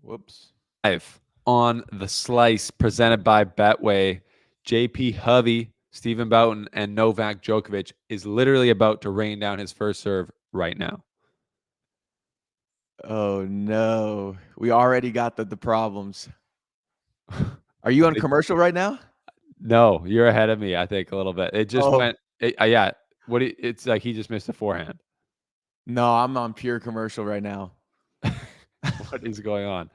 Whoops. Live on the slice presented by Betway. J.P. Hovey, Stephen Boughton, and Novak Djokovic is literally about to rain down his first serve right now. Oh no. We already got the problems. Are you on commercial right now? No, you're ahead of me, I think, a little bit. It just Oh. went, yeah. It's like he just missed a forehand. No, I'm on pure commercial right now. What is going on?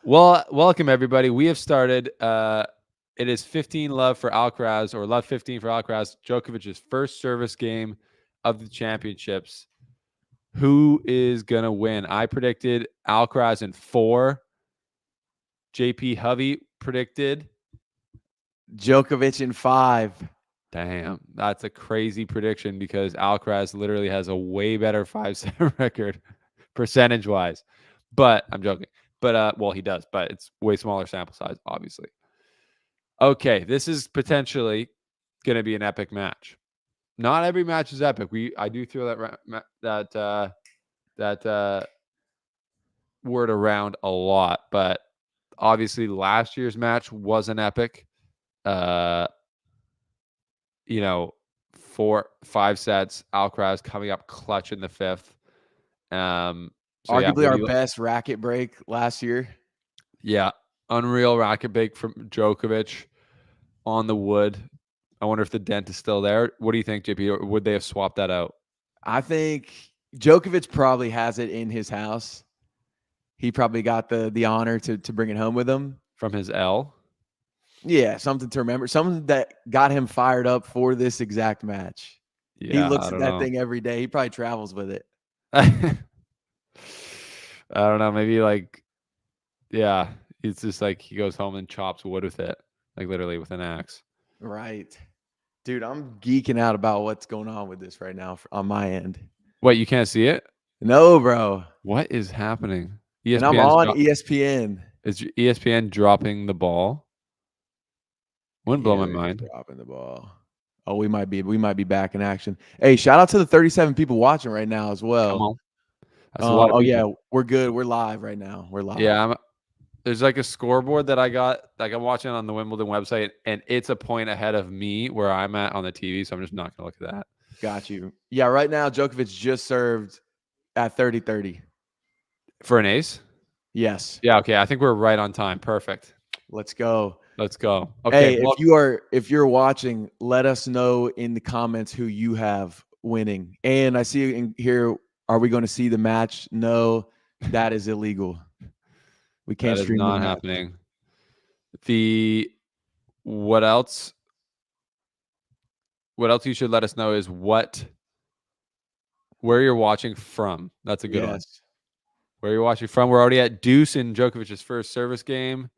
Well, welcome everybody. We have started. It is 15 love for Alcaraz, or love 15 for Alcaraz. Djokovic's first service game of the championships. Who is gonna win? I predicted Alcaraz in 4. JP Hovey predicted Djokovic in 5. Damn, that's a crazy prediction because Alcaraz literally has a way better 5-set record percentage-wise. But I'm joking. But well, he does, but it's way smaller sample size, obviously. Okay, this is potentially going to be an epic match. Not every match is epic. I do throw that word around a lot, but obviously last year's match wasn't epic. 4-5 sets. Alcaraz coming up clutch in the 5th. Arguably our best racket break last year. Yeah, unreal racket break from Djokovic on the wood. I wonder if the dent is still there. What do you think, JP? Or would they have swapped that out? I think Djokovic probably has it in his house. He probably got the honor to bring it home with him from his L. Yeah, something to remember. Something that got him fired up for this exact match. Yeah, he looks at that thing every day. He probably travels with it. I don't know. Maybe yeah, it's just like he goes home and chops wood with it, like literally with an axe. Right. Dude, I'm geeking out about what's going on with this right now on my end. Wait, you can't see it? No, bro. What is happening? ESPN's and I'm on ESPN. Is ESPN dropping the ball? Wouldn't blow my mind. Dropping the ball. Oh, we might be back in action. Hey, shout out to the 37 people watching right now as well. Come on. That's a lot of people. Yeah, we're good. We're live right now. We're live. Yeah, there's like a scoreboard that I got, like I'm watching on the Wimbledon website, and it's a point ahead of me where I'm at on the TV, so I'm just not going to look at that. Got you. Yeah, right now Djokovic just served at 30-30. For an ace? Yes. Yeah, okay. I think we're right on time. Perfect. Let's go. Let's go. Okay. Hey, if you're watching, let us know in the comments who you have winning. And I see in here, are we going to see the match? No, that is illegal. We can't stream. Not happening. What else? What else you should let us know is where you're watching from. That's a good one. Where you're watching from. We're already at deuce in Djokovic's first service game.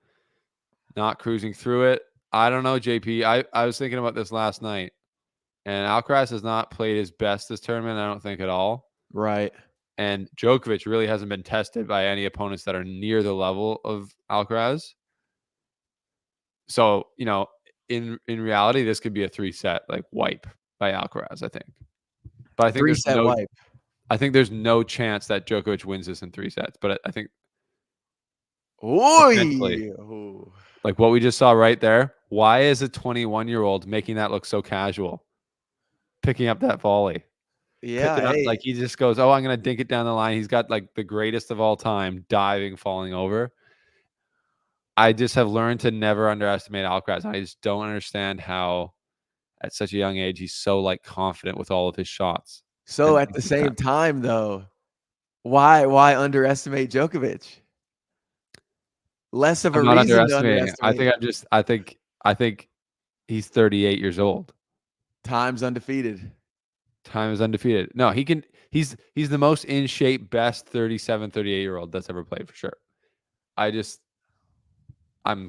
Not cruising through it. I don't know, JP. I was thinking about this last night, and Alcaraz has not played his best this tournament, I don't think, at all. Right. And Djokovic really hasn't been tested by any opponents that are near the level of Alcaraz. So, in reality, this could be a 3-set wipe by Alcaraz, I think. But I think 3-set wipe. I think there's no chance that Djokovic wins this in 3 sets. But I think like what we just saw right there. Why is a 21-year-old making that look so casual? Picking up that volley. Yeah. Like he just goes, oh, I'm going to dink it down the line. He's got the greatest of all time, diving, falling over. I just have learned to never underestimate Alcaraz. I just don't understand how at such a young age he's so confident with all of his shots. So at the same time, though, why underestimate Djokovic? Less of a reason to underestimate. I think he's 38 years old. Time's undefeated. Time is undefeated. No, he can. He's the most in shape, best 37, 38-year-old that's ever played for sure. I'm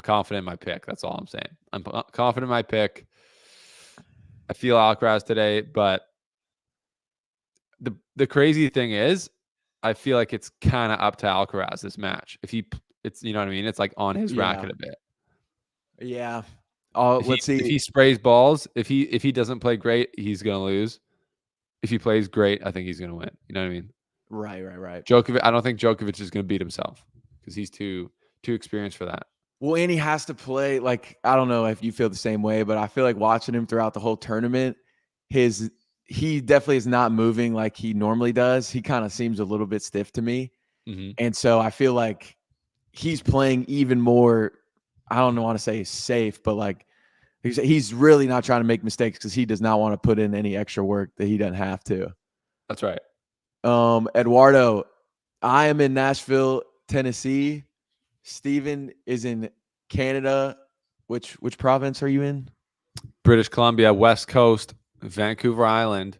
confident in my pick. That's all I'm saying. I'm confident in my pick. I feel Alcaraz today, but the crazy thing is, I feel like it's kind of up to Alcaraz this match. It's you know what I mean. It's on his racket a bit. Yeah. Let's see. If he sprays balls, if he doesn't play great, he's gonna lose. If he plays great, I think he's gonna win. You know what I mean? Right. Djokovic. I don't think Djokovic is gonna beat himself. because he's too experienced for that. Well, and he has to play like, I don't know if you feel the same way, but I feel like watching him throughout the whole tournament, he definitely is not moving like he normally does. He kind of seems a little bit stiff to me. Mm-hmm. And so I feel like he's playing even more, I don't want to say safe, but like he's really not trying to make mistakes because he does not want to put in any extra work that he doesn't have to. That's right. Eduardo, I am in Nashville, Tennessee. Stephen is in Canada. Which province are you in? British Columbia, West Coast, Vancouver Island.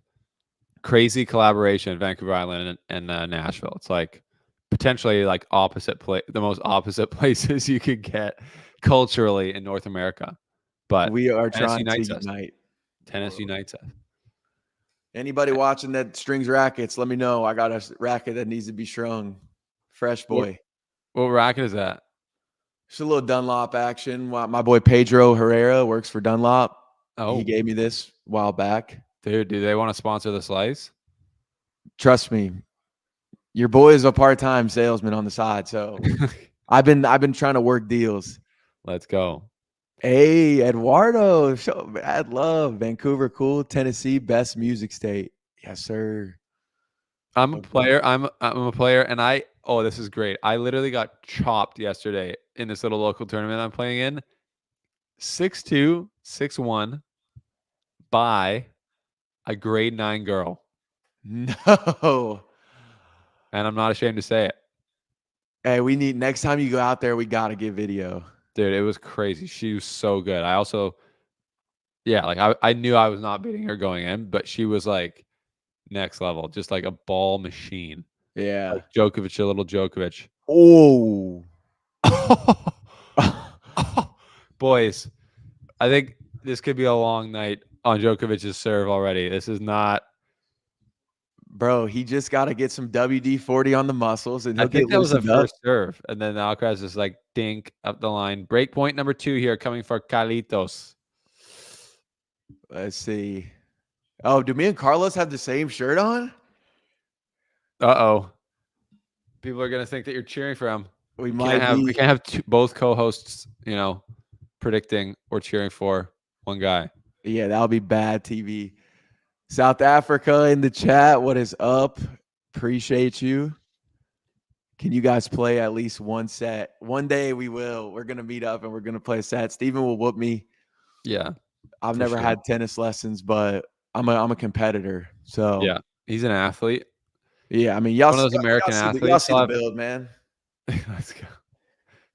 Crazy collaboration, Vancouver Island and Nashville. It's like potentially like the most opposite places you could get culturally in North America. But we are tennis trying to us. unite. Tennis unites us. Anybody watching that strings rackets, let me know. I got a racket that needs to be strung. Fresh boy. What racket is that? Just a little Dunlop action. My boy Pedro Herrera works for Dunlop. Oh, he gave me this a while back. Dude, do they want to sponsor the slice? Trust me, your boy is a part-time salesman on the side. So I've been trying to work deals. Let's go. Hey, Eduardo, show mad love. Vancouver, cool. Tennessee, best music state. Yes, sir. I'm a player. I'm a player, and this is great. I literally got chopped yesterday in this little local tournament I'm playing in. 6-2, 6-1 by a grade 9 girl. No. And I'm not ashamed to say it. Hey, next time you go out there, we got to get video. Dude, it was crazy. She was so good. I also, I knew I was not beating her going in, but she was like next level, just like a ball machine. Yeah. Like Djokovic, a little Djokovic. Oh. Boys, I think this could be a long night on Djokovic's serve already. This is not. Bro, he just got to get some WD-40 on the muscles, and I he'll think get that was a loosened up. first serve, and then Alcaraz is like dink up the line. Break point number 2 here, coming for Carlitos. Let's see. Oh, do me and Carlos have the same shirt on? Uh-oh. People are gonna think that you're cheering for him. We can't have both co-hosts, predicting or cheering for one guy. Yeah, that'll be bad TV. South Africa in the chat. What is up? Appreciate you. Can you guys play at least one set? One day we will. We're gonna meet up and we're gonna play a set. Steven will whoop me. Yeah. I've never had tennis lessons, but I'm a competitor. So yeah, he's an athlete. Yeah, I mean, y'all, one of those American athletes. Y'all see the build, man. Let's go.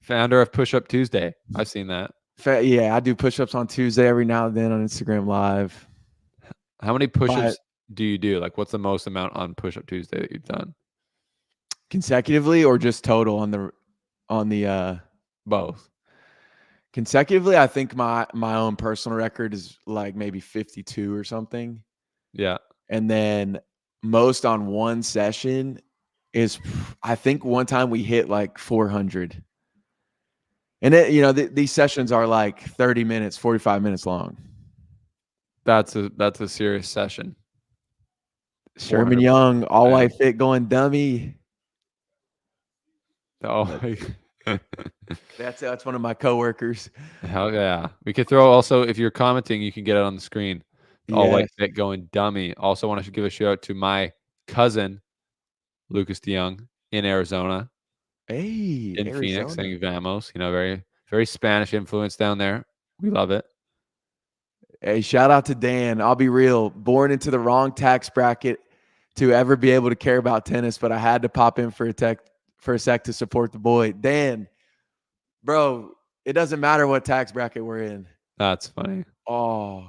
Founder of Push Up Tuesday. I've seen that. Yeah, I do push-ups on Tuesday every now and then on Instagram Live. How many push-ups do you do? Like, what's the most amount on Push Up Tuesday that you've done? Consecutively or just total on the both? Consecutively, I think my own personal record is like maybe 52 or something. Yeah. And then most on one session is, I think one time we hit like 400. And these sessions are like 30 minutes, 45 minutes long. That's a serious session. Sherman Young, all white fit going dummy. Oh, that's one of my coworkers. Hell yeah. We could throw also, if you're commenting, you can get it on the screen. All white fit going dummy. Also want to give a shout out to my cousin, Lucas DeYoung, in Arizona. Hey, in Arizona. Phoenix, saying Vamos. Very, very Spanish influence down there. We love it. Hey, shout out to Dan. I'll be real. Born into the wrong tax bracket to ever be able to care about tennis, but I had to pop in for a sec to support the boy. Dan, bro, it doesn't matter what tax bracket we're in. That's funny. Oh.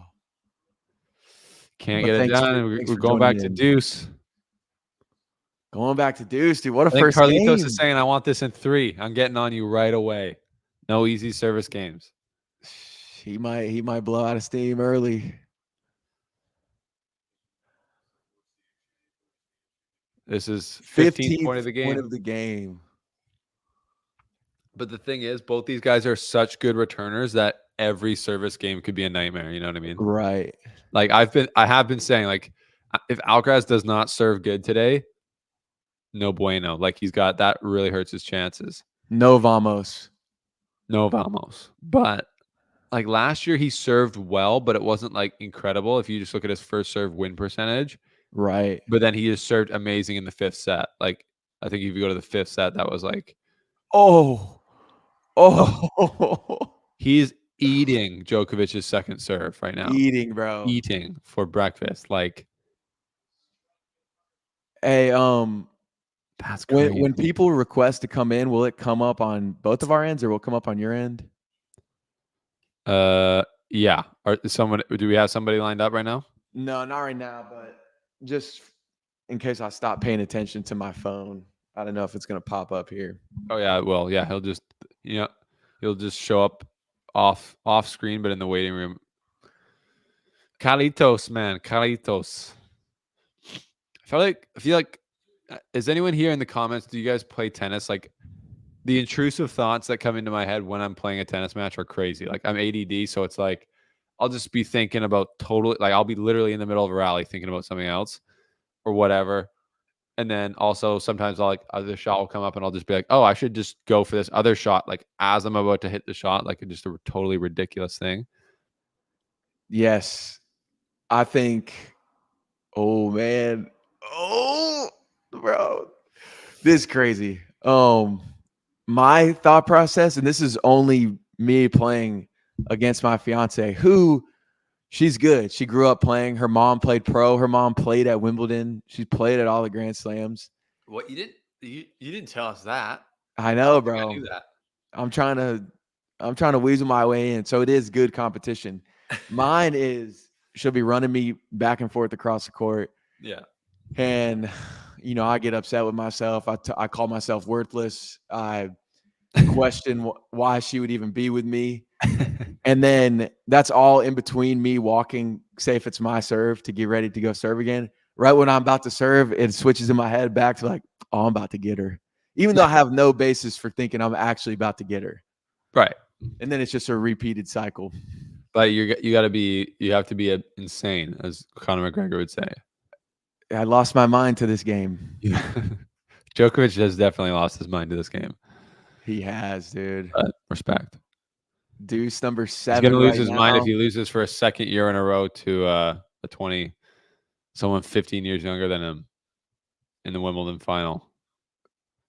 Can't get it done. We're going back to Deuce. Going back to Deuce, dude. What a first Carlitos game. is saying, I want this in 3. I'm getting on you right away. No easy service games. He might blow out of steam early. This is 15th point of the game. Point of the game. But the thing is, both these guys are such good returners that every service game could be a nightmare. You know what I mean? Right. Like I have been saying, like, if Alcaraz does not serve good today, no bueno. Like, that really hurts his chances. No vamos. No vamos. But like last year, he served well, but it wasn't like incredible if you just look at his first serve win percentage. Right. But then he just served amazing in the fifth set. Like I think if you go to the fifth set, that was like Oh. oh, Oh. he's eating Djokovic's second serve right now. Eating, bro. Eating for breakfast. Like Hey, that's when crazy. people request to come in, will it come up on both of our ends or will it come up on your end? Yeah. Do we have somebody lined up right now? No, not right now, but just in case I stop paying attention to my phone. I don't know if it's gonna pop up here. Oh yeah, well, yeah, he'll just show up off screen, but in the waiting room. Carlitos, man, Carlitos. I feel like is anyone here in the comments? Do you guys play tennis? Like the intrusive thoughts that come into my head when I'm playing a tennis match are crazy. Like I'm ADD, so it's like I'll just be thinking about totally like I'll be literally in the middle of a rally thinking about something else or whatever. And then also sometimes the shot will come up and I'll just be like, oh, I should just go for this other shot. Like as I'm about to hit the shot, like just a totally ridiculous thing. Yes. I think oh man. Oh bro. This is crazy. My thought process, and this is only me playing against my fiance, who she's good. She grew up playing. Her mom played pro. Her mom played at Wimbledon. She played at all the Grand Slams. What you didn't tell us that. I I know, don't think I bro. knew that. I'm trying to weasel my way in. So it is good competition. Mine is she'll be running me back and forth across the court. Yeah. And I get upset with myself. I call myself worthless. I question why she would even be with me. And then that's all in between me walking, say if it's my serve to get ready to go serve again. Right when I'm about to serve, it switches in my head back to like, oh, I'm about to get her. Even though I have no basis for thinking I'm actually about to get her. Right. And then it's just a repeated cycle. But you have to be insane, as Conor McGregor would say. I lost my mind to this game. Djokovic has definitely lost his mind to this game. He has, dude. But respect. Deuce number He's 7 gonna lose right his now. mind if he loses for a second year in a row to a 20, someone 15 years younger than him in the Wimbledon final.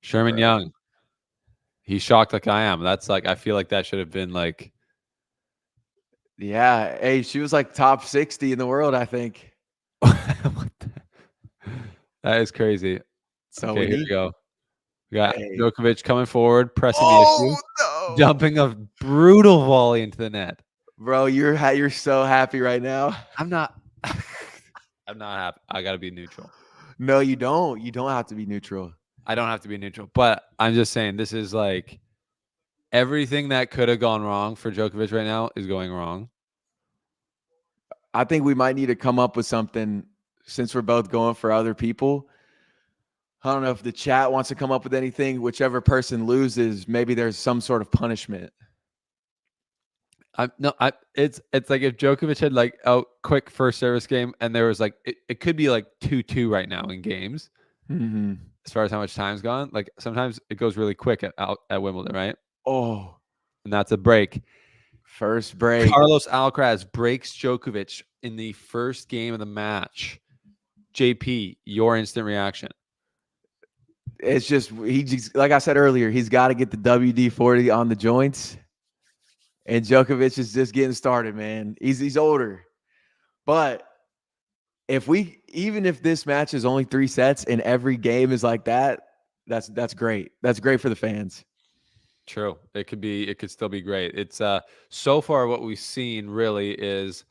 Sherman Bro. Young. He's shocked like I am. That's like I feel like that should have been like Yeah. Hey, she was like top 60 in the world, I think. That is crazy. So okay, we here need we go. We got Hey. Djokovic coming forward, pressing the issue, no. dumping a brutal volley into the net. Bro, you're so happy right now. I'm not. I'm not happy. I got to be neutral. No, you don't. You don't have to be neutral. I don't have to be neutral, but I'm just saying this is like everything that could have gone wrong for Djokovic right now is going wrong. I think we might need to come up with something since we're both going for other people. I don't know if the chat wants to come up with anything. Whichever person loses, maybe there's some sort of punishment. It's like if Djokovic had like a quick first service game and there was like it could be like 2-2 right now in games. Mm-hmm. As far as how much time's gone, like sometimes it goes really quick at Wimbledon, right? Oh, and that's a break. First break. Carlos Alcaraz breaks Djokovic in the first game of the match. JP, your instant reaction? It's just like I said earlier, he's got to get the WD-40 on the joints. And Djokovic is just getting started, man. He's older. But even if this match is only 3 sets and every game is like that, that's great. That's great for the fans. True. It could still be great. It's so far what we've seen really is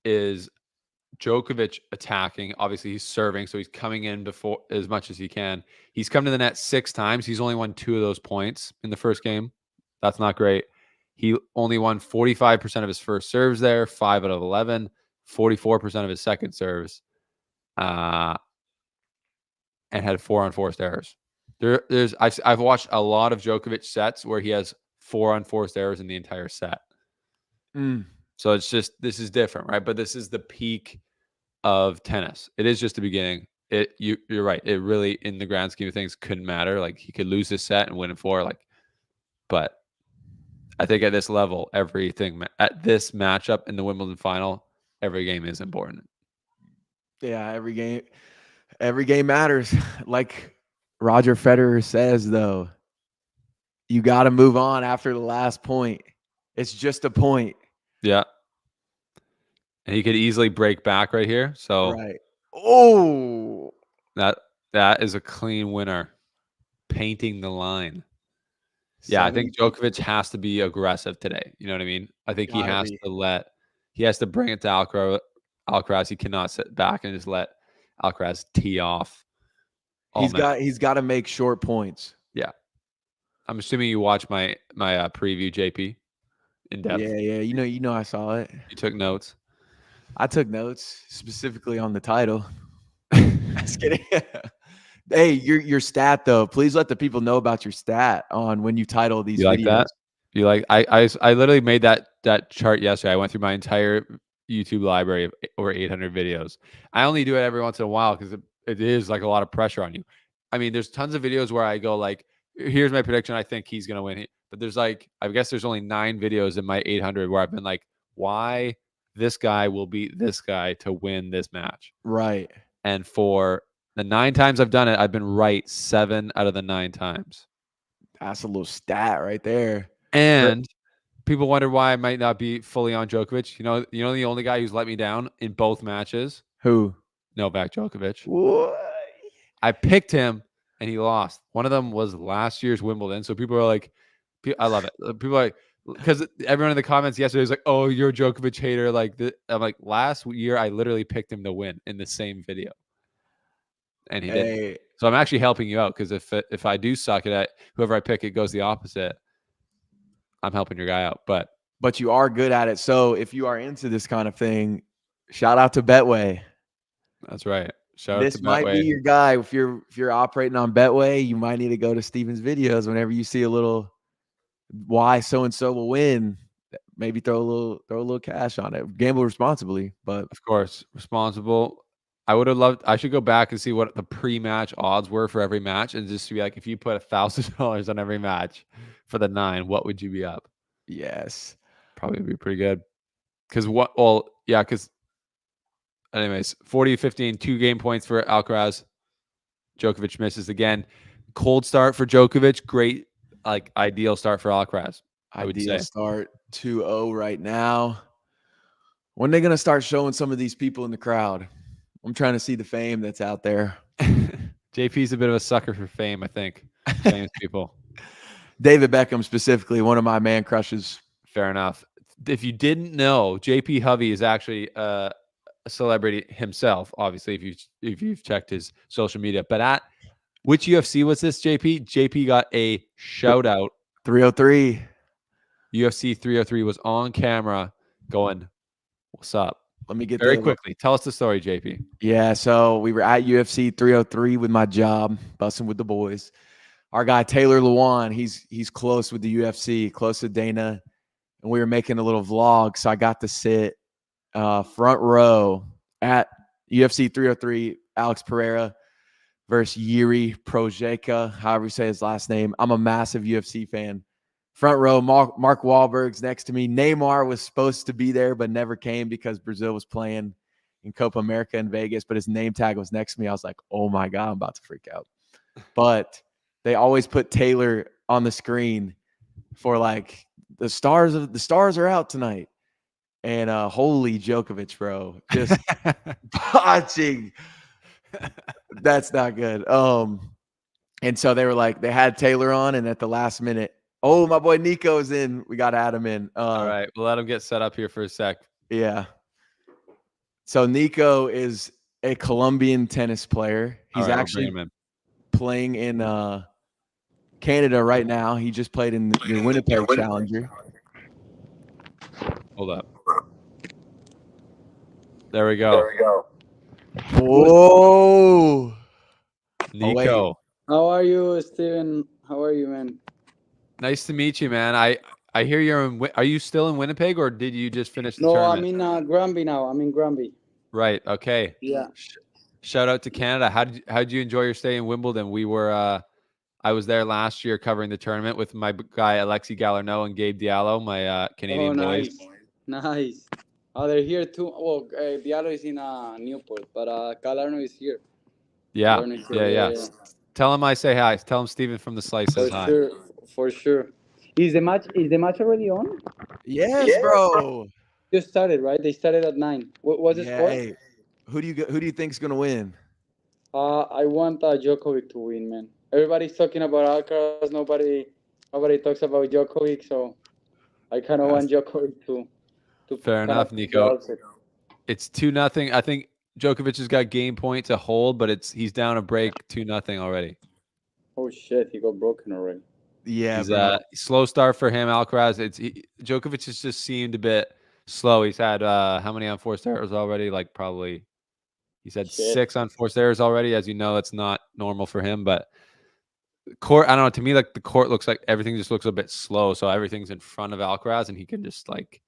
Djokovic attacking. Obviously he's serving, so he's coming in before as much as he can. He's come to the net 6 times. He's only won 2 of those points in the first game. That's not great. He only won 45% of his first serves there, 5 out of 11, 44% of his second serves, and had 4 unforced errors. I've watched a lot of Djokovic sets where he has 4 unforced errors in the entire set. So it's just this is different, right? But this is the peak of tennis. It is just the beginning. You're right. It really, in the grand scheme of things, couldn't matter. Like he could lose this set and win in 4. Like But I think at this level, everything at this matchup in the Wimbledon final, every game is important. Yeah, every game matters. Like Roger Federer says, though, you got to move on after the last point. It's just a point. Yeah. And he could easily break back right here. So Right. Oh, that is a clean winner. Painting the line. Yeah, I think 7 Djokovic has to be aggressive today. You know what I mean? I think gotta be. he has to bring it to Alcaraz. He cannot sit back and just let Alcaraz tee off all match. He's got to make short points. Yeah. I'm assuming you watched my preview, JP, in depth. Yeah. You know, I saw it. You took notes. I took notes specifically on the title. Just kidding. Hey, your stat though. Please let the people know about your stat on when you title these You like videos. that? You like I literally made that chart yesterday. I went through my entire YouTube library of over 800 videos. I only do it every once in a while because it is like a lot of pressure on you. I mean, there's tons of videos where I go like, here's my prediction. I think he's gonna win. But there's like, I guess there's only 9 videos in my 800 where I've been like, why this guy will beat this guy to win this match. Right. And for the 9 times I've done it, I've been right 7 out of the 9 times. That's a little stat right there. And people wonder why I might not be fully on Djokovic. You know the only guy who's let me down in both matches? Who? Novak Djokovic. What? I picked him and he lost. One of them was last year's Wimbledon. So people are like, I love it. People are like, because everyone in the comments yesterday was like, "Oh, you're a Djokovic hater." Like, I'm like, last year I literally picked him to win in the same video, and he didn't. So I'm actually helping you out because if I do suck at it, whoever I pick, it goes the opposite. I'm helping your guy out, but you are good at it. So if you are into this kind of thing, shout out to Betway. That's right. This might be your guy. If you're operating on Betway, you might need to go to Stephen's videos whenever you see a little why so and so will win. Maybe throw a little cash on it. Gamble responsibly, but of course, responsible. I should go back and see what the pre-match odds were for every match, and just to be like, if you put $1,000 on every match for the 9, what would you be up? Yes, probably be pretty good. Because anyways, 40-15, 2 game points for Alcaraz. Djokovic misses again. Cold start for Djokovic. Great, like ideal start for Alcaraz. I would say start 2-0 right now. When are they gonna start showing some of these people in the crowd? I'm trying to see the fame that's out there. JP's a bit of a sucker for fame, I think. Famous people. David Beckham specifically, one of my man crushes. Fair enough. If you didn't know, JP Hovey is actually a celebrity himself. Obviously, if you've checked his social media, but at which UFC was this? JP got a shout out. 303. UFC 303 was on camera going, "What's up?" Let me get very quickly. Tell us the story, JP. Yeah, so we were at UFC 303 with my job, busting with the boys. Our guy Taylor Lewan, he's close with the UFC, close to Dana, and we were making a little vlog. So I got to sit front row at UFC 303. Alex Pereira versus Yuri Projeka, however you say his last name. I'm a massive UFC fan. Front row, Mark Wahlberg's next to me. Neymar was supposed to be there, but never came because Brazil was playing in Copa America in Vegas, but his name tag was next to me. I was like, oh my God, I'm about to freak out. But they always put Taylor on the screen for like the stars are out tonight. And holy Djokovic, bro. Just watching. That's not good. And so they were like, they had Taylor on, and at the last minute, oh, my boy Nico's in. We got to add him in. All right. We'll let him get set up here for a sec. Yeah. So Nico is a Colombian tennis player. He's actually playing in Canada right now. He just played in the Winnipeg Challenger. Hold up. There we go. Whoa. Nico. How are you, Stephen? How are you, man? Nice to meet you, man. I hear you're in. Are you still in Winnipeg, or did you just finish the tournament? No, I'm in Granby now. I'm in Granby. Right. Okay. Yeah. Shout out to Canada. How did you enjoy your stay in Wimbledon? We were. I was there last year covering the tournament with my guy Alexi Galarneau and Gabe Diallo, my Oh, Canadian boys. nice. Oh, they're here too. Well, Diallo is in Newport, but Galarno is here. Yeah, Galarno is yeah, here. yeah. Yeah. Tell him I say hi. Tell him Stephen from the Slice For says hi. sure, for sure. Is the match already on? Yes, bro. Just started, right? They started at 9. What's the Yeah. score? Hey, who do you think's gonna win? I want Djokovic to win, man. Everybody's talking about Alcaraz. Nobody talks about Djokovic, so I kind of want Djokovic to Fair kind of enough, pull the Nico. upset. It's 2-0. I think Djokovic has got game point to hold, but he's down a break 2-0 already. Oh shit, he got broken already. Yeah, He's bro. slow start for him. Alcaraz, Djokovic has just seemed a bit slow. He's had how many unforced errors already? Like probably he's had Shit. 6 unforced errors already. As you know, that's not normal for him. But court, I don't know. To me, like the court looks like everything just looks a bit slow. So everything's in front of Alcaraz, and he can just like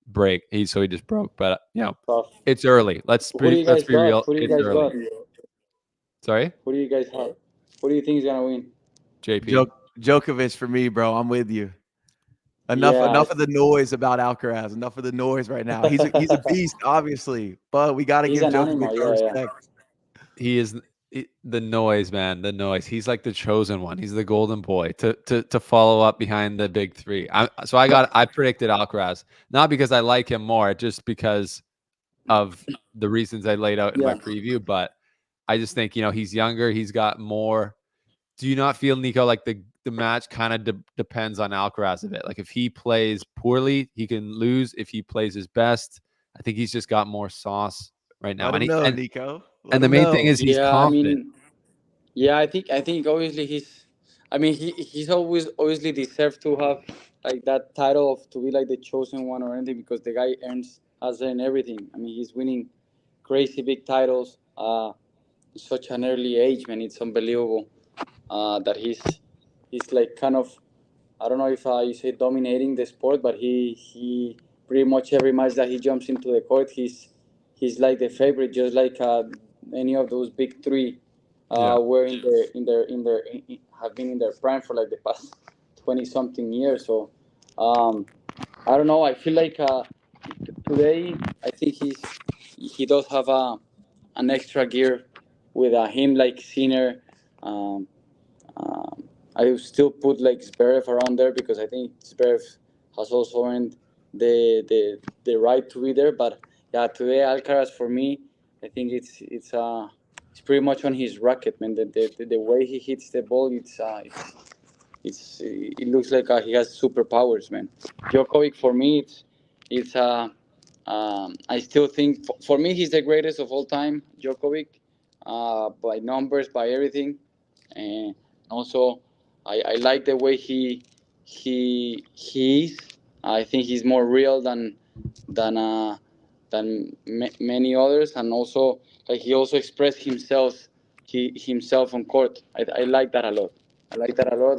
break. He just broke. But Tough. it's early. Let's Who do you let's guys be got? real. Who do you It's guys early. got? Sorry, Who do you guys have? Who do you think is gonna win? JP. Djokovic for me, bro. I'm with you. Yeah, Enough of the noise about Alcaraz. Enough of the noise right now. He's a beast, obviously, but we got to he's give an Djokovic animal. our Yeah, yeah. respect. He is the noise, man. The noise. He's like the chosen one. He's the golden boy to follow up behind the big three. I predicted Alcaraz, not because I like him more, just because of the reasons I laid out in my Yeah. preview. But I just think he's younger. He's got more. Do you not feel, Nico, like the match kind of depends on Alcaraz a bit? Like if he plays poorly, he can lose. If he plays his best, I think he's just got more sauce right now. Let him know, Nico. Let And the him main thing know. is he's Yeah, I confident. mean, yeah, I think obviously he's always obviously deserved to have like that title of to be like the chosen one or anything because the guy has earned everything. I mean, he's winning crazy big titles at such an early age, man. It's unbelievable that he's like kind of, I don't know if you say dominating the sport, but he pretty much every match that he jumps into the court, he's like the favorite, just like any of those big three Yeah. were have been in their prime for like the past 20 something years. So I don't know. I feel like today I think he does have an extra gear with him like Sinner. Um, I would still put like Zverev around there because I think Zverev has also earned the right to be there. But yeah, today Alcaraz for me, I think it's pretty much on his racket, man. The way he hits the ball, it looks like he has superpowers, man. Djokovic for me, I still think for me he's the greatest of all time, Djokovic, by numbers, by everything, and also I like the way he is. I think he's more real than uh, many others, and also like he also expressed himself on court. I like that a lot. I like that a lot.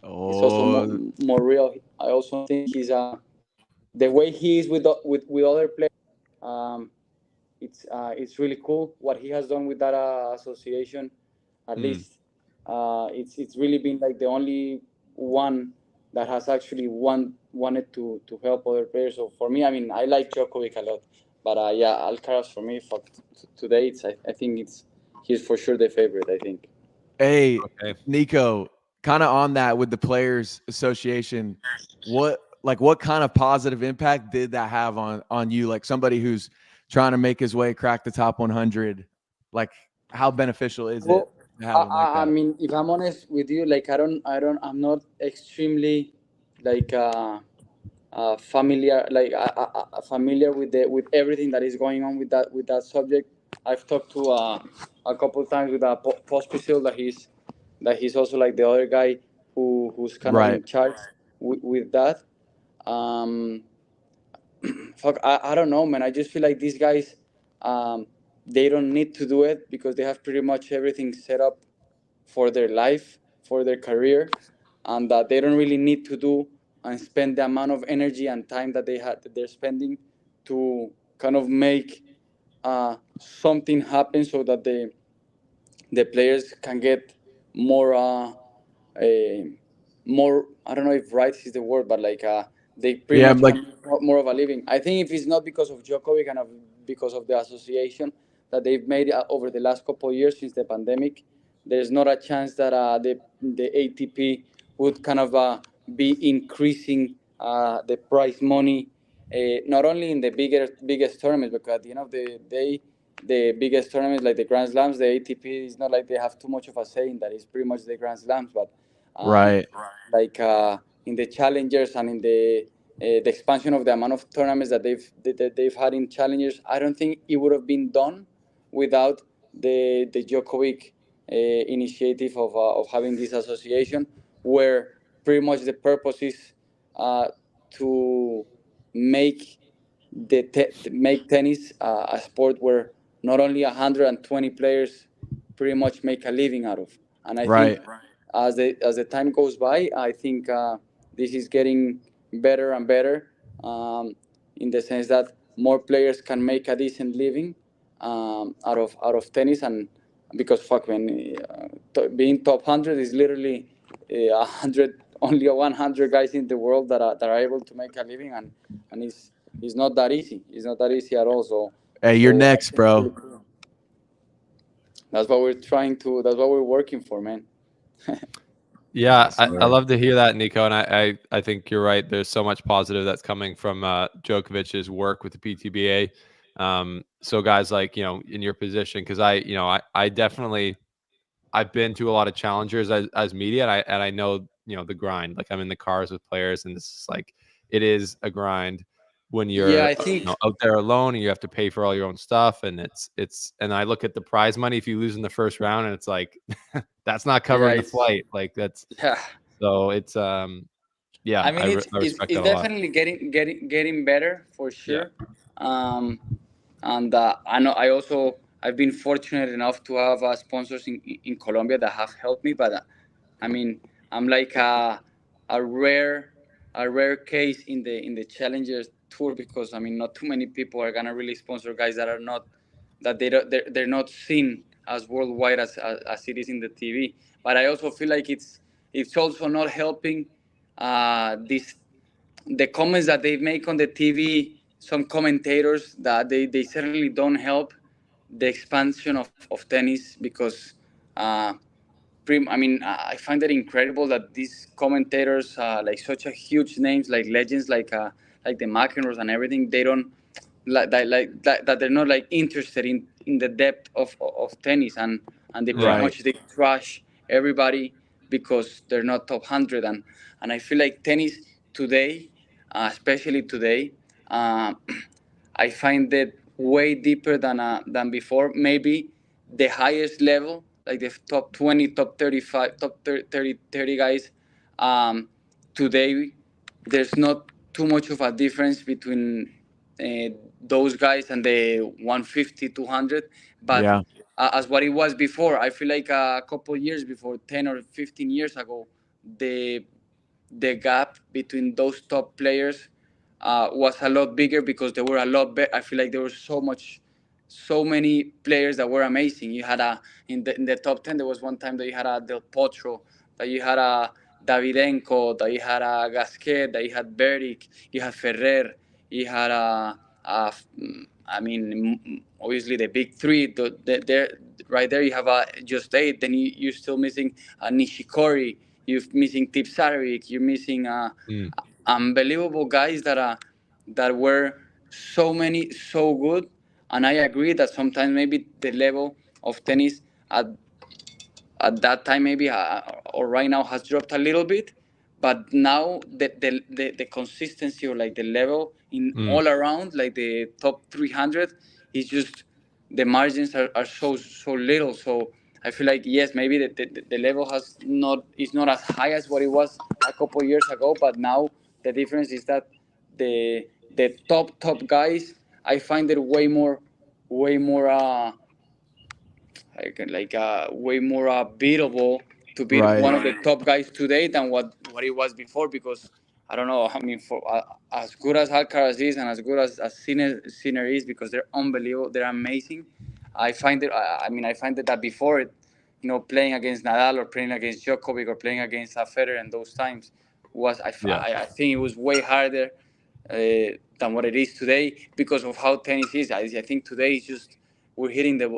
He's also Oh, more real. I also think the way he is with other players. Um, it's really cool what he has done with that association. At Mm. least it's really been like the only one that has actually wanted to help other players. So for me, I mean, I like Djokovic a lot, but yeah, Alcaraz for me for today, I think he's for sure the favorite. I think. hey, Okay. Nico, kind of on that with the Players Association, what kind of positive impact did that have on you? Like somebody who's trying to make his way, crack the top 100, like how beneficial is it Well, to have them like I that? mean, if I'm honest with you, like I'm not extremely like familiar, like familiar with everything that is going on with that subject. I've talked to a couple of times with Pospisil that he's also like the other guy who's kind of Right. in charge with that. Um, fuck, I don't know, man. I just feel like these guys, um, they don't need to do it because they have pretty much everything set up for their life, for their career, and that they don't really need to do and spend the amount of energy and time that they're spending to kind of make something happen so that the players can get more more, I don't know if rights is the word, but like they pretty Yeah, much like can make more of a living. I think if it's not because of Djokovic and because of the association that they've made over the last couple of years since the pandemic, there's not a chance that the ATP would kind of be increasing the prize money, not only in the biggest tournaments, because at the end of the day, the biggest tournaments like the Grand Slams, the ATP is not like they have too much of a say in that. It's pretty much the Grand Slams, but um, right, like in the challengers and in the expansion of the amount of tournaments that they've had in challengers, I don't think it would have been done without the Djokovic initiative of having this association, where pretty much the purpose is to make make tennis a sport where not only 120 players pretty much make a living out of. And I think right, as the time goes by, I think this is getting better and better, in the sense that more players can make a decent living out of tennis. And because fuck man, being top 100 is literally 100, only 100 guys in the world that are able to make a living, and it's not that easy. It's not that easy at all. So hey, you're so I next, think it's really bro. cool. That's what we're trying to. That's what we're working for, man. Yeah, Yes, I sir. love to hear that, Nico, and I think you're right. There's so much positive that's coming from Djokovic's work with the PTBA. So guys like in your position, because I definitely I've been to a lot of challengers as media, and I know the grind. Like I'm in the cars with players, and this is like it is a grind when Yeah, you're I think. out there alone and you have to pay for all your own stuff. And it's and I look at the prize money if you lose in the first round, and it's like that's not covering the Right. flight. Like that's Yeah. so it's yeah, I mean, I it's respect it's that a lot. definitely getting better for Yeah. sure. Um, and I know I've been fortunate enough to have sponsors in Colombia that have helped me. But I mean, I'm like a rare a rare case in the Challengers Tour, because I mean, not too many people are gonna really sponsor guys that are not that they're not seen as worldwide as it is in the TV. But I also feel like it's also not helping this the comments that they make on the TV. Some commentators that they certainly don't help the expansion of tennis, because uh, I mean, I find it incredible that these commentators, like such a huge names, like legends, like the McEnroes and everything, they don't that they're not like interested in the depth of tennis, and they pretty Yeah. Right. much they trash everybody because they're not top 100. And I feel like tennis today, especially today, uh, I find it way deeper than before. Maybe the highest level, like the top 20, top 35, top 30 guys, um, today, there's not too much of a difference between uh, those guys and the 150, 200. But Yeah. as what it was before, I feel like a couple years before, 10 or 15 years ago, the the gap between those top players was a lot bigger, because there were a lot better. I feel like there was so many players that were amazing. You had in the top 10, there was one time that you had a Del Potro, that you had a Davidenko, that you had a Gasquet, that you had Beric, you had Ferrer, you had I mean, obviously the big three. There, right there, you have just eight. Then you're still missing Nishikori. You're missing Tipsarevic. You're missing Mm. unbelievable guys that were so many, so good. And I agree that sometimes maybe the level of tennis at at that time maybe or right now has dropped a little bit. But now the consistency, or like the level in Mm. all around, like the top 300, is just the margins are so little. So I feel like, yes, maybe the level has not is not as high as what it was a couple years ago. But now the difference is that the top guys, I find it way more way more beatable to beat Right. one of the top guys today than what it was before. Because I don't know. I mean, for as good as Alcaraz is, and as good as Sinner is, because they're unbelievable, they're amazing. I find it. I mean, I find that before playing against Nadal or playing against Djokovic or playing against Federer in those times was Yeah. I think it was way harder than what it is today because of how tennis is. I think today is just we're hitting the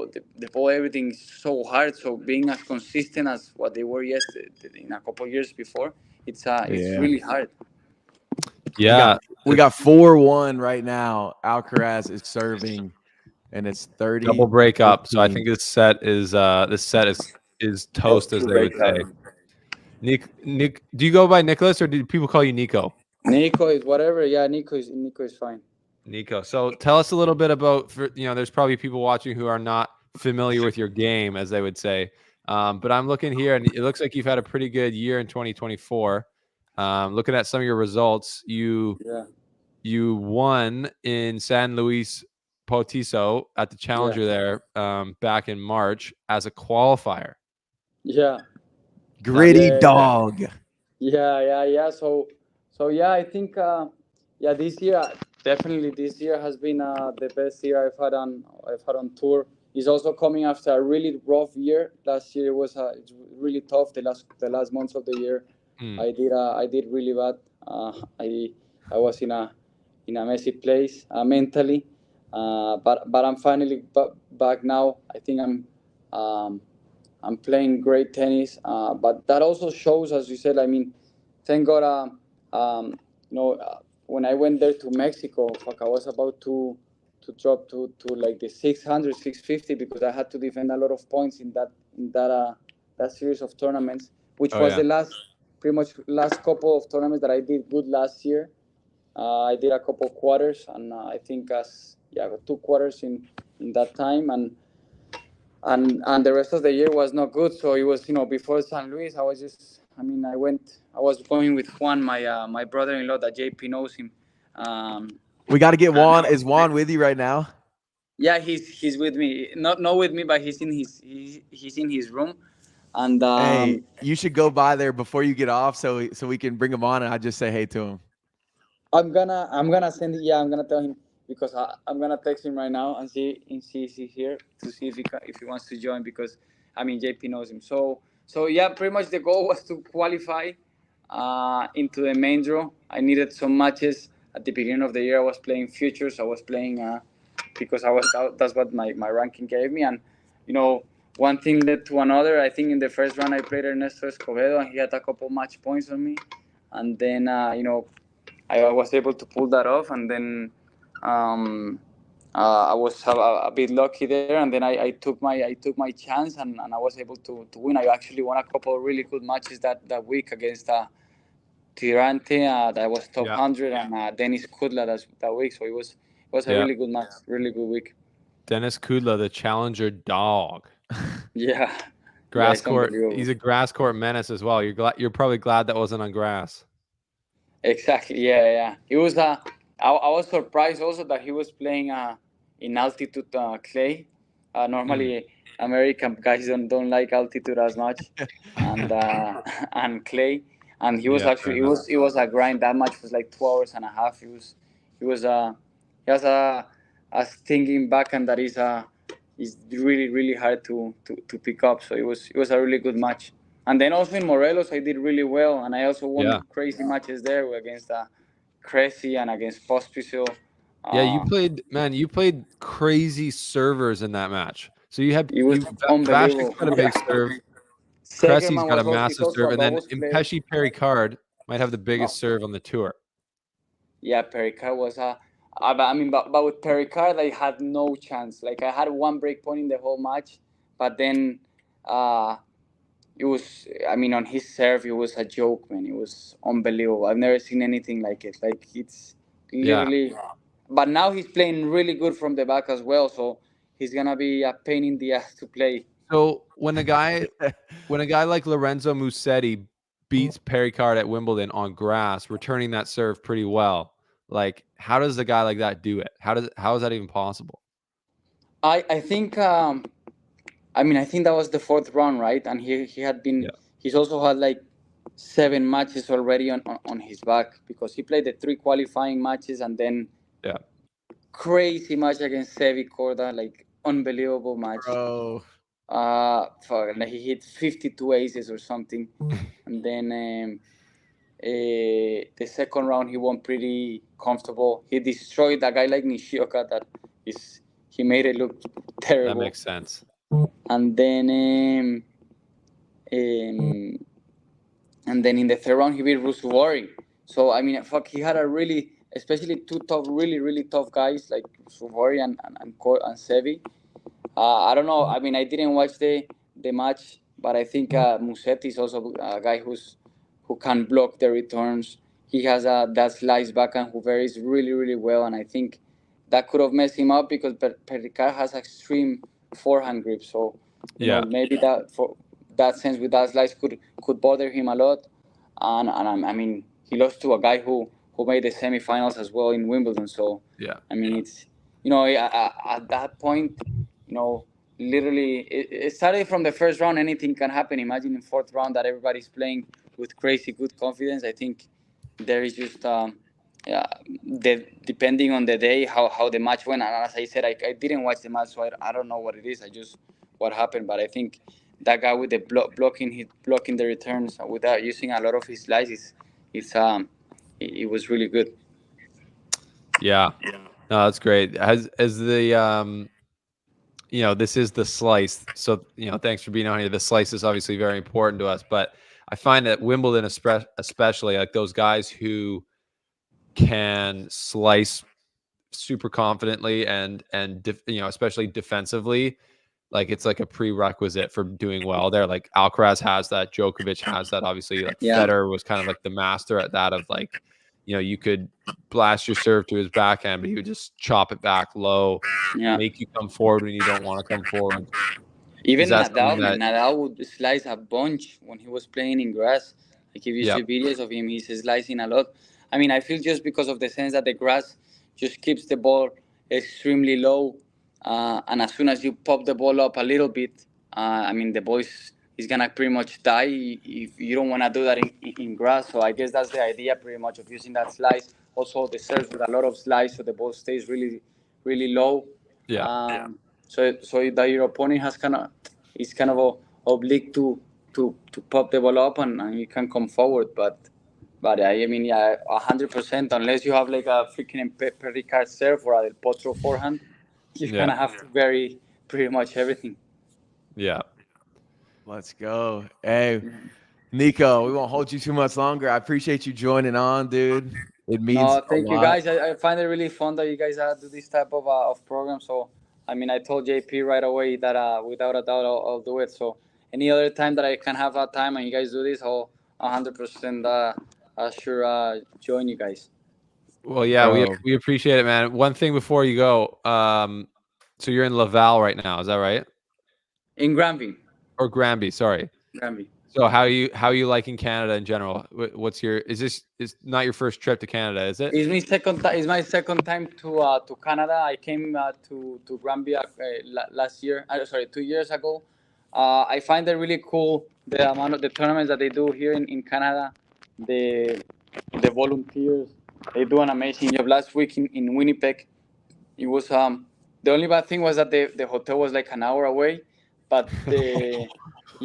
ball, everything is so hard. So being as consistent as what they were yesterday in a couple of years before, it's Yeah. really hard. Yeah. We got 4-1 right now. Alcaraz is serving, and it's 30. Double breakup. So I 15. think this set is toast, as they would say. Nick, do you go by Nicholas or do people call you Nico? Nico is whatever. Yeah, Nico is fine. Nico. So tell us a little bit about, there's probably people watching who are not familiar with your game, as they would say. But I'm looking here, and it looks like you've had a pretty good year in 2024. Looking at some of your results, you won in San Luis Potiso at the Challenger there back in March as a qualifier. Yeah. Gritty Yeah. dog. Yeah. So yeah, I think this year definitely this year has been the best year I've had on tour. It's also coming after a really rough year. Last year was it's really tough. The last months of the year, I did really bad. I was in a messy place mentally, but I'm finally back now. I think I'm playing great tennis, but that also shows, as you said. I mean, thank God. When I went there to Mexico, fuck, I was about to drop to like the 600, 650 because I had to defend a lot of points in that series of tournaments, which was the pretty much last couple of tournaments that I did good last year. I did a couple quarters, and I think 2 quarters in that time, and the rest of the year was not good. So it was, before San Luis, I was going with Juan, my brother-in-law that JP knows him. We got to get Juan. Is Juan with you right now? Yeah, he's with me. Not with me, but he's in his room. And hey, you should go by there before you get off, so we can bring him on, and I just say hey to him. I'm gonna send it. Yeah, I'm gonna tell him because I'm gonna text him right now and see if he's here to see if he wants to join, because JP knows him. So yeah, pretty much the goal was to qualify into the main draw. I needed some matches at the beginning of the year. I was playing futures. I was playing because that's what my ranking gave me, and one thing led to another. I think in the first round I played Ernesto Escobedo, and he had a couple match points on me, and then I was able to pull that off, and then I was a bit lucky there, and then I took my chance, and I was able to win. I actually won a couple of really good matches that week against Tirante, that was top 100, and Dennis Kudla that week. So it was a really good match, really good week. Dennis Kudla, the challenger dog. Yeah. Grass court. He's a grass court menace as well. You're probably glad that wasn't on grass. Exactly. Yeah. It was I was surprised also that he was playing in altitude clay. Normally, American guys don't like altitude as much, and and clay. And he was it was a grind. That match was like 2 hours and a half. He has a stinging backhand that is really really hard to pick up. So it was a really good match. And then also in Morelos, I did really well, and I also won crazy matches there against Cressy and against Pospisil. Yeah, you played crazy servers in that match. So you had Vashik's got a big serve. Cressy's got a massive serve, and then Impeshi Pericard might have the biggest serve on the tour. Yeah, Pericard was but with Pericard, I had no chance. Like, I had one break point in the whole match, but then it was, on his serve, it was a joke, man. It was unbelievable. I've never seen anything like it. Like, it's literally. Yeah. But now he's playing really good from the back as well, so he's gonna be a pain in the ass to play. So when a guy like Lorenzo Musetti beats Pericard at Wimbledon on grass, returning that serve pretty well, like, how does a guy like that do it? How is that even possible? I think I think that was the 4th round, right? And he had been he's also had like 7 matches already on his back, because he played the 3 qualifying matches and then crazy match against Sevi Korda, like unbelievable match. Bro. like he hit 52 aces or something, and then the second round he won pretty comfortable. He destroyed a guy like Nishioka that is he made it look That terrible, makes sense. and then um, and then in the third round he beat Rusuvori. So I mean, fuck, he had a really, especially two tough, really tough guys like Rusuvori and Sevi. I don't know. I mean, I didn't watch the match, but I think Musetti is also a guy who can block the returns. He has that slice backhand who varies really well, and I think that could have messed him up because Pericard has extreme forehand grip. So Yeah. maybe that for that sense with that slice could bother him a lot. And I mean, he lost to a guy who made the semifinals as well in Wimbledon. So Yeah. I mean, it's at that point, you know, literally, it started from the first round. Anything can happen. Imagine in fourth round that everybody's playing with crazy good confidence. I think there is just yeah, depending on the day how the match went. And as I said, I didn't watch the match, so I don't know what it is. I just what happened. But I think that guy with the blocking the returns without using a lot of his slices, it was really good. Yeah. No, that's great. As the this is the slice. So, thanks for being on here. The slice is obviously very important to us, but I find that Wimbledon, especially like those guys who can slice super confidently and especially defensively, like it's like a prerequisite for doing well there. Like Alcaraz has that, Djokovic has that. Obviously, like Yeah, Federer was kind of like the master at that. Of like, you could blast your serve to his backhand, but he would just chop it back low, yeah. make you come forward when you don't want to come forward. Is Even that something Nadal, man, that? Nadal would slice a bunch when he was playing in grass. Like if you Yeah, see videos of him, he's slicing a lot. I mean, I feel just because of the sense that the grass just keeps the ball extremely low, and as soon as you pop the ball up a little bit, I mean, the ball is gonna pretty much die if you don't want to do that in grass. So I guess that's the idea, pretty much, of using that slice. Also, the serves with a lot of slice, so the ball stays really low. yeah, So that your opponent has kind of is kind of oblique to pop the ball up and you can come forward. But I mean, yeah, 100%. Unless you have like a freaking Pericard serve or a Del Potro forehand, you're yeah, gonna have to vary pretty much everything. yeah. Let's go. Hey, Nico, we won't hold you too much longer. I appreciate you joining on, dude. It means No, a thank you lot. guys. I find it really fun that you guys do this type of program. So I mean, I told JP right away that without a doubt I'll do it. So any other time that I can have a time and you guys do this, I'll 100% sure join you guys. Well, yeah, we Bro. we appreciate it, man. One thing before you go, so you're in Laval right now, is that right? In Granby. Or Granby, sorry. Granby. So how you liking Canada in general? What's your is not your first trip to Canada, is it? It's my second time to Canada. I came to Granby last year. Sorry, 2 years ago. I find it really cool the amount of the tournaments that they do here in Canada. The the volunteers they do an amazing job. Last week in Winnipeg, it was the only bad thing was that the hotel was like an hour away, but the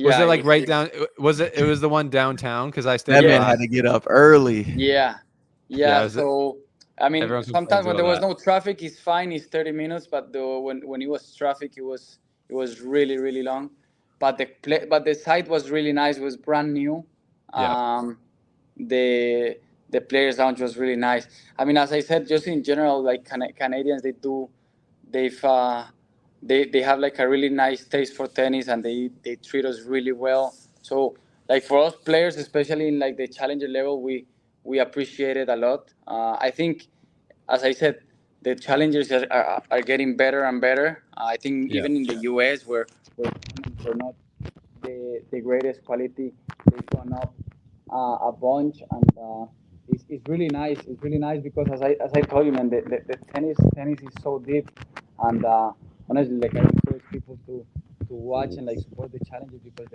Was yeah it it like was right down? It was the one downtown because I stayed That there man yes. had last. to get up early. Yeah, Yeah, yeah. it was, So I mean, everyone sometimes complains when about there was that. no traffic, it's fine. It's 30 minutes, but when it was traffic, it was really long. But the site was really nice. It was brand new. Yeah, Um, the the players lounge was really nice. I mean, as I said, just in general, like Canadians, they've they have like a really nice taste for tennis, and they treat us really well. So like for us players, especially in like the challenger level, we appreciate it a lot. I think, as I said, the challengers are getting better and better. I think yeah, even in the US, where they're not the greatest quality, they've gone up a bunch, and it's really nice. It's really nice because as I told you, man, the tennis is so deep, and honestly, like I encourage people to watch and like support the challenges because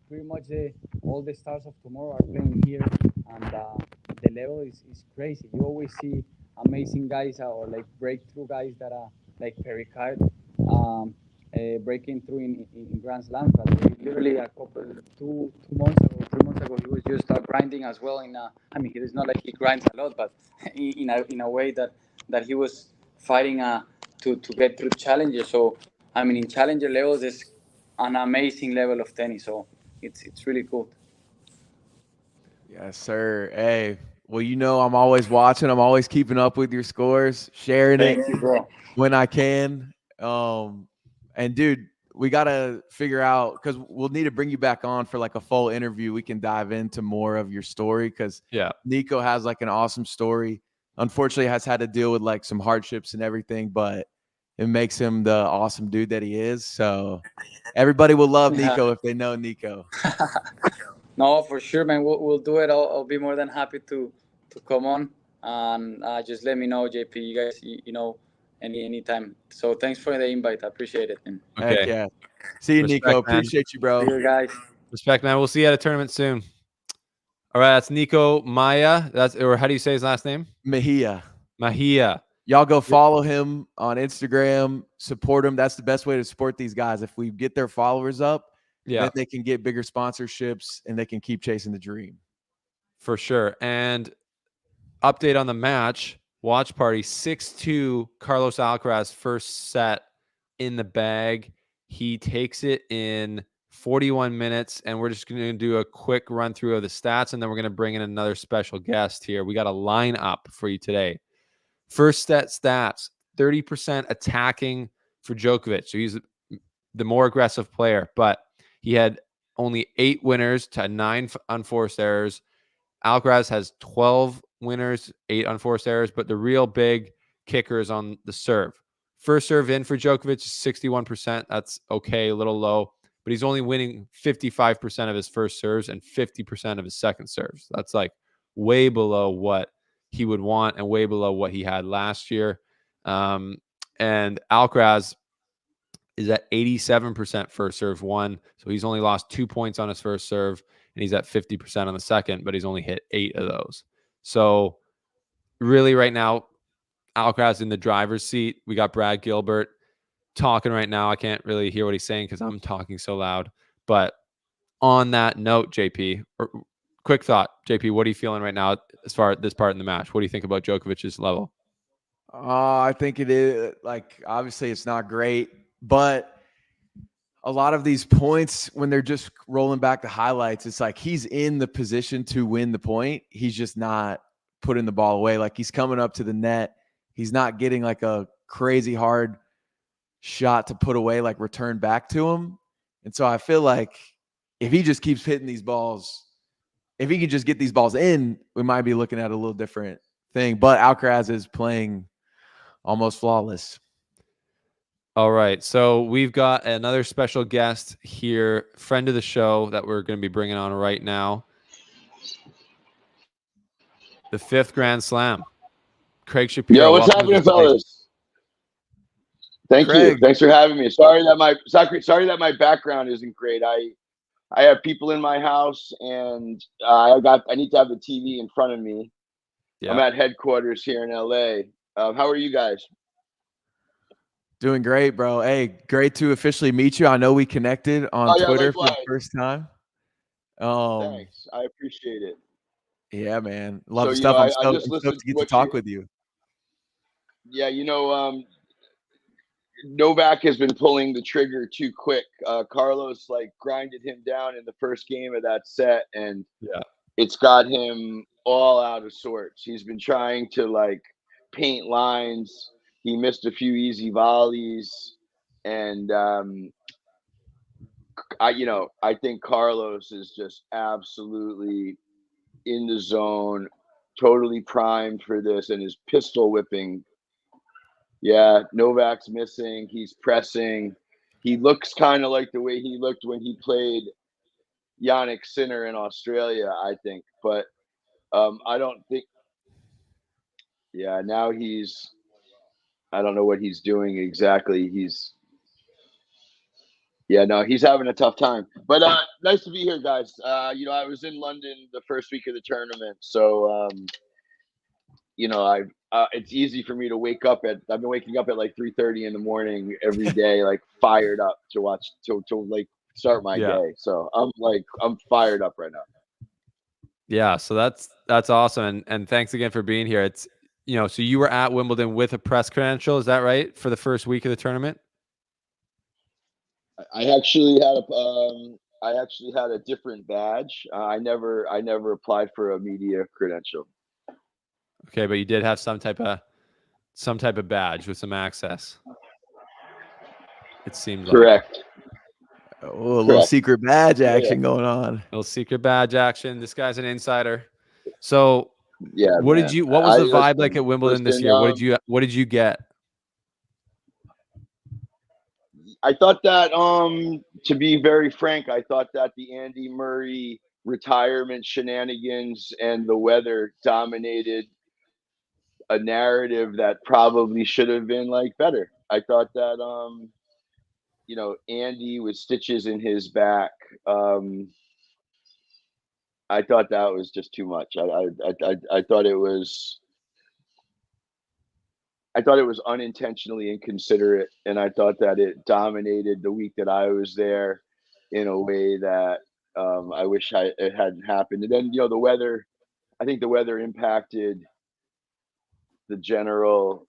pretty much all the stars of tomorrow are playing here, and the level is crazy. You always see amazing guys or like breakthrough guys that are like Pericard. Um, breaking through in Grand Slam. But literally a couple, 2 months ago, 3 months ago, he was just grinding as well. I mean, it's not like he grinds a lot, but in a way that he was fighting to get through challenges. So I mean, in challenger levels, there's an amazing level of tennis. So it's really cool. Yes, sir. Hey, well, I'm always watching. I'm always keeping up with your scores, sharing it Thank you, bro. when I can. And dude, we gotta figure out because we'll need to bring you back on for like a full interview. We can dive into more of your story because Yeah. Nico has like an awesome story. Unfortunately, has had to deal with like some hardships and everything, but it makes him the awesome dude that he is. So everybody will love Yeah. Nico if they know Nico. No, for sure, man. We'll do it. I'll be more than happy to come on and just let me know, JP. You guys, anytime. So thanks for the invite. I appreciate it. And Heck Okay. yeah. See you, Respect, Nico. man. Appreciate you, bro. see you guys. Respect, man. We'll see you at a tournament soon. All right, that's Nico Maya. Or how do you say his last name? Mejia. Mahia. Y'all go follow him on Instagram, support him. That's the best way to support these guys. If we get their followers up, Yeah, then they can get bigger sponsorships and they can keep chasing the dream. for sure. And update on the match. Watch party 6-2. Carlos Alcaraz first set in the bag. He takes it in 41 minutes, and we're just going to do a quick run through of the stats, and then we're going to bring in another special guest here. We got a lineup for you today. First set stats: 30% attacking for Djokovic. So he's the more aggressive player, but he had only 8 winners to 9 unforced errors. Alcaraz has 12 winners, 8 unforced errors, but the real big kicker is on the serve. First serve in for Djokovic is 61%. That's okay, a little low, but he's only winning 55% of his first serves and 50% of his second serves. That's like way below what he would want and way below what he had last year. And Alcaraz is at 87% first serve won. So he's only lost 2 points on his first serve, and he's at 50% on the second, but he's only hit 8 of those. So really right now, Alcaraz in the driver's seat. We got Brad Gilbert talking right now. I can't really hear what he's saying because I'm talking so loud. But on that note, JP, quick thought, JP, what are you feeling right now as far as this part in the match? What do you think about Djokovic's level? I think it is like obviously it's not great, but a lot of these points when they're just rolling back the highlights, it's like he's in the position to win the point. He's just not putting the ball away. Like he's coming up to the net. He's not getting like a crazy hard shot to put away, like return back to him. And so I feel like if he just keeps hitting these balls, if he can just get these balls in, we might be looking at a little different thing. But Alcaraz is playing almost flawless. All right. So we've got another special guest here, friend of the show that we're going to be bringing on right now. The 5th Grand Slam. Craig Shapiro. Yo, what's happening, fellas? Thank you. Thanks for having me. Sorry that my background isn't great. I have people in my house, and I need to have the TV in front of me. Yeah. I'm at headquarters here in LA. How are you guys? Doing great, bro. Hey, great to officially meet you. I know we connected on Twitter for the first time. Thanks. I appreciate it. Yeah, man. Love the stuff. I'm stoked to get to talk with you. Yeah, Novak has been pulling the trigger too quick. Carlos grinded him down in the first game of that set, and it's got him all out of sorts. He's been trying to paint lines. He missed a few easy volleys, and I think Carlos is just absolutely in the zone, totally primed for this, and is pistol whipping. Yeah, Novak's missing. He's pressing. He looks kind of like the way he looked when he played Yannick Sinner in Australia, I think. But I don't think. Yeah, now I don't know what he's doing exactly. He's having a tough time. But nice to be here, guys. I was in London the first week of the tournament, so it's easy for me to wake up at. I've been waking up at like 3:30 in the morning every day, like fired up to watch to like start my day. So I'm fired up right now. Yeah, so that's awesome, and thanks again for being here. It's so you were at Wimbledon with a press credential, is that right, for the first week of the tournament? I actually had a different badge. I never applied for a media credential. Okay, but you did have some type of badge with some access. It seems Correct. Oh, a little secret badge action going on. A little secret badge action. This guy's an insider. So yeah, what man. did you? What was the vibe like at Wimbledon this year? What did you get? I thought that, to be very frank, I thought that the Andy Murray retirement shenanigans and the weather dominated a narrative that probably should have been like better. I thought that, Andy with stitches in his back. I thought that was just too much. I thought it was. I thought it was unintentionally inconsiderate, and I thought that it dominated the week that I was there in a way that I wish it hadn't happened. And then the weather. I think the weather impacted the general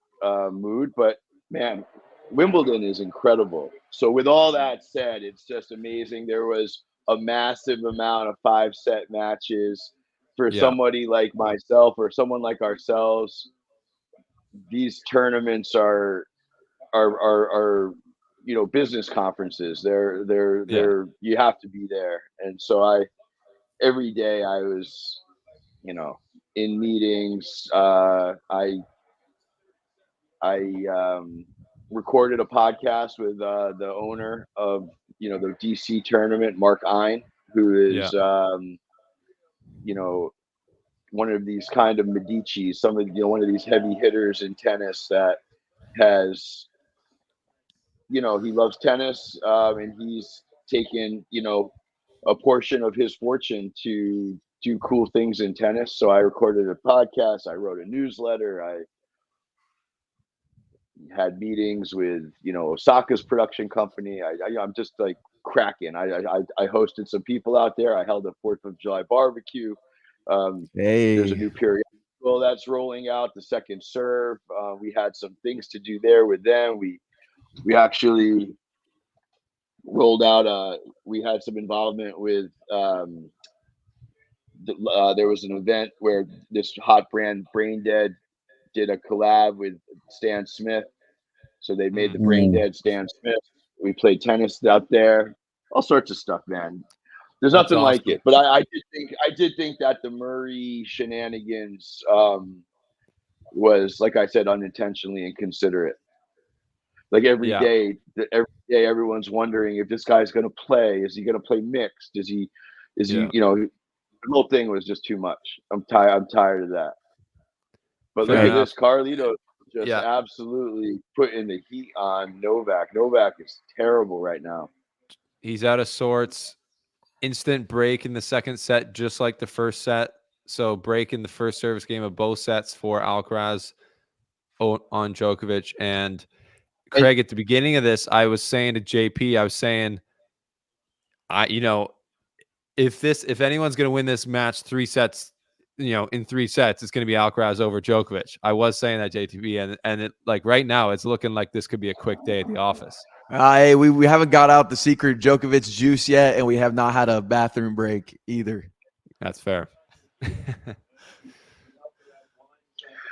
mood, but man, Wimbledon is incredible. So with all that said, it's just amazing. There was a massive amount of 5-set matches for somebody like myself or someone like ourselves. These tournaments are business conferences. They're you have to be there. And so every day I was in meetings. I recorded a podcast with the owner of the DC tournament, Mark Ein, who is one of these kind of Medici, one of these heavy hitters in tennis that has he loves tennis, and he's taken a portion of his fortune to do cool things in tennis. So I recorded a podcast, I wrote a newsletter, I had meetings with Osaka's production company. I'm just like cracking. I hosted some people out there. I held a 4th of July barbecue. There's a new periodical that's rolling out, the Second Serve. We had some things to do there with them. We actually rolled out. We had some involvement with. There was an event where this hot brand Brain Dead did a collab with Stan Smith. So they made the Brain Dead Stan Smith. We played tennis out there, all sorts of stuff, man. There's nothing like it. But I did think that the Murray shenanigans was, like I said, unintentionally inconsiderate. Like every day, everyone's wondering if this guy's going to play. Is he going to play mixed? Is he? The whole thing was just too much. I'm tired of that. But look at this, Carlito. Just absolutely putting the heat on Novak. Novak is terrible right now. He's out of sorts. Instant break in the second set, just like the first set. So break in the first service game of both sets for Alcaraz on Djokovic. And Craig, at the beginning of this, I was saying to JP, I was saying, if anyone's going to win this match 3 sets, in 3 sets, it's going to be Alcaraz over Djokovic. I was saying that, JTB, and it, like, right now, it's looking like this could be a quick day at the office. Hey, we haven't got out the secret Djokovic juice yet, and we have not had a bathroom break either. That's fair. I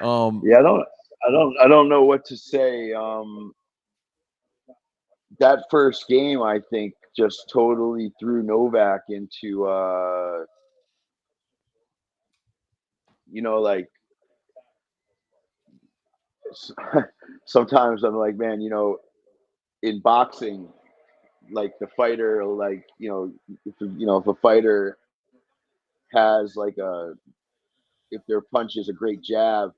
don't know what to say. That first game, I think, just totally threw Novak into like sometimes I'm like, man, in boxing, like the fighter, like if a fighter has like if their punch is a great jab,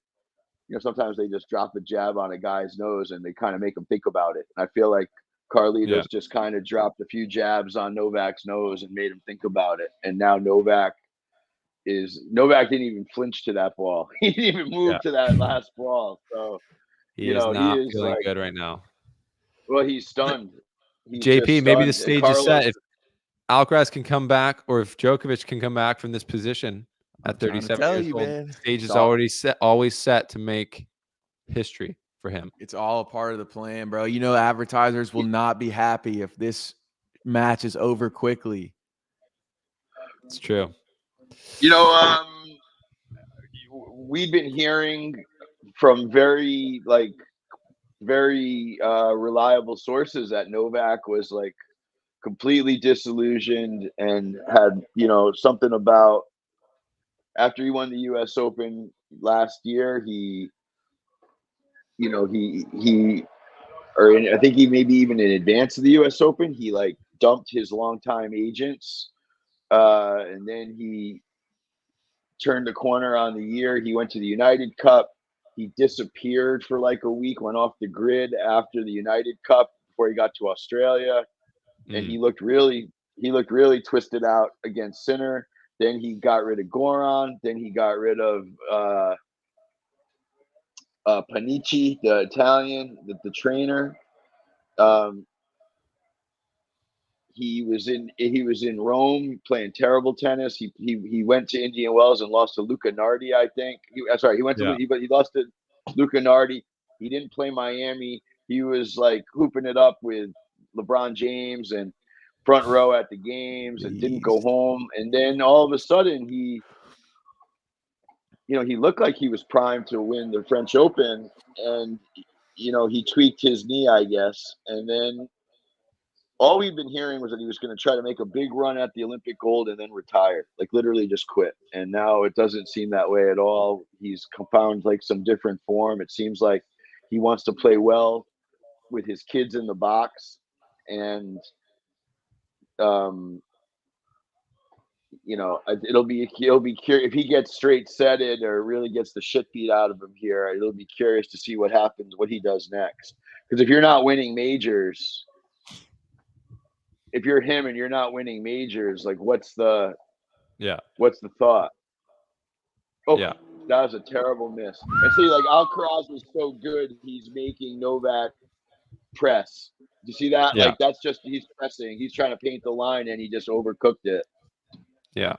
sometimes they just drop a jab on a guy's nose and they kind of make him think about it. And I feel like Carlitos just kind of dropped a few jabs on Novak's nose and made him think about it. And now Novak Novak didn't even flinch to that ball. He didn't even move to that last ball. So He you is know, not he is feeling like, good right now. well, he's stunned. He's JP, just maybe the stunned. And stage is set. Carlos, If Alcaraz can come back, or if Djokovic can come back from this position I'm at trying to 37 tell years you, old, man. the stage is Dog. already set, always set to make history for him. It's all a part of the plan, bro. You know, advertisers will not be happy if this match is over quickly. It's true. you know, we've been hearing from very reliable sources that Novak was like completely disillusioned and had, something about after he won the US Open last year, I think he maybe even in advance of the US Open, he like dumped his longtime agents. And then he turned the corner on the year. He went to the United Cup. He disappeared for like a week, went off the grid after the United Cup before he got to Australia. And he looked really twisted out against Sinner. Then he got rid of Goran. Then he got rid of Panici, the Italian, the trainer. He was in Rome playing terrible tennis. He went to Indian Wells and lost to Luca Nardi, I think. He lost to Luca Nardi. He didn't play Miami. He was like hooping it up with LeBron James and front row at the games and didn't go home. And then all of a sudden he looked like he was primed to win the French Open, and he tweaked his knee, I guess. And then all we've been hearing was that he was going to try to make a big run at the Olympic gold and then retire, like literally just quit. And now it doesn't seem that way at all. He's found like some different form. It seems like he wants to play well with his kids in the box. And, he'll be curious if he gets straight setted or really gets the shit beat out of him here. It'll be curious to see what happens, what he does next. Because if you're not winning majors, if you're him and you're not winning majors, like what's the thought? Oh, yeah, that was a terrible miss. And see, like Alcaraz was so good, he's making Novak press. You see that? Yeah. Like that's just he's pressing. He's trying to paint the line, and he just overcooked it. Yeah.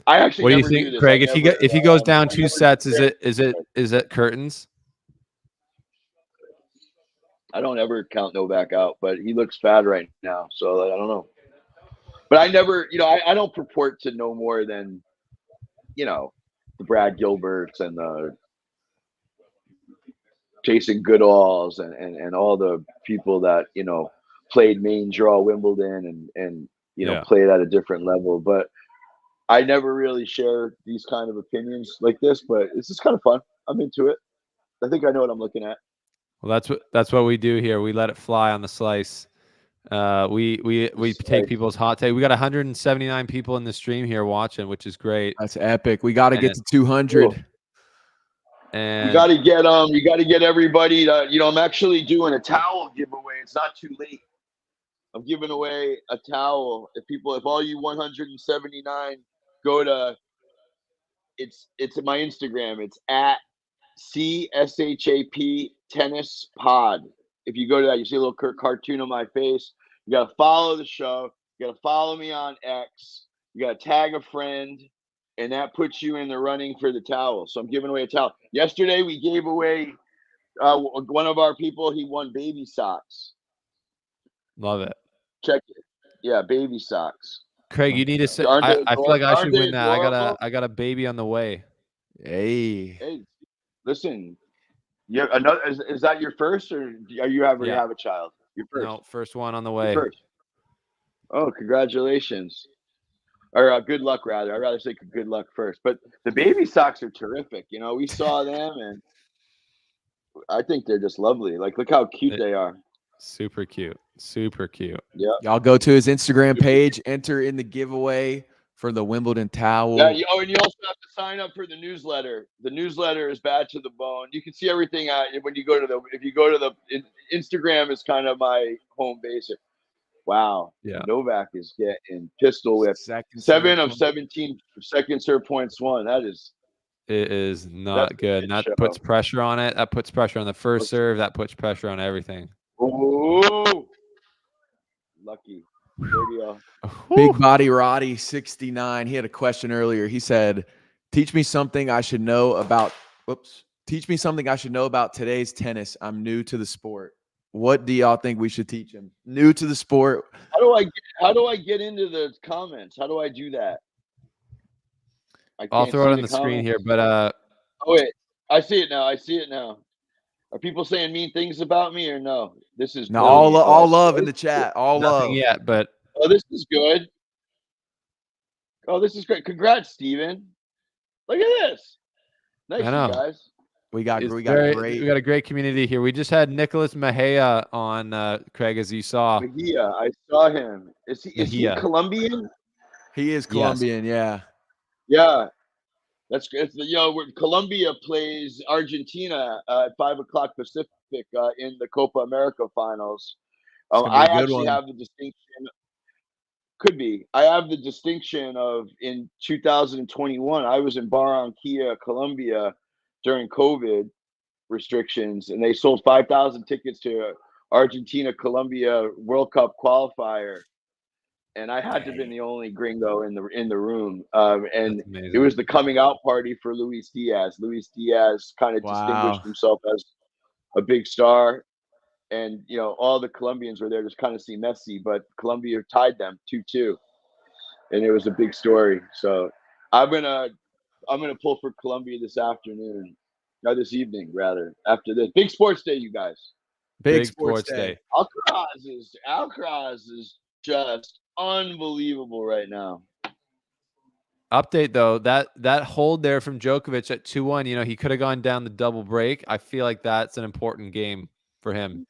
I actually. What do you never think, do this. Craig? If he goes down 2 sets, is it curtains? I don't ever count Novak out, but he looks bad right now, so I don't know. But I never, I don't purport to know more than, the Brad Gilberts and the Jason Goodalls and all the people that, played main draw Wimbledon and played at a different level. But I never really share these kind of opinions like this, but it's just kind of fun. I'm into it. I think I know what I'm looking at. Well, that's what we do here. We let it fly on the slice. We take people's hot take. We got 179 people in the stream here watching, which is great. That's epic. We got to get to 200. Cool. And you got to get everybody to, I'm actually doing a towel giveaway. It's not too late. I'm giving away a towel. If all you 179 go to, it's my Instagram. It's at CSHAP Tennis Pod. If you go to that, you see a little cartoon of my face. You got to follow the show. You got to follow me on X. You got to tag a friend, and that puts you in the running for the towel. So I'm giving away a towel. Yesterday, we gave away one of our people. He won baby socks. Love it. Check it. Yeah, baby socks. Craig, you need to say. I feel like I should win that. I got a baby on the way. Hey, listen. Yeah, another is that your first, or are you have a child? Your first. No, first one on the way. Your first. Oh, congratulations. Or good luck, rather. I'd rather say good luck first. But the baby socks are terrific. We saw them, and I think they're just lovely. Like, look how cute they are. Super cute. Super cute. Yeah. Y'all go to his Instagram page, enter in the giveaway for the Wimbledon towel. Yeah. And you also have to sign up for the newsletter. The newsletter is bad to the bone. You can see everything when you go to if you go to the Instagram is kind of my home base. Wow. Yeah. Novak is getting pistol whipped. Second 7 of serve. 17 second serve points won. That is It is not that's a good. And that show. puts pressure on it. That puts pressure on the first serve. That puts pressure on everything. Ooh. Lucky. 30 Big Body Roddy 69. He had a question earlier. He said, teach me something I should know about today's tennis. I'm new to the sport. What do y'all think we should teach him? New to the sport. How do I get into the comments? How do I do that? I'll can't throw see it on the screen comments. here, but Oh wait, I see it now. Are people saying mean things about me or no? This is No, brilliant, all guys. love in the chat. All nothing love. yet. But Oh, this is good. Oh, this is great. Congrats, Steven. Look at this. Nice, I know. you guys. We got we great. got a great community here. We just had Nicholas Mejia on, Craig, as you saw. Mejia, I saw him. Is he Mejia. Colombian? He is Colombian, yeah. Yeah. That's great. Colombia plays Argentina at 5:00 Pacific in the Copa America finals. I actually have the distinction. Could be. I have the distinction of in 2021, I was in Barranquilla, Colombia during COVID restrictions, and they sold 5,000 tickets to Argentina Colombia World Cup qualifier. And I had to have been the only gringo in the room. And it was the coming out party for Luis Diaz. Luis Diaz kind of distinguished himself as a big star. And, all the Colombians were there to kind of see Messi, but Colombia tied them 2-2. And it was a big story. So I'm gonna pull for Colombia this afternoon. Or this evening, rather, after this. Big sports day, you guys. Big sports day. Alcaraz is just unbelievable right now. Update though, that hold there from Djokovic at 2-1, he could have gone down the double break. I feel like that's an important game for him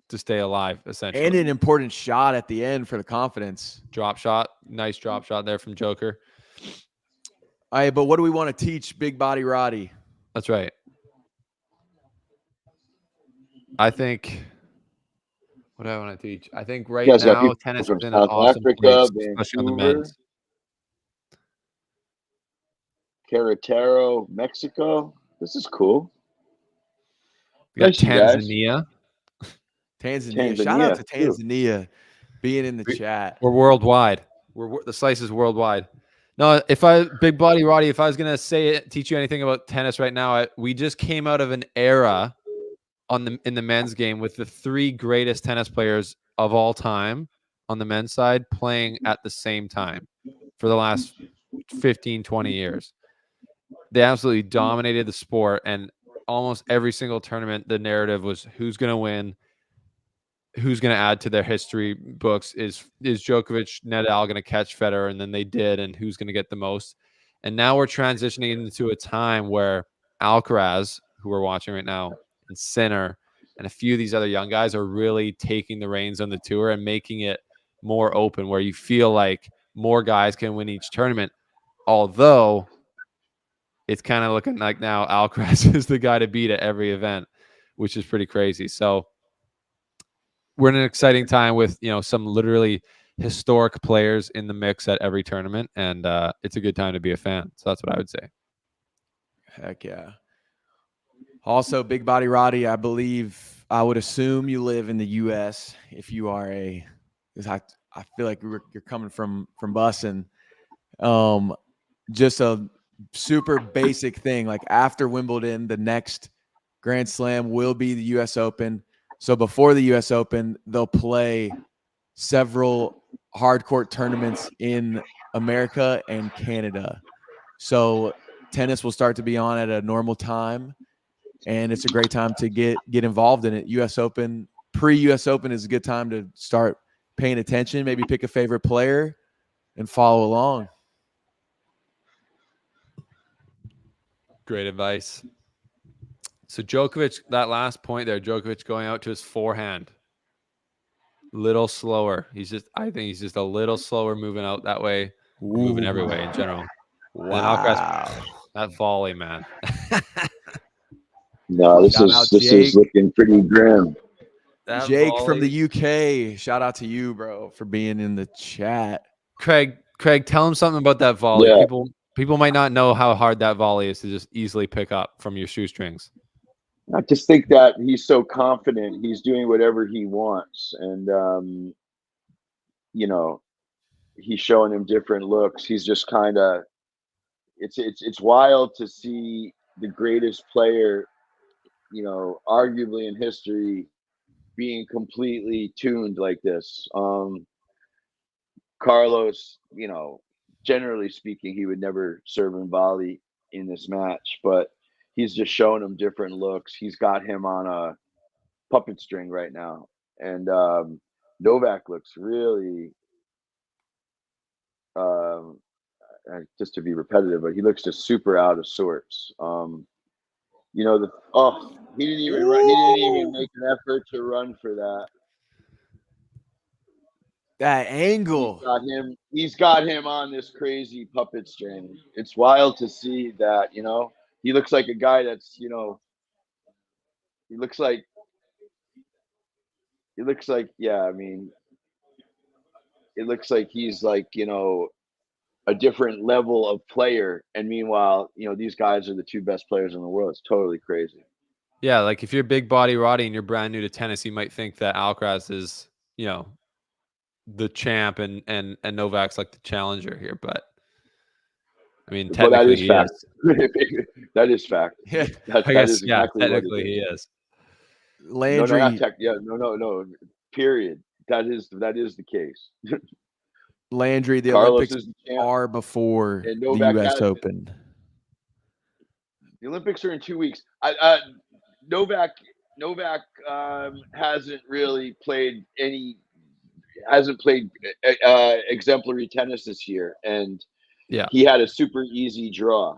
to stay alive, essentially. And an important shot at the end for the confidence. Drop shot. Nice drop shot there from Joker. All right, but what do we want to teach Big Body Roddy? That's right. I think what do I want to teach? I think right now tennis is in an awesome place, especially on the men's. Querétaro, Mexico. This is cool. We got Tanzania. Tanzania. Shout out to Tanzania being in the chat. We're worldwide. The slice is worldwide. No, Big Body Roddy, if I was gonna teach you anything about tennis right now, we just came out of an era in the men's game with the 3 greatest tennis players of all time on the men's side playing at the same time for the last 15, 20 years. They absolutely dominated the sport, and almost every single tournament, the narrative was who's going to win, who's going to add to their history books. Is Djokovic, Nadal going to catch Federer? And then they did, and who's going to get the most? And now we're transitioning into a time where Alcaraz, who we're watching right now, and Sinner, and a few of these other young guys are really taking the reins on the tour and making it more open, where you feel like more guys can win each tournament. Although it's kind of looking like now Alcaraz is the guy to beat at every event, which is pretty crazy. So we're in an exciting time with, some literally historic players in the mix at every tournament, and it's a good time to be a fan. So that's what I would say. Heck yeah. Also, Big Body Roddy, I would assume you live in the U.S. if you are I feel like you're coming from Bussin. Just a super basic thing. Like after Wimbledon, the next Grand Slam will be the U.S. Open. So before the U.S. Open, they'll play several hardcourt tournaments in America and Canada. So tennis will start to be on at a normal time, and it's a great time to get involved in it. U.S. Open, pre-U.S. Open is a good time to start paying attention, maybe pick a favorite player and follow along. Great advice. So Djokovic, that last point there, Djokovic going out to his forehand. Little slower. I think he's just a little slower moving out that way, moving every way in general. Wow. Alcaraz, that volley, man. No, this is looking pretty grim. That Jake from volley. the UK. Shout out to you, bro, for being in the chat. Craig, tell him something about that volley. Yeah. People might not know how hard that volley is to just easily pick up from your shoestrings. I just think that he's so confident. He's doing whatever he wants, and you know, he's showing him different looks. He's just kind of. It's wild to see the greatest player, arguably in history, being completely tuned like this. Carlos, generally speaking, he would never serve in volley in this match, but he's just showing him different looks. He's got him on a puppet string right now, and Novak looks really, just to be repetitive, but he looks just super out of sorts. He didn't even run. He didn't even make an effort to run for that. That angle. He's got him on this crazy puppet string. It's wild to see that, he looks like a guy that's, he looks like, yeah, I mean, it looks like he's like, a different level of player. And meanwhile, these guys are the two best players in the world. It's totally crazy. Yeah, like if you're big body Roddy and you're brand new to tennis, you might think that Alcaraz is, the champ and Novak's like the challenger here, but I mean, technically he fact. is. That is fact. Yeah. That guess, is exactly technically what it he is. Landry. No. Period. That is the case. Landry, the Carlos Olympics is the champ, are before and the Novak U.S. has Open. The Olympics are in 2 weeks. Novak hasn't really played exemplary tennis this year, and Yeah. he had a super easy draw.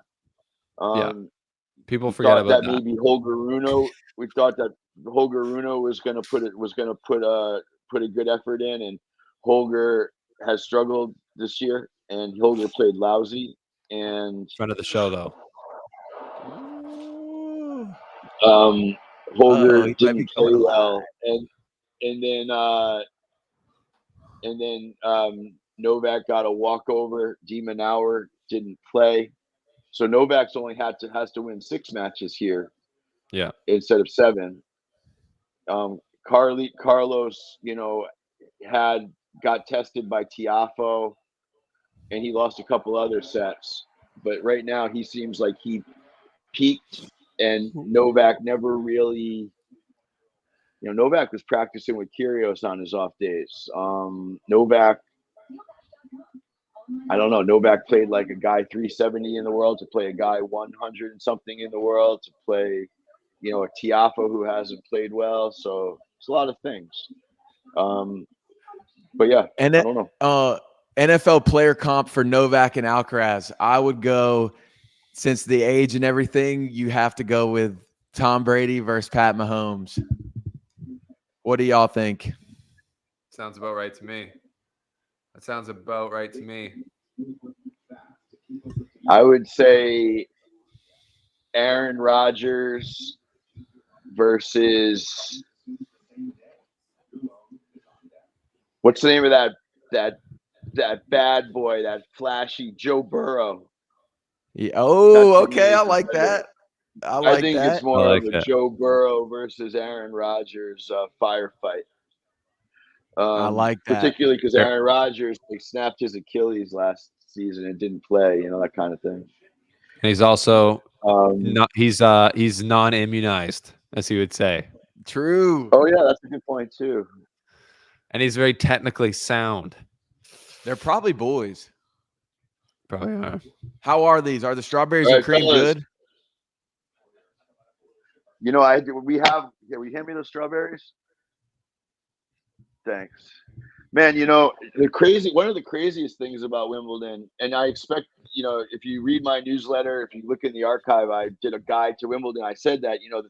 People forget about that. Maybe Holger Rune. We thought that Holger Rune was going to put a good effort in, and Holger has struggled this year, and Holger played lousy. And friend of the show, though. Holger didn't play well, and then Novak got a walkover. De Minaur didn't play, so Novak's only has to win 6 matches here, instead of 7. Carlos, got tested by Tiafoe, and he lost a couple other sets. But right now, he seems like he peaked, and Novak never really. Novak was practicing with Kyrgios on his off days. Novak, I don't know. Novak played like a guy 370 in the world to play a guy 100 and something in the world to play, a Tiafoe who hasn't played well. So it's a lot of things. But yeah, I don't know. NFL player comp for Novak and Alcaraz. I would go, since the age and everything, you have to go with Tom Brady versus Pat Mahomes. What do y'all think? Sounds about right to me. That sounds about right to me. I would say Aaron Rodgers versus what's the name of that bad boy, that flashy Joe Burrow. Yeah. Oh, okay. I like that. I think it's more of a Joe Burrow versus Aaron Rodgers firefight. I like that. Particularly because Aaron Rodgers snapped his Achilles last season and didn't play, that kind of thing. And he's also he's non-immunized, as he would say. True. Oh yeah, that's a good point too. And he's very technically sound. They're probably boys. Probably are. How are these? Are the strawberries and cream good? We hand me those strawberries? Thanks. Man, one of the craziest things about Wimbledon, and I expect, if you read my newsletter, if you look in the archive, I did a guide to Wimbledon. I said that, the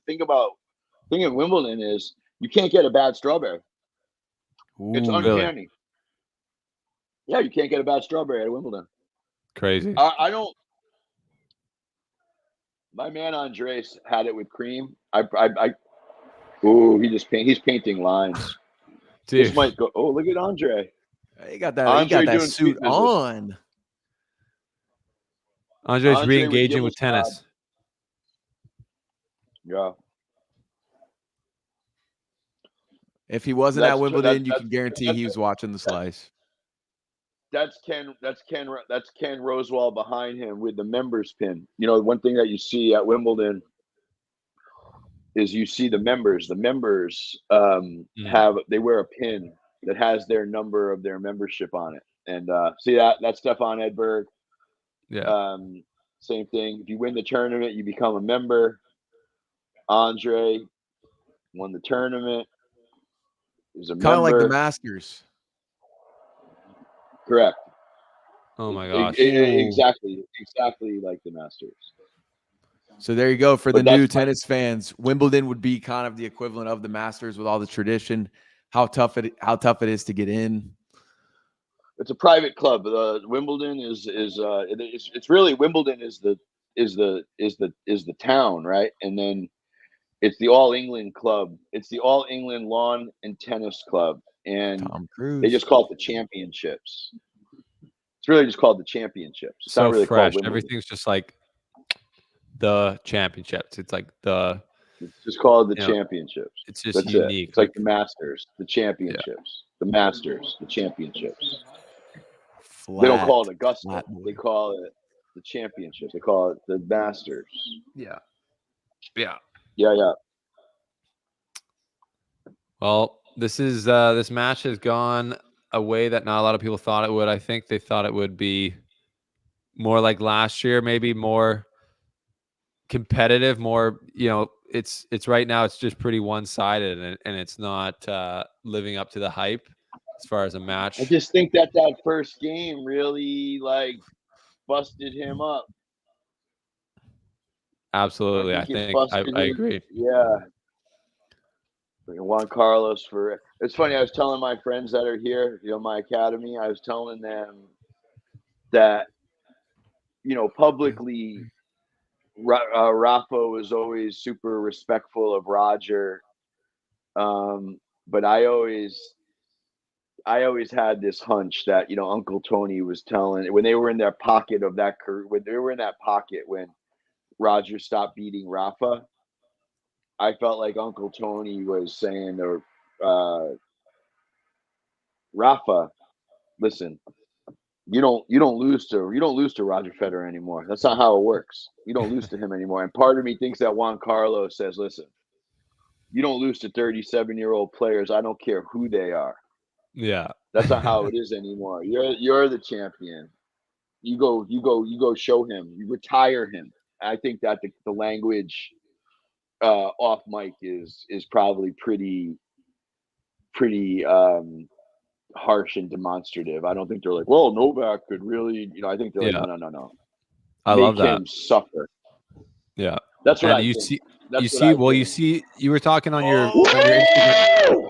thing in Wimbledon is you can't get a bad strawberry. It's uncanny. Really? Yeah, you can't get a bad strawberry at Wimbledon. Crazy. I don't. My man Andres had it with cream. Ooh, he's painting lines. Dude, This might go. Oh, look at Andre. He got that. He Andre got that doing suit sweet business. on. Andre's Andre with re-engaging Gil's with tennis. Yeah. If he wasn't That's at Wimbledon, you that's can guarantee he was watching the slice. that's Ken Rosewall behind him with the members pin. You know, one thing that you see at Wimbledon is you see the members. The members they wear a pin that has their number of their membership on it. And see that's Stefan Edberg. Yeah. Same thing. If you win the tournament, you become a member. Andre won the tournament. Is a Kind member. of like the Masters. Correct. Oh my gosh. Exactly like the Masters. So there you go. For But the that's new my- tennis fans, Wimbledon would be kind of the equivalent of the Masters with all the tradition. How tough it is to get in. It's a private club. Wimbledon it's really Wimbledon is the town, right? And then it's the All England club. It's the All England Lawn and Tennis Club, and Tom Cruise. they just call it the Championships. It's really just called the Championships. It's So not really fresh. called Wimbledon. Everything's just like the championships. It's like It's just called the Championships. It's just That's unique. it. It's like the Masters, the Championships, the Masters, the Championships. They don't call it Augusta. They call it the Championships. They call it the Masters. Yeah. Yeah. Well, this match has gone a way that not a lot of people thought it would. I think they thought it would be more like last year, maybe more competitive, more, it's right now it's just pretty one-sided, and it's not living up to the hype as far as a match. I just think that first game really busted him up. Absolutely. I agree. Yeah. Juan Carlos it's funny. I was telling my friends that are here, my academy, I was telling them that, publicly, Rafa was always super respectful of Roger. But I always had this hunch that, Uncle Tony was telling when they were in their pocket of that career, when they were in that pocket when Roger stopped beating Rafa, I felt like Uncle Tony was saying to Rafa, listen, you don't lose to Roger Federer anymore. That's not how it works. You don't lose to him anymore. And part of me thinks that Juan Carlos says, listen, you don't lose to 37-year-old players. I don't care who they are. Yeah. That's not how it is anymore. You're the champion. You go show him. You retire him. I think that the language off mic is probably pretty harsh and demonstrative. I don't think they're like, well, Novak could really, I think they're like, no. I love that. Make him suffer. Yeah. That's what and I think. You were talking on your Instagram.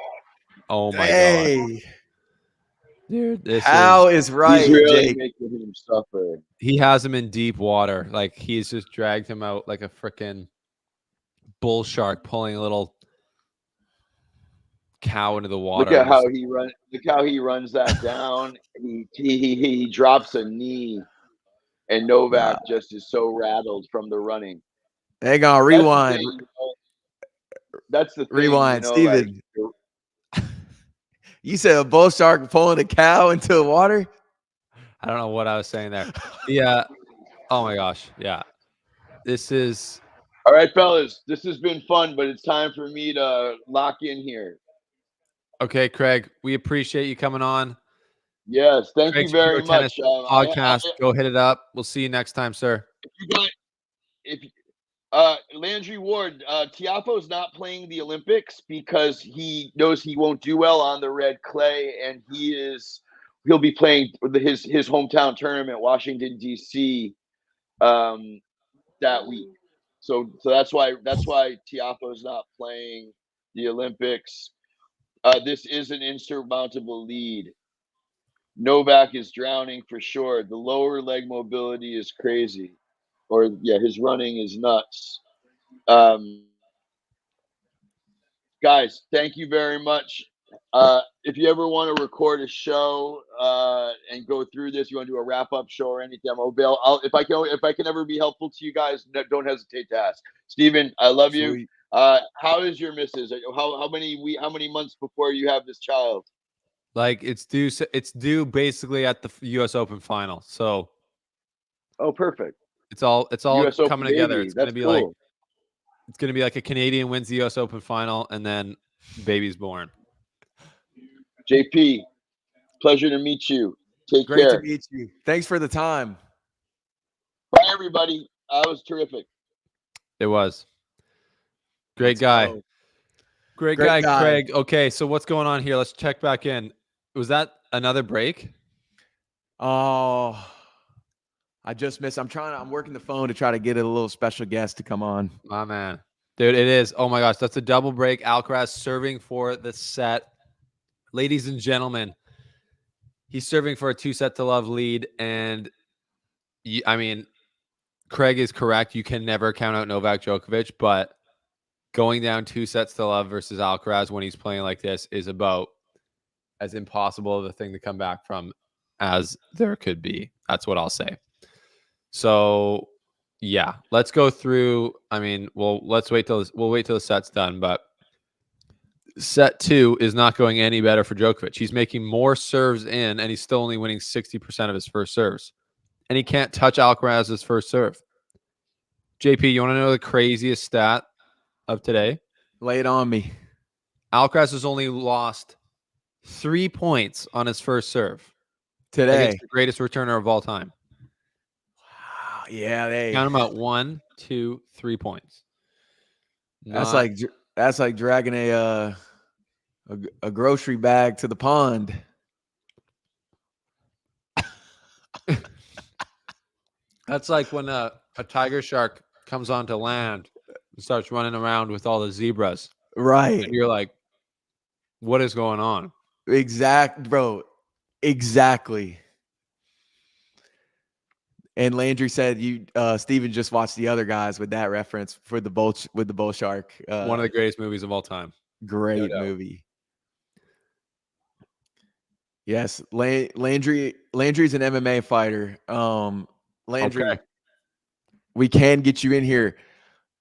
Oh my god. Dude, How is right, he's really Jake. making him suffer. He has him in deep water. Like, he's just dragged him out like a freaking bull shark pulling a little cow into the water. Look how he runs that down. He drops a knee, and Novak just is so rattled from the running. Hang on, rewind. That's the thing. Rewind, Steven. You said a bull shark pulling a cow into the water? I don't know what I was saying there. Yeah. Oh my gosh. Yeah. This is all right, fellas. This has been fun, but it's time for me to lock in here. Okay, Craig. We appreciate you coming on. Yes, thank you very much. Podcast. Go hit it up. We'll see you next time, sir. Landry Ward, Tiafoe's not playing the Olympics because he knows he won't do well on the red clay, and he'll be playing his hometown tournament, Washington D.C. That week. So that's why Tiafoe's not playing the Olympics. This is an insurmountable lead. Novak is drowning for sure. The lower leg mobility is crazy. His running is nuts. Got guys, thank you very much. If you ever want to record a show and go through this, you want to do a wrap-up show or anything, I'm available. If I can ever be helpful to you guys, don't hesitate to ask. Stephen, I love you. Sweet. How is your missus? How many months before you have this child? Like it's due basically at the U.S. Open final. So Oh, perfect. it's all US Open coming together. baby. It's gonna That's be cool. like a Canadian wins the U.S. Open final and then baby's born. JP, pleasure to meet you. Take Great care. to meet you. Thanks for the time. Bye, everybody. That was terrific. It was. Great Let's guy. go. Great guy, Craig. Okay, so what's going on here? Let's check back in. Was that another break? Oh, I just missed. I'm working the phone to try to get a little special guest to come on. My man. Dude, it is. Oh my gosh, that's a double break. Alcaraz serving for the set. Ladies and gentlemen, he's serving for a 2-set-to-love lead. And, I mean, Craig is correct. You can never count out Novak Djokovic, but going down 2-sets-to-love versus Alcaraz when he's playing like this is about as impossible of a thing to come back from as there could be. That's what I'll say. So, yeah, let's go through. I mean, we'll wait till the set's done, but set 2 is not going any better for Djokovic. He's making more serves in, and he's still only winning 60% of his first serves. And he can't touch Alcaraz's first serve. JP, you want to know the craziest stat of today? Lay it on me. Alcaraz has only lost 3 points on his first serve Today. against the greatest returner of all time. Wow. Yeah, they Count them out. 1, 2, 3 points. That's like dragging a grocery bag to the pond. That's like when a tiger shark comes onto land and starts running around with all the zebras. Right. And you're like, what is going on? Bro. Exactly. And Landry said Stephen just watched The Other Guys with that reference for the bull shark. One of the greatest movies of all time. Great movie. Yes, Landry's an MMA fighter. Landry, Okay. we can get you in here.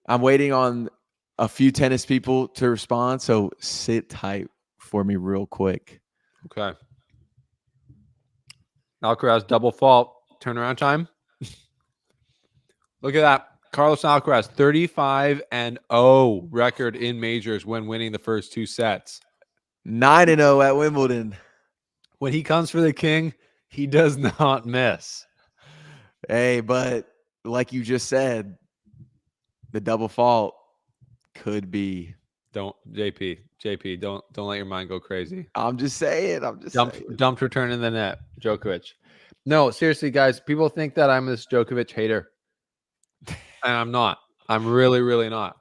I'm waiting on a few tennis people to respond, so sit tight for me real quick. Okay. Alcaraz double fault turnaround time. Look at that. Carlos Alcaraz 35-0 record in majors when winning the first 2 sets. 9-0 at Wimbledon. When he comes for the king, he does not miss. Hey, but like you just said, the double fault could be. Don't JP, don't let your mind go crazy. I'm just saying. Dumped return in the net, Djokovic. No, seriously, guys, people think that I'm this Djokovic hater. And I'm not. I'm really, really not.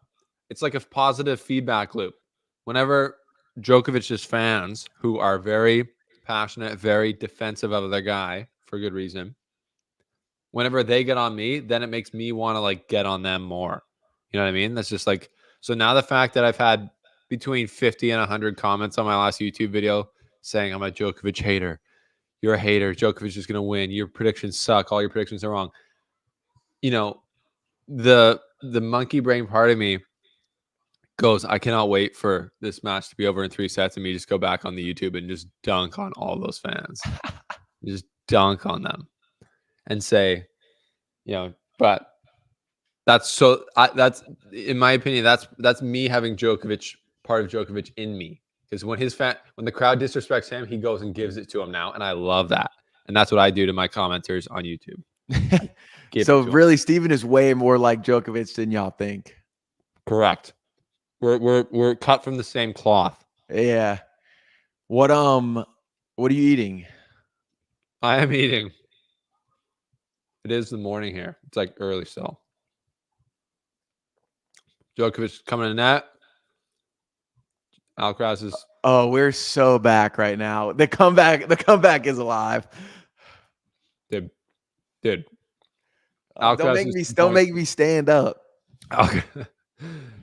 It's like a positive feedback loop. Whenever Djokovic's fans, who are very passionate, very defensive of their guy for good reason, whenever they get on me, then it makes me want to like get on them more. You know what I mean? That's just like, so now the fact that I've had between 50 and 100 comments on my last YouTube video saying I'm a Djokovic hater. You're a hater. Djokovic is going to win. Your predictions suck. All your predictions are wrong. You know, the monkey brain part of me goes, I cannot wait for this match to be over in 3 sets and me just go back on the YouTube and just dunk on all those fans. Just dunk on them and say, you know, but that's in my opinion, that's me having Djokovic, part of Djokovic in me. Because when the crowd disrespects him, he goes and gives it to him now. And I love that. And that's what I do to my commenters on YouTube. So really, Stephen is way more like Djokovic than y'all think. Correct. We're cut from the same cloth. Yeah. What are you eating? I am eating. It is the morning here. It's like early still. Djokovic coming in net. Alcaraz is. Oh, we're so back right now. The comeback is alive. Dude. Don't make me stand up.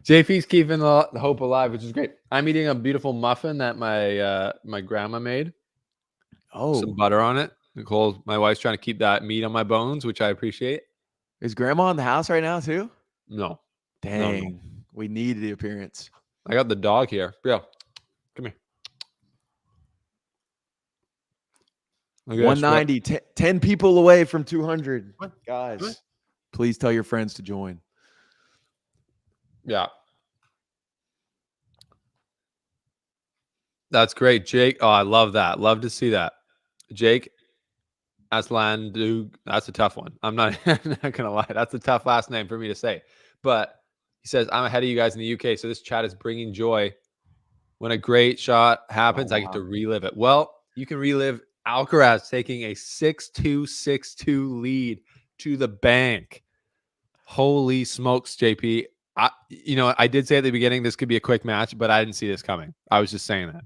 JP's keeping the hope alive, which is great. I'm eating a beautiful muffin that my grandma made. Some butter on it. Nicole, my wife's trying to keep that meat on my bones, which I appreciate. Is Grandma in the house right now too? No. Dang, we need the appearance. I got the dog here. Yeah. Come here. Look at that 190, 10 people away from 200. What? Guys, What? please tell your friends to join. Yeah. That's great, Jake. Oh, I love that. Love to see that. Jake Aslandu. That's a tough one. I'm not gonna lie. That's a tough last name for me to say. But he says, I'm ahead of you guys in the UK. So this chat is bringing joy. When a great shot happens, I get to relive it. Well, you can relive Alcaraz taking a 6-2, 6-2 lead to the bank. Holy smokes, JP. I did say at the beginning this could be a quick match, but I didn't see this coming. I was just saying that.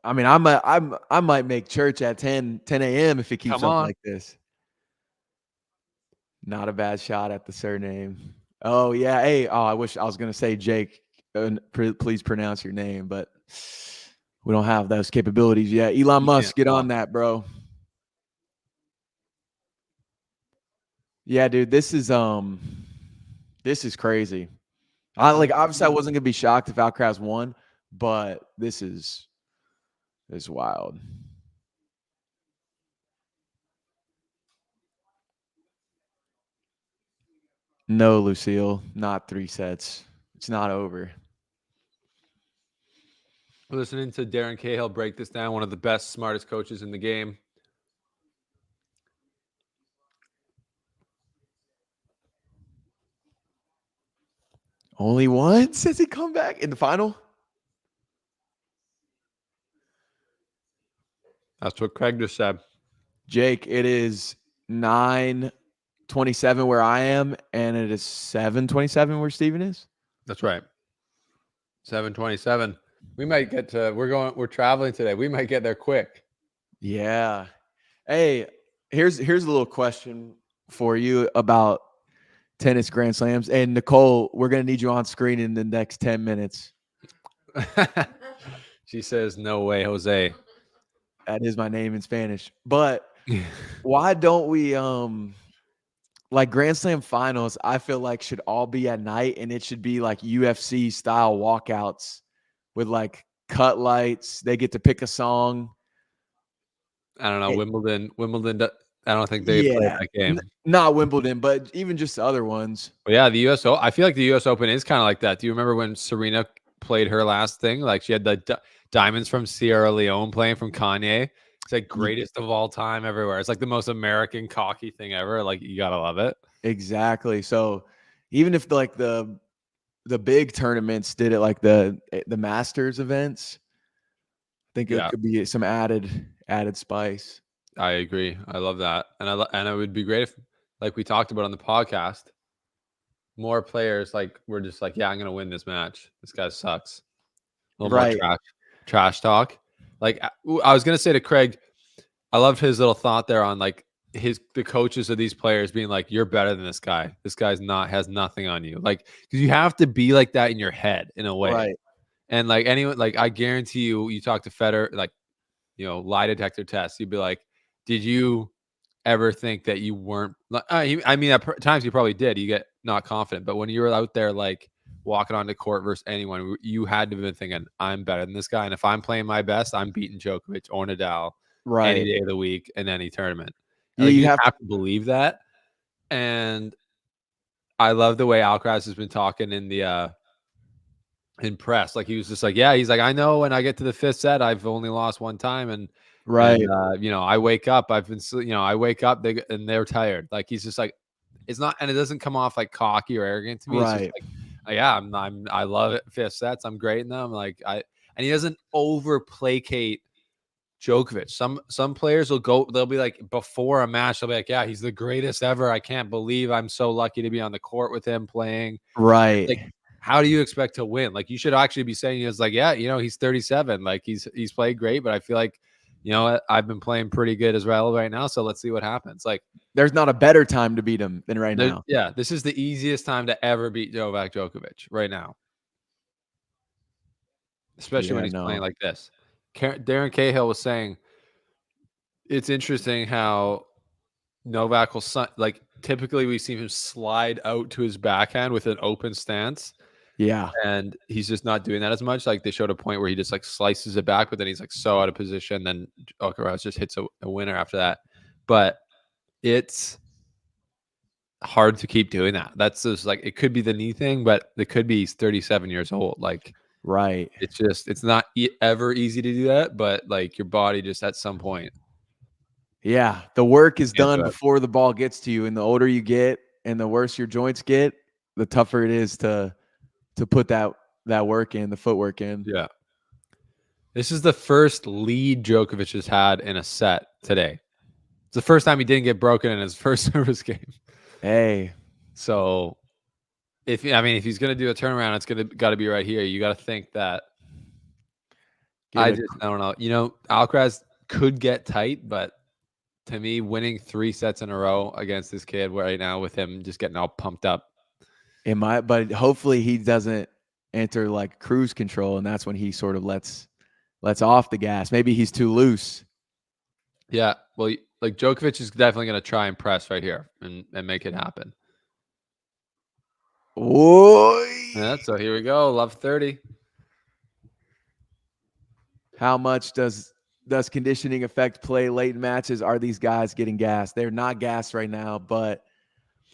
I mean, I might make church at 10 a.m. if it keeps up like this. Not a bad shot at the surname. Oh, yeah. Hey, I wish I was going to say Jake. Please pronounce your name, but we don't have those capabilities yet. Elon Musk, get on that, bro. Yeah, dude, this is crazy. Obviously I wasn't gonna be shocked if Alcaraz won, but this is wild. No, Lucille, not 3 sets. It's not over. Listening to Darren Cahill break this down, one of the best, smartest coaches in the game. Only once has he come back in the final? That's what Craig just said. Jake, it is 9:27 where I am, and it is 7:27 where Stephen is. That's right. 7:27. We might get to. We're traveling today. We might get there quick. Yeah. Hey, here's a little question for you about tennis Grand Slams. And Nicole, we're gonna need you on screen in the next 10 minutes. She says, "No way, Jose." That is my name in Spanish. But why don't we like Grand Slam finals, I feel like should all be at night, and it should be like UFC style walkouts with like cut lights. They get to pick a song. I don't know. Wimbledon. I don't think they play that game. Not Wimbledon, but even just the other ones. Well, yeah, the US. I feel like the US Open is kind of like that. Do you remember when Serena played her last thing? Like she had the diamonds from Sierra Leone playing from Kanye. It's like greatest of all time everywhere. It's like the most American cocky thing ever. Like you gotta love it. Exactly. So even if like the big tournaments did it like the Masters events, I think it could be some added spice. I agree. I love that, and it would be great if, like we talked about on the podcast, more players like we're just like, yeah, I'm gonna win this match. This guy sucks. A little more trash talk. Like I was gonna say to Craig, I loved his little thought there on like the coaches of these players being like, you're better than this guy. This guy's has nothing on you. Like, because you have to be like that in your head in a way. Right. And like anyone, like I guarantee you talk to Federer, like, lie detector test, you'd be like, did you ever think that you weren't? I mean, at times you probably did. You get not confident, but when you were out there, like walking onto court versus anyone, you had to have been thinking, I'm better than this guy. And if I'm playing my best, I'm beating Djokovic or Nadal any day of the week in any tournament. Yeah, like, you have to believe that. And I love the way Alcaraz has been talking in the in press. Like he was just like, yeah, he's like, I know when I get to the 5th set, I've only lost one time. And I wake up, I wake up and they're tired. Like he's just like, it's not, and it doesn't come off like cocky or arrogant to me. It's just like, yeah, I love it. 5th sets, I'm great in them. Like and he doesn't over placate Djokovic. Some players they'll be like before a match, they'll be like, yeah, he's the greatest ever. I can't believe I'm so lucky to be on the court with him playing. Right. Like, how do you expect to win? Like you should actually be saying, it's like, yeah, he's 37. Like he's played great, but I feel like you know what? I've been playing pretty good as well right now, so let's see what happens. Like, There's not a better time to beat him than right now. yeah, this is the easiest time to ever beat Novak Djokovic right now, especially when he's playing like this. Darren Cahill was saying it's interesting how Novak will like typically we see him slide out to his backhand with an open stance. Yeah. And he's just not doing that as much. Like they showed a point where he just like slices it back, but then he's like so out of position. Then Alcaraz just hits a winner after that. But it's hard to keep doing that. That's just like it could be the knee thing, but it could be he's 37 years old. Like right. It's not ever easy to do that, but like your body just at some point. Yeah, the work is done before the ball gets to you, and the older you get, and the worse your joints get, the tougher it is to put that work in, the footwork in. Yeah. This is the first lead Djokovic has had in a set today. It's the first time he didn't get broken in his first service game. Hey. So if he's gonna do a turnaround, it's gotta be right here. You gotta think that I don't know. You know, Alcaraz could get tight, but to me, winning 3 sets in a row against this kid right now with him just getting all pumped up. It might, but hopefully he doesn't enter like cruise control, and that's when he sort of lets off the gas. Maybe he's too loose. Yeah, well, like Djokovic is definitely going to try and press right here and make it happen. Oy. Yeah, so here we go. Love 30. How much does conditioning affect play late in matches? Are these guys getting gassed? They're not gassed right now, but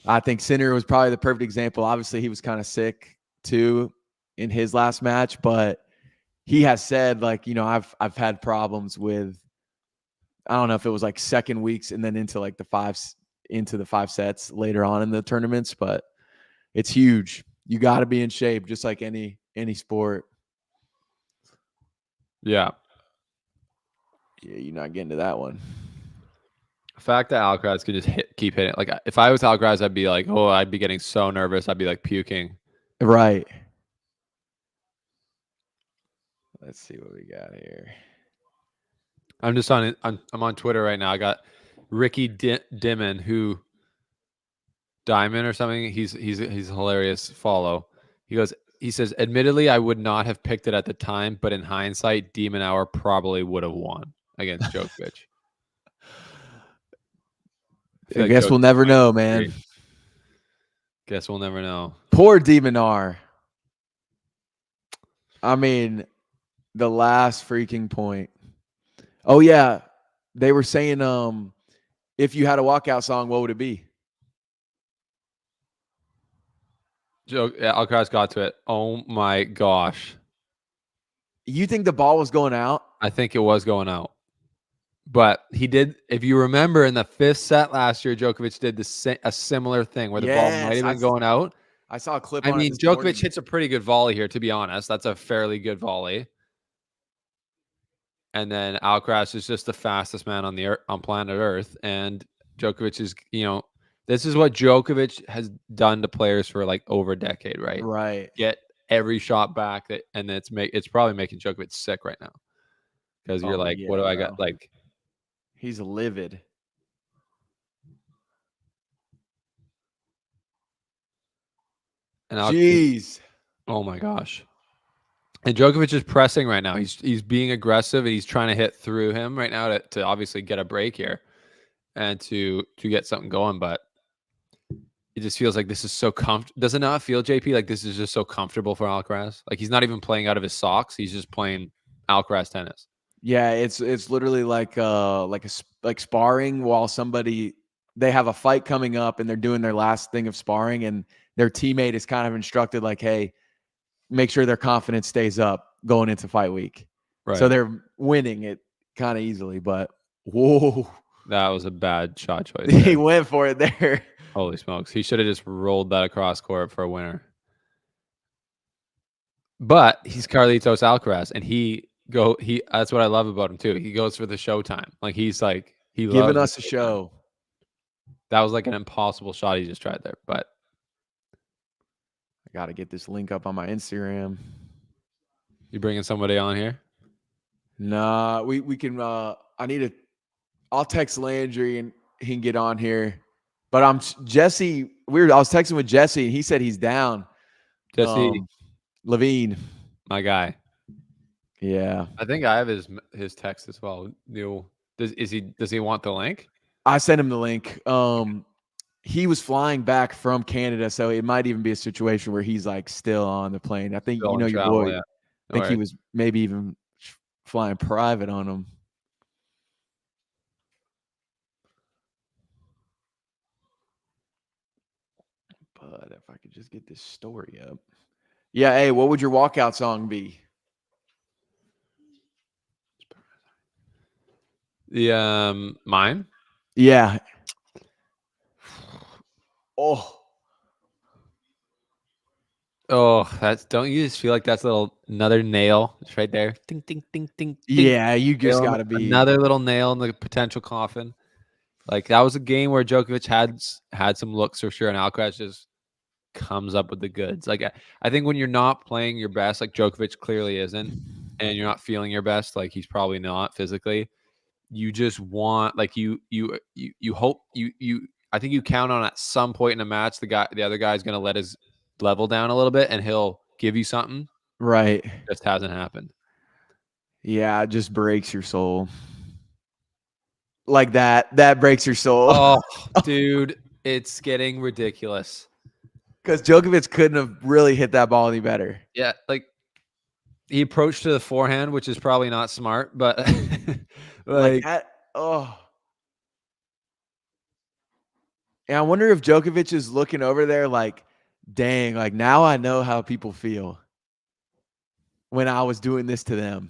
I think Sinner was probably the perfect example. Obviously, he was kind of sick too in his last match, but he has said, like, you know, I've had problems with, I don't know if it was like second weeks and then into like the 5 sets later on in the tournaments, but it's huge. You got to be in shape, just like any sport. Yeah. Yeah, you're not getting to that one. The fact that Alcaraz could just keep hitting. Like, if I was Alcaraz, I'd be like, oh, I'd be getting so nervous. I'd be like puking. Right. Let's see what we got here. I'm just on Twitter right now. I got Ricky Diamond or something. He's a hilarious follow. He says, admittedly, I would not have picked it at the time, but in hindsight, Demon Hour probably would have won against Djokovic. I guess we'll never know, man. Guess we'll never know. Poor Demon R. I mean, the last freaking point. Oh yeah, they were saying, if you had a walkout song, what would it be? Alcaraz got to it. Oh my gosh! You think the ball was going out? I think it was going out, but he did. If you remember, in the 5th set last year, Djokovic did a similar thing where the ball might have been going out. I saw a clip. I mean, Djokovic hits a pretty good volley here. To be honest, that's a fairly good volley. And then Alcaraz is just the fastest man on planet Earth, and Djokovic is, you know, this is what Djokovic has done to players for like over a decade, right? Right. Get every shot back and it's probably making Djokovic sick right now because you're like, what do I got? Like, he's livid. And jeez, oh my gosh. And Djokovic is pressing right now. He's being aggressive and he's trying to hit through him right now to obviously get a break here and to get something going. But it just feels like this is so comfortable. Does it not feel, JP, like this is just so comfortable for Alcaraz? Like he's not even playing out of his socks. He's just playing Alcaraz tennis. Yeah, it's literally like sparring while they have a fight coming up and they're doing their last thing of sparring and their teammate is kind of instructed like, hey, make sure their confidence stays up going into fight week. Right. So they're winning it kind of easily, but whoa. That was a bad shot choice. He went for it there. Holy smokes. He should have just rolled that across court for a winner. But he's Carlitos Alcaraz, and that's what I love about him too. He goes for the showtime. Like he's like giving us a show. That was like an impossible shot he just tried there, but I got to get this link up on my Instagram. You bringing somebody on here? Nah, we can. I'll text Landry and he can get on here. But Jesse. I was texting with Jesse and he said he's down. Jesse, Levine. my guy. Yeah. I think I have his text as well. Does he want the link? I sent him the link. He was flying back from Canada, so it might even be a situation where he's like still on the plane. I think Still you know in your travel, boy. yeah. I think he was maybe even flying private on him. But if I could just get this story up. Yeah, hey, what would your walkout song be? The mine. Yeah. Oh, don't you just feel like that's another nail? It's right there. Ding, ding, ding, ding, ding. Yeah, you just got to be another little nail in the potential coffin. Like that was a game where Djokovic had some looks for sure, and Alcaraz just comes up with the goods. Like I think when you're not playing your best, like Djokovic clearly isn't, and you're not feeling your best, like he's probably not physically. You just want like you hope you I think you count on at some point in a match the other guy's gonna let his level down a little bit and he'll give you something. right. Just hasn't happened. Yeah, it just breaks your soul. Like that breaks your soul. Oh, dude, it's getting ridiculous. Because Djokovic couldn't have really hit that ball any better. Yeah, like he approached to the forehand, which is probably not smart, but like that. Oh. And I wonder if Djokovic is looking over there like, dang, like now I know how people feel when I was doing this to them.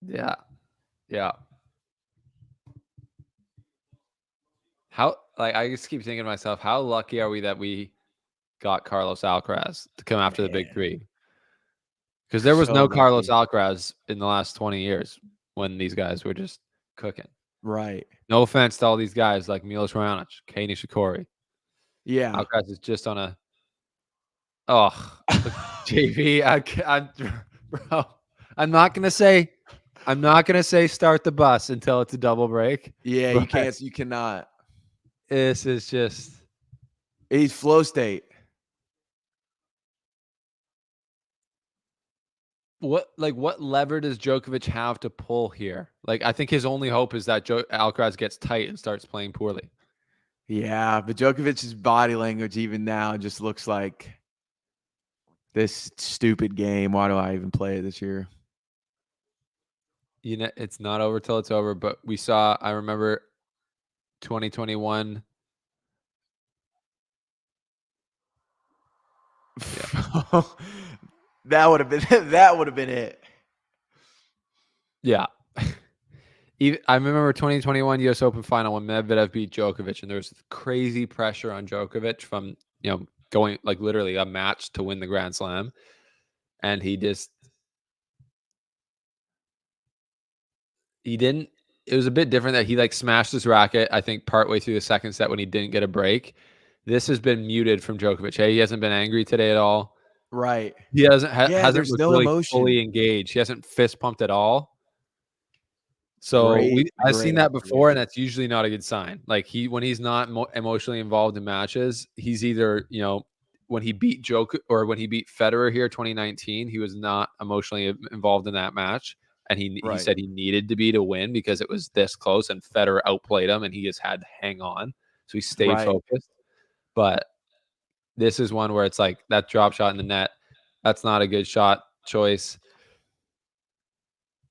Yeah. Yeah. How, like, I just keep thinking to myself, how lucky are we that we got Carlos Alcaraz to come after the big three? Because there was So no Carlos lucky. Alcaraz in the last 20 years when these guys were just cooking. Right. No offense to all these guys like Milos Raonic, Kei Nishikori. Yeah. Alcaraz is just on a. Oh, JP, bro. I'm not gonna say start the bus until it's a double break. Yeah, you can't. You cannot. This is just. He's flow state. What lever does Djokovic have to pull here? Like, I think his only hope is that Alcaraz gets tight and starts playing poorly. Yeah, but Djokovic's body language even now just looks like this stupid game. Why do I even play it this year? You know, it's not over till it's over. But I remember 2021. Yeah. that would have been it. Yeah. I remember 2021 U.S. Open final when Medvedev beat Djokovic, and there was crazy pressure on Djokovic from, going like literally a match to win the Grand Slam. And he didn't. It was a bit different that he like smashed his racket, I think, partway through the second set when he didn't get a break. This has been muted from Djokovic. Hey, he hasn't been angry today at all. Right. He hasn't there's looked no really emotion. fully engaged. He hasn't fist pumped at all. So I've seen that before, and that's usually not a good sign. Like when he's not emotionally involved in matches, he's either, when he beat Djokovic or when he beat Federer here 2019, he was not emotionally involved in that match. And he said he needed to be to win because it was this close and Federer outplayed him and he just had to hang on. So he stayed focused. But this is one where it's like that drop shot in the net. That's not a good shot choice.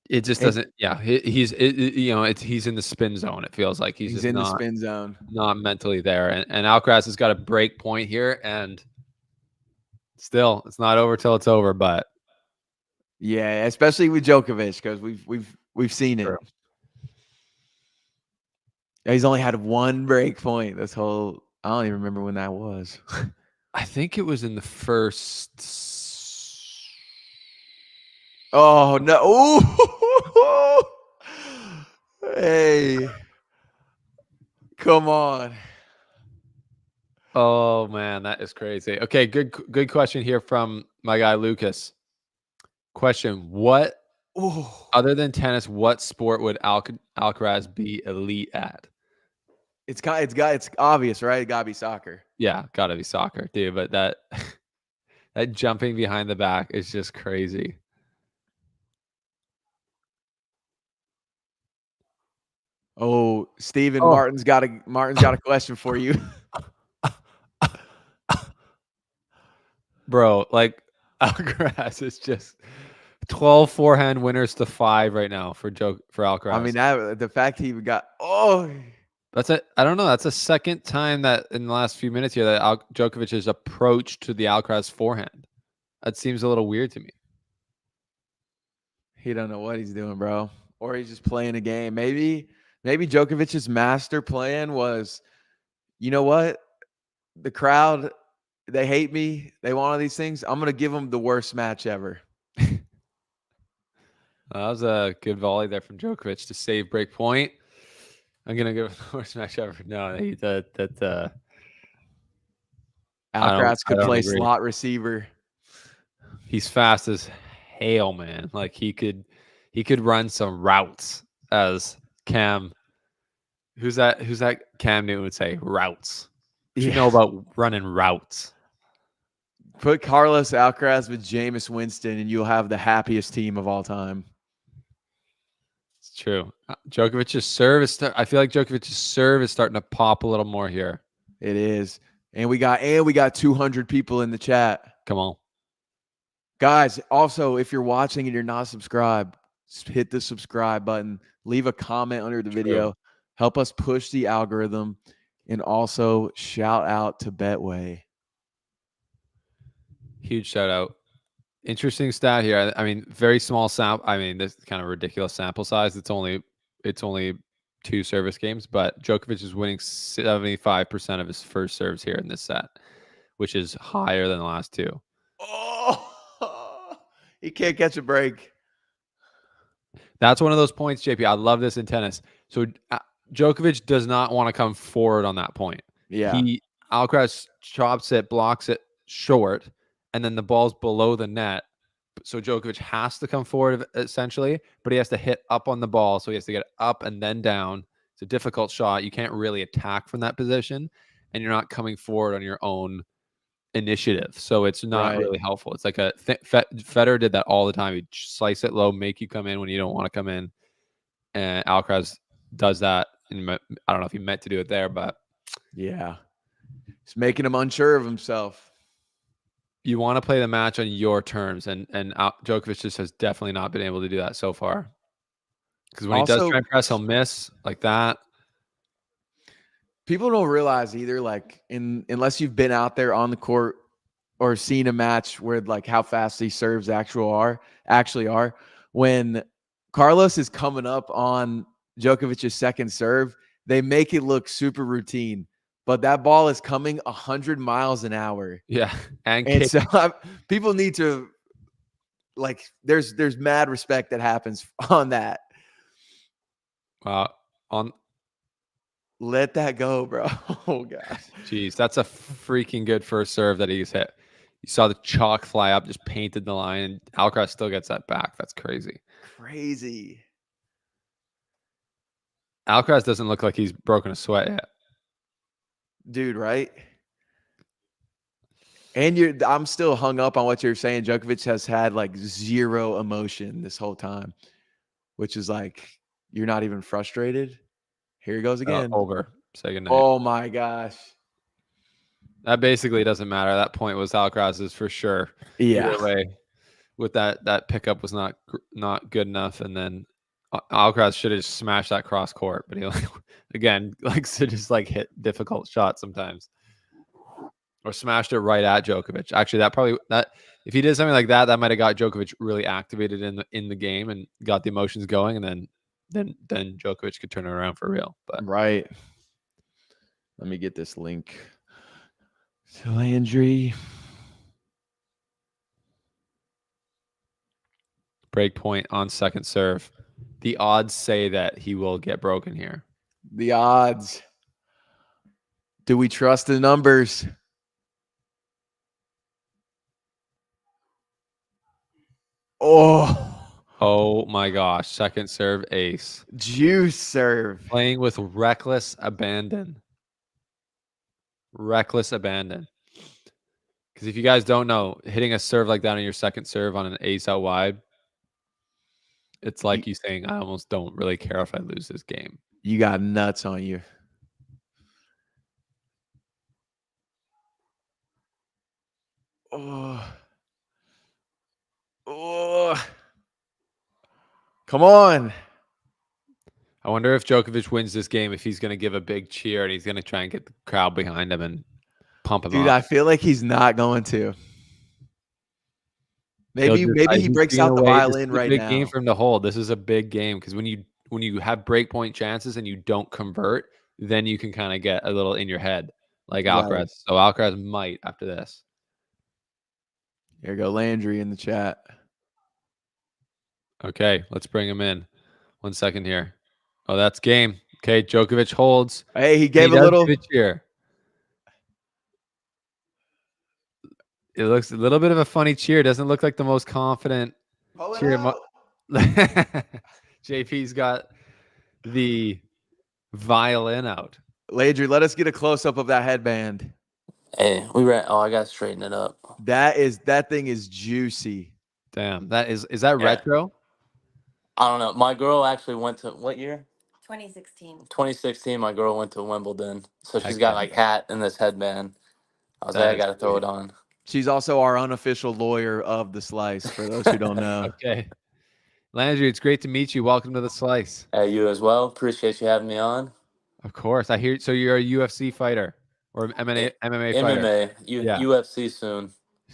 It just doesn't. Yeah, he's in the spin zone. It feels like he's just in not, the spin zone, not mentally there. And Alcaraz has got a break point here, and still, it's not over till it's over. But yeah, especially with Djokovic because we've seen it. He's only had one break point this whole. I don't even remember when that was. I think it was in the first. Oh no! Ooh. Hey, come on! Oh man, that is crazy. Okay, good question here from my guy Lucas. Question: What Oh, Other than tennis, what sport would Alcaraz be elite at? it's obvious, right? It gotta be soccer. Yeah, gotta be soccer, dude. But that that jumping behind the back is just crazy. Oh, Stephen, Oh. Martin's got a question for you. Bro, like Alcaraz is just 12 forehand winners to 5 right now for Alcaraz. I mean, the fact he even got I don't know. That's the second time that in the last few minutes here that Djokovic has approached to the Alcaraz forehand. That seems a little weird to me. he don't know what he's doing, bro. Or he's just playing a game. Maybe Djokovic's master plan was, you know what? The crowd, they hate me. They want all these things. I'm gonna give them the worst match ever. That was a good volley there from Djokovic to save break point. I'm gonna give the worst match ever. No, Alcaraz I could don't play agree. slot receiver. He's fast as hail, man. Like he could run some routes, as Cam. Who's that? Cam Newton would say routes. What you know about running routes? Put Carlos Alcaraz with Jameis Winston, and you'll have the happiest team of all time. It's true. Djokovic's serve is. I feel like Djokovic's serve is starting to pop a little more here. It is, and we got 200 people in the chat. Come on, guys. Also, if you're watching and you're not subscribed, hit the subscribe button. Leave a comment under the video. Help us push the algorithm, and also shout out to Betway. Huge shout out. Interesting stat here. I mean, very small sample. I mean, this kind of ridiculous sample size. It's only 2 service games, but Djokovic is winning 75% of his first serves here in this set, which is higher than the last 2. Oh, he can't catch a break. That's one of those points, JP. I love this in tennis. So Djokovic does not want to come forward on that point. Yeah. Alcaraz chops it, blocks it short, and then the ball's below the net. So Djokovic has to come forward essentially, but he has to hit up on the ball. So he has to get up and then down. It's a difficult shot. You can't really attack from that position, and you're not coming forward on your own initiative. So it's not really helpful. It's like Federer did that all the time. He'd slice it low, make you come in when you don't want to come in. And Alcaraz does that. And I don't know if he meant to do it there, but yeah, it's making him unsure of himself. You want to play the match on your terms, and Djokovic just has definitely not been able to do that so far. Because when he does try and press, he'll miss like that. People don't realize either, like unless you've been out there on the court or seen a match where like how fast these serves actually are. When Carlos is coming up on Djokovic's second serve, they make it look super routine. But that ball is coming 100 miles an hour. Yeah. And so people need to, like, there's mad respect that happens on that. Let that go, bro. Oh, gosh. Jeez, that's a freaking good first serve that he's hit. You saw the chalk fly up, just painted the line, and Alcaraz still gets that back. That's crazy. Crazy. Alcaraz doesn't look like he's broken a sweat yet. Dude, right? And I'm still hung up on what you're saying. Djokovic has had like zero emotion this whole time, which is like, you're not even frustrated. Here he goes again. Over. Say goodnight. Oh my gosh. That basically doesn't matter. That point was Alcaraz's for sure. Yeah. Either way, with that pickup was not good enough, and then Alcaraz should have just smashed that cross court, but he again likes to just like hit difficult shots sometimes, or smashed it right at Djokovic. Actually, that if he did something like that, that might have got Djokovic really activated in the game and got the emotions going, and then Djokovic could turn it around for real. But right. Let me get this link to Landry. Break point on second serve. The odds say that he will get broken here. The odds. Do we trust the numbers? Oh, Oh my gosh. Second serve ace. Juice serve. Playing with reckless abandon. Reckless abandon. Because if you guys don't know, hitting a serve like that on your second serve on an ace out wide, it's like you saying, I almost don't really care if I lose this game. You got nuts on you. Oh. Oh. Come on. I wonder if Djokovic wins this game, if he's going to give a big cheer and he's going to try and get the crowd behind him and pump him Dude, up. I feel like he's not going to. Maybe he He's breaks giving out the away- this violin is a right big now. game for him to hold. This is a big game because when you have breakpoint chances and you don't convert, then you can kind of get a little in your head like Right. Alcaraz. So Alcaraz might after this. Here go Landry in the chat. Okay, let's bring him in. 1 second here. Oh, that's game. Okay, Djokovic holds. Hey, he He gave a does little. give a cheer. It looks a little bit of a funny cheer. Doesn't look like the most confident Pull it cheer. out. JP's got the violin out. Landry, let us get a close up of that headband. Hey, we ran. Oh, I got to straighten it up. That thing is juicy. Damn, that is that Yeah. retro? I don't know. My girl actually went to what year? 2016. 2016. My girl went to Wimbledon, so she's Heck got yeah. like hat and this headband. I was That like, I is got to throw sweet. it on. She's also our unofficial lawyer of the slice, for those who don't know. Okay. Landry, it's great to meet you. Welcome to the Slice. Hey, you as well. Appreciate you having me on. Of course. I hear so you're a UFC fighter or MMA fighter. MMA, Yeah. UFC soon.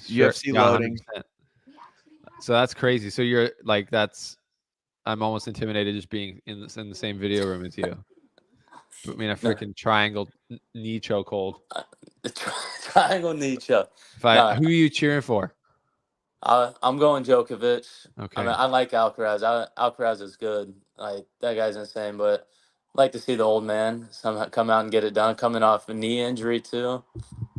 UFC loading. 100%. So that's crazy. So you're like I'm almost intimidated just being in the same video room as you. Put me in a freaking triangle knee choke hold. Triangle Nietzsche. Who are you cheering for? I'm going Djokovic. Okay. I mean, I like Alcaraz. Alcaraz is good. Like, that guy's insane, but I'd like to see the old man somehow come out and get it done. Coming off a knee injury too.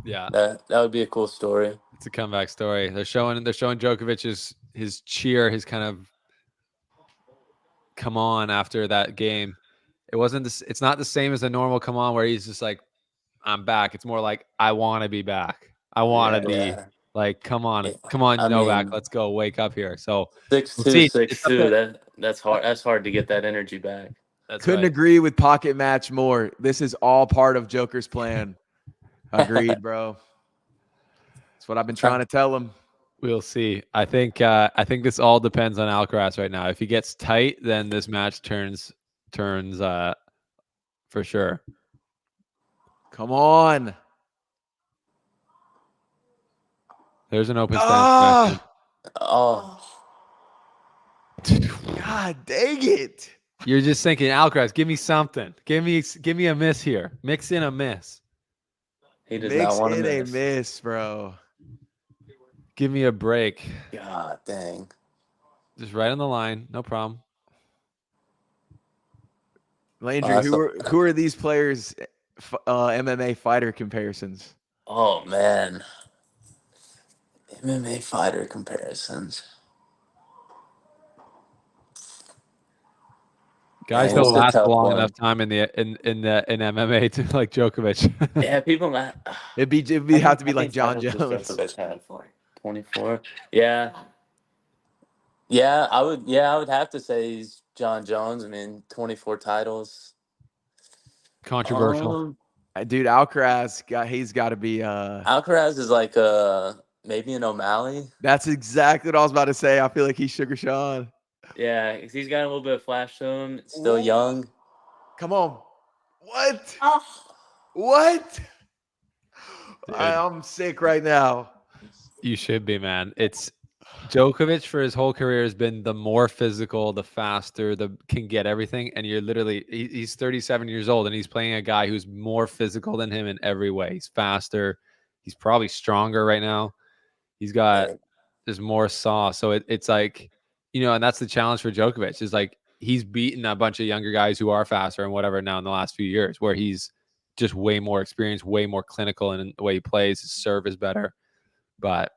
Yeah. That would be a cool story. It's a comeback story. They're showing Djokovic's his cheer, his kind of come on after that game. It's not the same as a normal come on where he's just like, I'm back. It's more like, I want to be back. I want to be Yeah. like, come on, Yeah. Novak, mean, let's go, wake up here. So 6'2", we'll see. 6'2". That's hard. That's hard to get that energy back. That's Couldn't right. agree with Pocket Match more. This is all part of Joker's plan. Agreed, bro. That's what I've been trying to tell him. We'll see. I think this all depends on Alcaraz right now. If he gets tight, then this match turns for sure. Come on. There's an open stance. Oh, God dang it. You're just thinking, Alcaraz, give me something. Give me a miss here. Mix in a miss. he does Mix not want to in miss. a miss, bro. Give me a break. God dang. Just right on the line. No problem. Landry, who are these players' MMA fighter comparisons? Oh man. MMA fighter comparisons. Guys Man, don't it's a last tough long one. enough time in MMA to like Djokovic. Yeah, people that It'd have to be like John Jones. 24. Yeah. Yeah, I would have to say he's John Jones. I mean, 24 titles. Controversial. Dude, Alcaraz he's got to be. Alcaraz is like maybe an O'Malley. That's exactly what I was about to say. I feel like he's Sugar Sean. Yeah, he's got a little bit of flash to him. Still young. Come on. What? Oh, What? Dude. I'm sick right now. You should be, man. It's Djokovic for his whole career has been the more physical, the faster, can get everything. And you're literally, he's 37 years old and he's playing a guy who's more physical than him in every way. He's faster. He's probably stronger right now. He's got just more sauce. So it's like, and that's the challenge for Djokovic is like he's beaten a bunch of younger guys who are faster and whatever now in the last few years where he's just way more experienced, way more clinical in the way he plays. His serve is better. But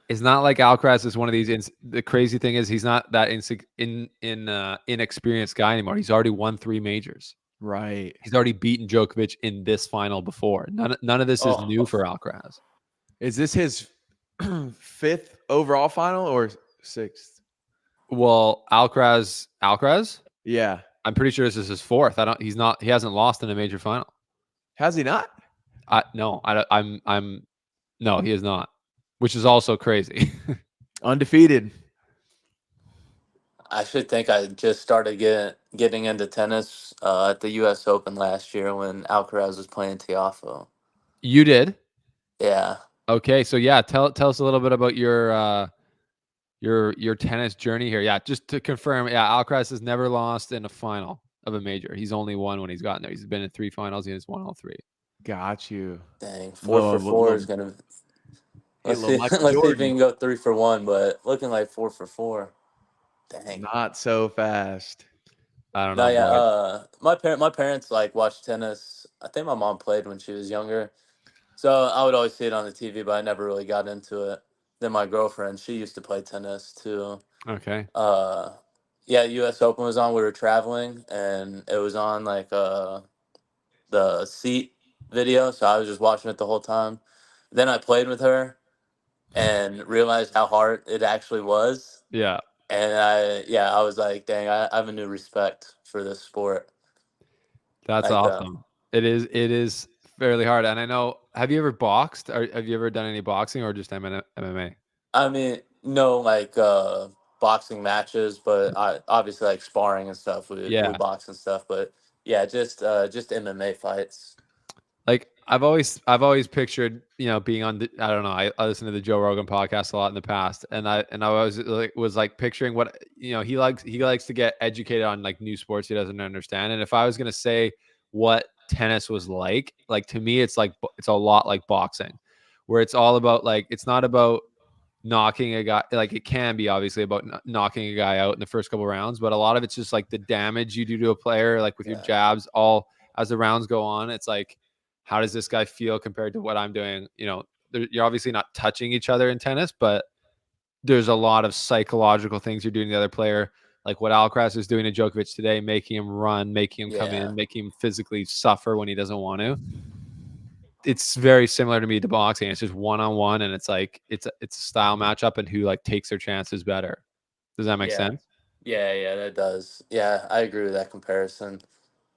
It's not like Alcaraz is one of these. The crazy thing is he's not that inexperienced guy anymore. He's already won 3 majors. Right. He's already beaten Djokovic in this final before. None of this is new for Alcaraz. Is this his 5th overall final or 6th? Well, Alcaraz? Yeah. I'm pretty sure this is his 4th. He hasn't lost in a major final. Has he not? No, he is not, which is also crazy. Undefeated. I should think I just started getting into tennis at the U.S. Open last year when Alcaraz was playing Tiafoe. You did? Yeah. Okay, so yeah, tell us a little bit about your tennis journey here. Yeah, just to confirm, yeah, Alcaraz has never lost in a final of a major. He's only won when he's gotten there. He's been in 3 finals. He has won all 3. Got you. Dang, 4 for 4 is gonna. Let's see. Michael Let's see if Jordan. we can go 3 for 1, but looking like 4 for 4. Dang. Not so fast. I don't No, know. yeah. My parents like watched tennis. I think my mom played when she was younger, so I would always see it on the TV, but I never really got into it. Then my girlfriend, she used to play tennis too. Okay. Yeah, U.S. Open was on. We were traveling, and it was on like the seat video, so I was just watching it the whole time. Then I played with her, and realized how hard it actually was. Yeah. And I was like, dang, I have a new respect for this sport. That's Like, awesome. It is fairly hard. And I know, have you ever boxed? Or have you ever done any boxing or just MMA? I mean, no, like boxing matches, but I obviously like sparring and stuff. We box and stuff, but yeah, just MMA fights. Like I've always pictured, being on I don't know, I listen to the Joe Rogan podcast a lot in the past, and I was picturing what he likes to get educated on like new sports he doesn't understand. And if I was gonna say what tennis was like to me, it's a lot like boxing, where it's all about it's not about knocking a guy. It can be obviously about knocking a guy out in the first couple rounds, but a lot of it's just the damage you do to a player, with your jabs, all as the rounds go on. It's how does this guy feel compared to what I'm doing? You're obviously not touching each other in tennis, but there's a lot of psychological things you're doing to the other player, like what Alcaraz is doing to Djokovic today, making him run, making him come in, making him physically suffer when he doesn't want to. It's very similar to me to boxing. It's just one-on-one, and it's a style matchup, and who takes their chances better. Does that make sense? Yeah, that does. Yeah, I agree with that comparison.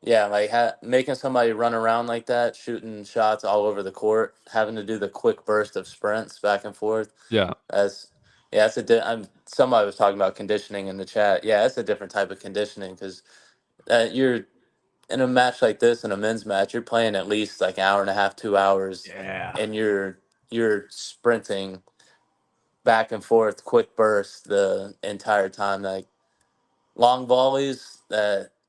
Yeah, making somebody run around like that, shooting shots all over the court, having to do the quick burst of sprints back and forth. Yeah. Somebody was talking about conditioning in the chat. Yeah, it's a different type of conditioning because you're in a match like this, in a men's match, you're playing at least an hour and a half, 2 hours. Yeah. And you're sprinting back and forth, quick bursts the entire time. Long volleys,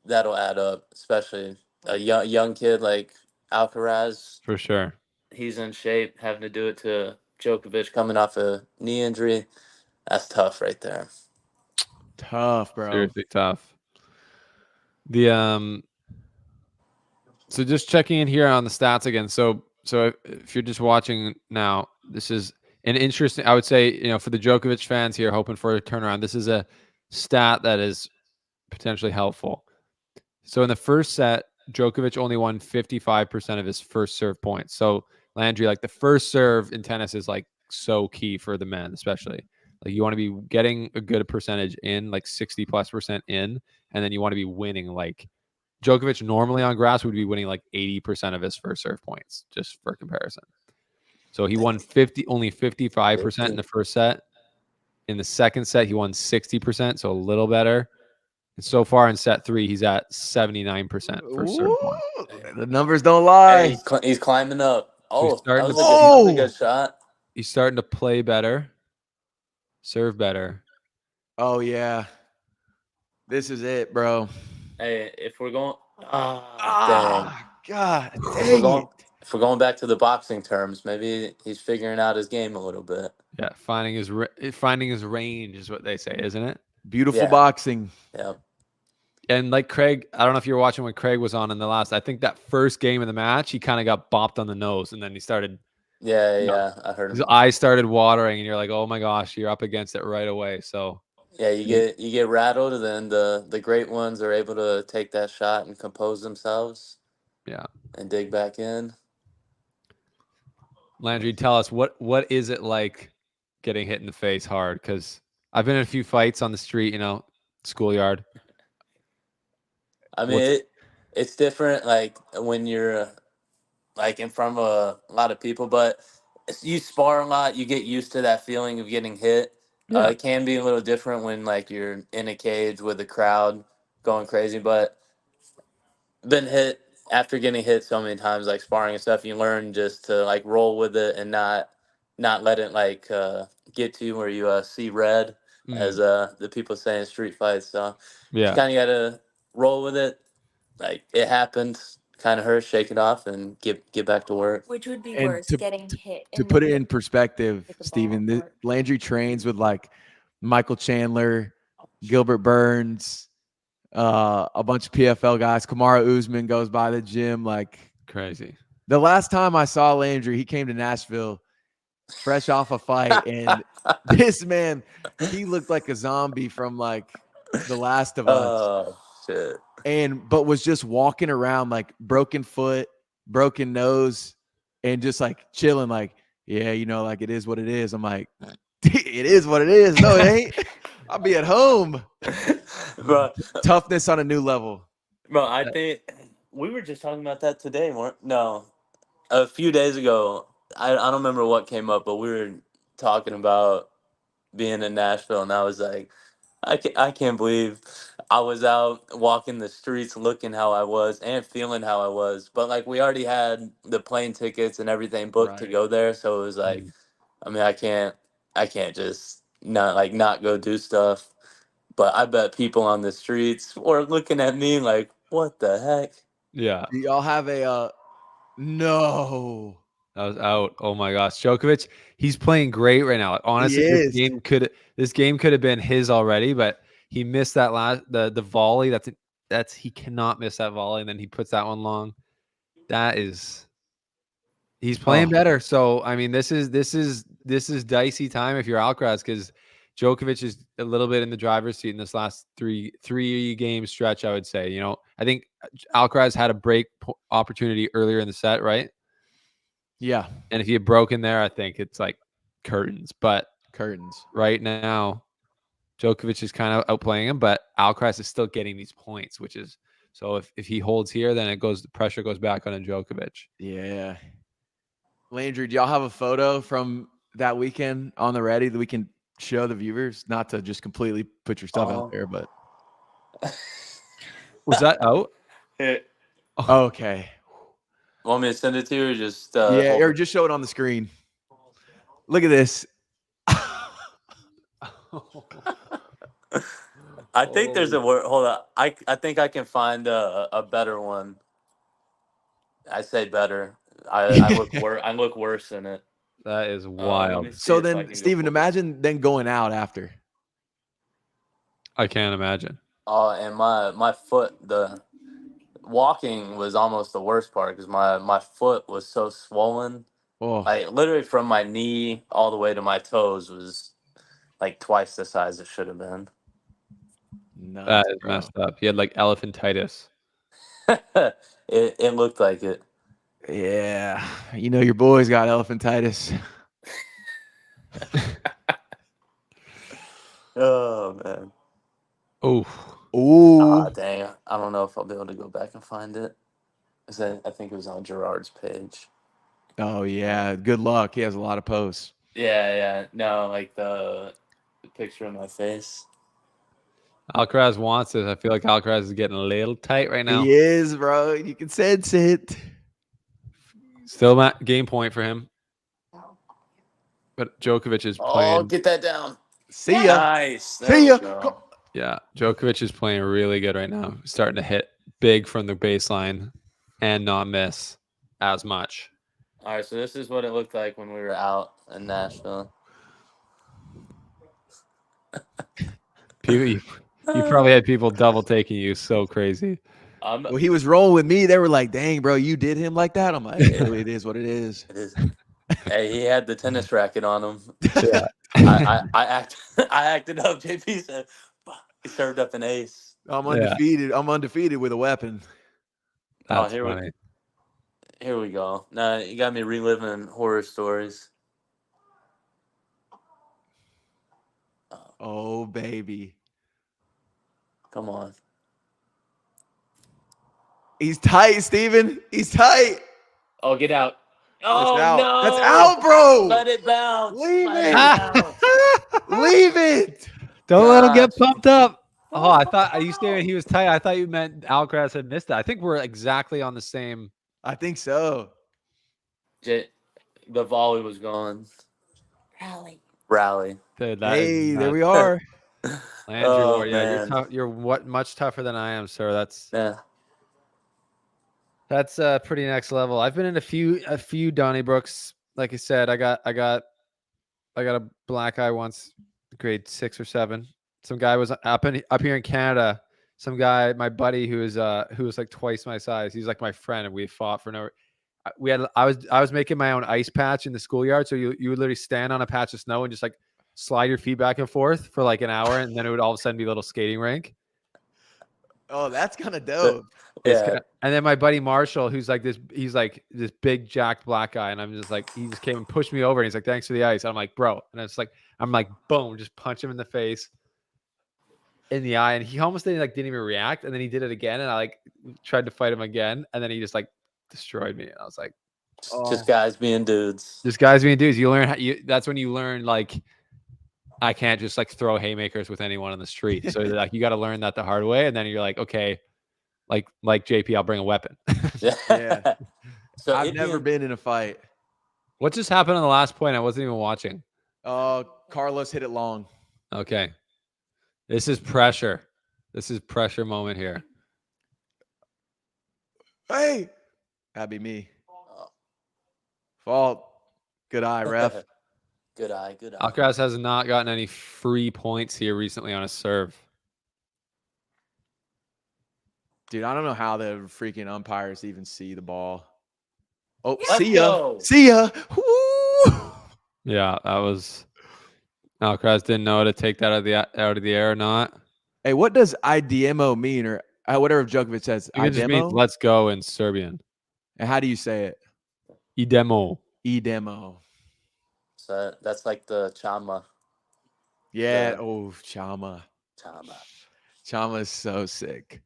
that'll add up, especially a young kid like Alcaraz. For sure. He's in shape, having to do it to Djokovic coming off a knee injury. That's tough right there. Tough, bro. Seriously tough. So just checking in here on the stats again. So if you're just watching now, this is an interesting, I would say, for the Djokovic fans here hoping for a turnaround, this is a stat that is potentially helpful. So in the first set, Djokovic only won 55% of his first serve points. So Landry, the first serve in tennis is so key for the men, especially. You want to be getting a good percentage in, 60+% in, and then you want to be winning. Djokovic normally on grass would be winning 80% of his first serve points, just for comparison. So he won only 55% in the first set. In the second set, he won 60%, so a little better. And so far in set 3, he's at 79% first serve points. The numbers don't lie. Hey, he's climbing up. So That was a good shot. He's starting to play better, serve better. Oh yeah, this is it, bro. Hey, if we're going, God, if we're going back to the boxing terms, maybe he's figuring out his game a little bit. Yeah, finding his range is what they say, isn't it? Beautiful boxing. Yeah. And Craig, I don't know if you were watching when Craig was on in the last. I think that first game of the match, he kind of got bopped on the nose, and then he started Yeah, I heard His him. eyes started watering, and you're like, "Oh my gosh, you're up against it right away." So Yeah, you get rattled, and then the great ones are able to take that shot and compose themselves. Yeah. And dig back in. Landry, tell us what is it like getting hit in the face hard? Because I've been in a few fights on the street, schoolyard. I mean, it's different. Like when you're like in front of a lot of people, but you spar a lot, you get used to that feeling of getting hit. Yeah. It can be a little different when like you're in a cage with a crowd going crazy, but been hit after getting hit so many times, like sparring and stuff, you learn just to like roll with it and not let it like get to you where you see red, as the people say in street fights. So you Yeah. kind of gotta roll with it. Like it happened, kind of hurt, shake it off, and get back to work. Which would be And worse, getting hit To in put the it in perspective, with the Stephen, ball or- Landry trains with like Michael Chandler, Gilbert Burns, a bunch of PFL guys. Kamara Usman goes by the gym. Like Crazy. the last time I saw Landry, he came to Nashville fresh off a fight, and this man, he looked like a zombie from like The Last of Us. Oh shit! But was just walking around like broken foot, broken nose, and just like chilling, like, yeah, like it is what it is. I'm like, it is what it is. No, it ain't. I'll be at home. Bro, Toughness on a new level. bro, I think we were just talking about that today, no, a few days ago. I don't remember what came up, but we were talking about being in Nashville, and I was like, I can't believe I was out walking the streets looking how I was and feeling how I was. But like we already had the plane tickets and everything booked to Right. go there, so it was like, I mean, I can't just not go do stuff. But I bet people on the streets were looking at me like, what the heck? Yeah. Do y'all have a no? That was out. Oh my gosh, Djokovic, he's playing great right now. Honestly, He is. this game could have been his already, but he missed that the volley. That's he cannot miss that volley, and then he puts that one long. He's playing better. So I mean, this is dicey time if you're Alcaraz, because Djokovic is a little bit in the driver's seat in this last three game stretch. I would say, I think Alcaraz had a break opportunity earlier in the set, right? Yeah. And if he had broken there, I think it's like curtains. But Curtains. right now, Djokovic is kind of outplaying him, but Alcaraz is still getting these points, which is so if he holds here, then the pressure goes back on Djokovic. Yeah. Landry, do y'all have a photo from that weekend on the ready that we can show the viewers? Not to just completely put your stuff out there, but was that out? okay. Want me to send it to you or just Yeah, hold or it? just show it on the screen. Look at this. I think there's a word. Hold on. I think I can find a better one. I say better. I look worse in it. That is Let wild. me see So if I can then, go Stephen, pull it. imagine then going out after. I can't imagine. Oh, and my foot, the walking was almost the worst part because my foot was so swollen. Oh, Like literally from my knee all the way to my toes was like twice the size it should have been. nuts, That is bro. messed up. He had like elephantitis. It looked like it. Yeah. Your boy's got elephantitis. Oh man. Oh, Ooh. Dang. I don't know if I'll be able to go back and find it. I think it was on Gerard's page. Oh, yeah. Good luck. He has a lot of posts. Yeah. No, like the picture of my face. Alcaraz wants it. I feel like Alcaraz is getting a little tight right now. He is, bro. You can sense it. Still game point for him. But Djokovic is playing. Oh, get that down. See ya. Nice. There See we ya. go. Yeah, Djokovic is playing really good right now. Starting to hit big from the baseline and not miss as much. All right, so this is what it looked like when we were out in Nashville. You probably had people double taking you. So crazy. Well, he was rolling with me. They were like, dang, bro, you did him like that? I'm like, hey, it is what it is. It is. Hey, he had the tennis racket on him. Yeah. I acted up. JP said he served up an ace. I'm Yeah. undefeated. I'm undefeated with a weapon. That's here funny. Here we go. Now you got me reliving horror stories. Oh, baby. Come on. He's tight, Steven. He's tight. Oh, get out. Oh, That's out. no. That's out, bro. Let it bounce. Leave Let it. bounce. Leave it. Don't let him get Gosh. pumped up. Oh, I thought you saying he was tight. I thought you meant Alcaraz had missed that. I think we're exactly on the same. I think so. The volley was gone. Rally. Dude, that Hey, is there nuts. we are. Landry Oh, Ward, yeah, you're man. tough. You're much tougher than I am, sir. Yeah. That's pretty next level. I've been in a few Donnybrooks. Like I said, I got a black eye once, grade 6 or 7. Some guy was up here in Canada. Some guy, my buddy, who was like twice my size. He's like my friend, and we fought for no. I was making my own ice patch in the schoolyard. So you would literally stand on a patch of snow and just like slide your feet back and forth for like an hour, and then it would all of a sudden be a little skating rink. Oh, that's kind of dope. Yeah. And then my buddy Marshall, he's like this big jacked black guy, and I'm just like, he just came and pushed me over, and he's like, "Thanks for the ice." I'm like, "Bro," and it's like, I'm like, boom, just punch him in the face, in the eye, and he almost didn't even react, and then he did it again, and I like tried to fight him again, and then he just like destroyed me, and I was like, Just guys being dudes. "Just guys being dudes." You learn that's when you learn like, I can't just like throw haymakers with anyone on the street. So like you got to learn that the hard way, and then you're like, okay. Like JP, I'll bring a weapon. Yeah. So I've never been in a fight. What just happened on the last point? I wasn't even watching. Carlos hit it long. Okay. This is pressure. This is pressure moment here. Hey, that'd be me. Fault. Good eye, ref. Good eye. Alcaraz has not gotten any free points here recently on a serve. Dude, I don't know how the freaking umpires even see the ball. Oh, Let's see ya. go. See ya. Woo! Yeah, that was Alcaraz didn't know to take that out of the air or not. Hey, what does IDMO mean, or whatever Djokovic says? I think it just means IDMO? let's go in Serbian. And how do you say it? Idemo. IDEMO. So that's like the chama. Yeah. Yeah. Oh, Chama. Chama. Chama is so sick.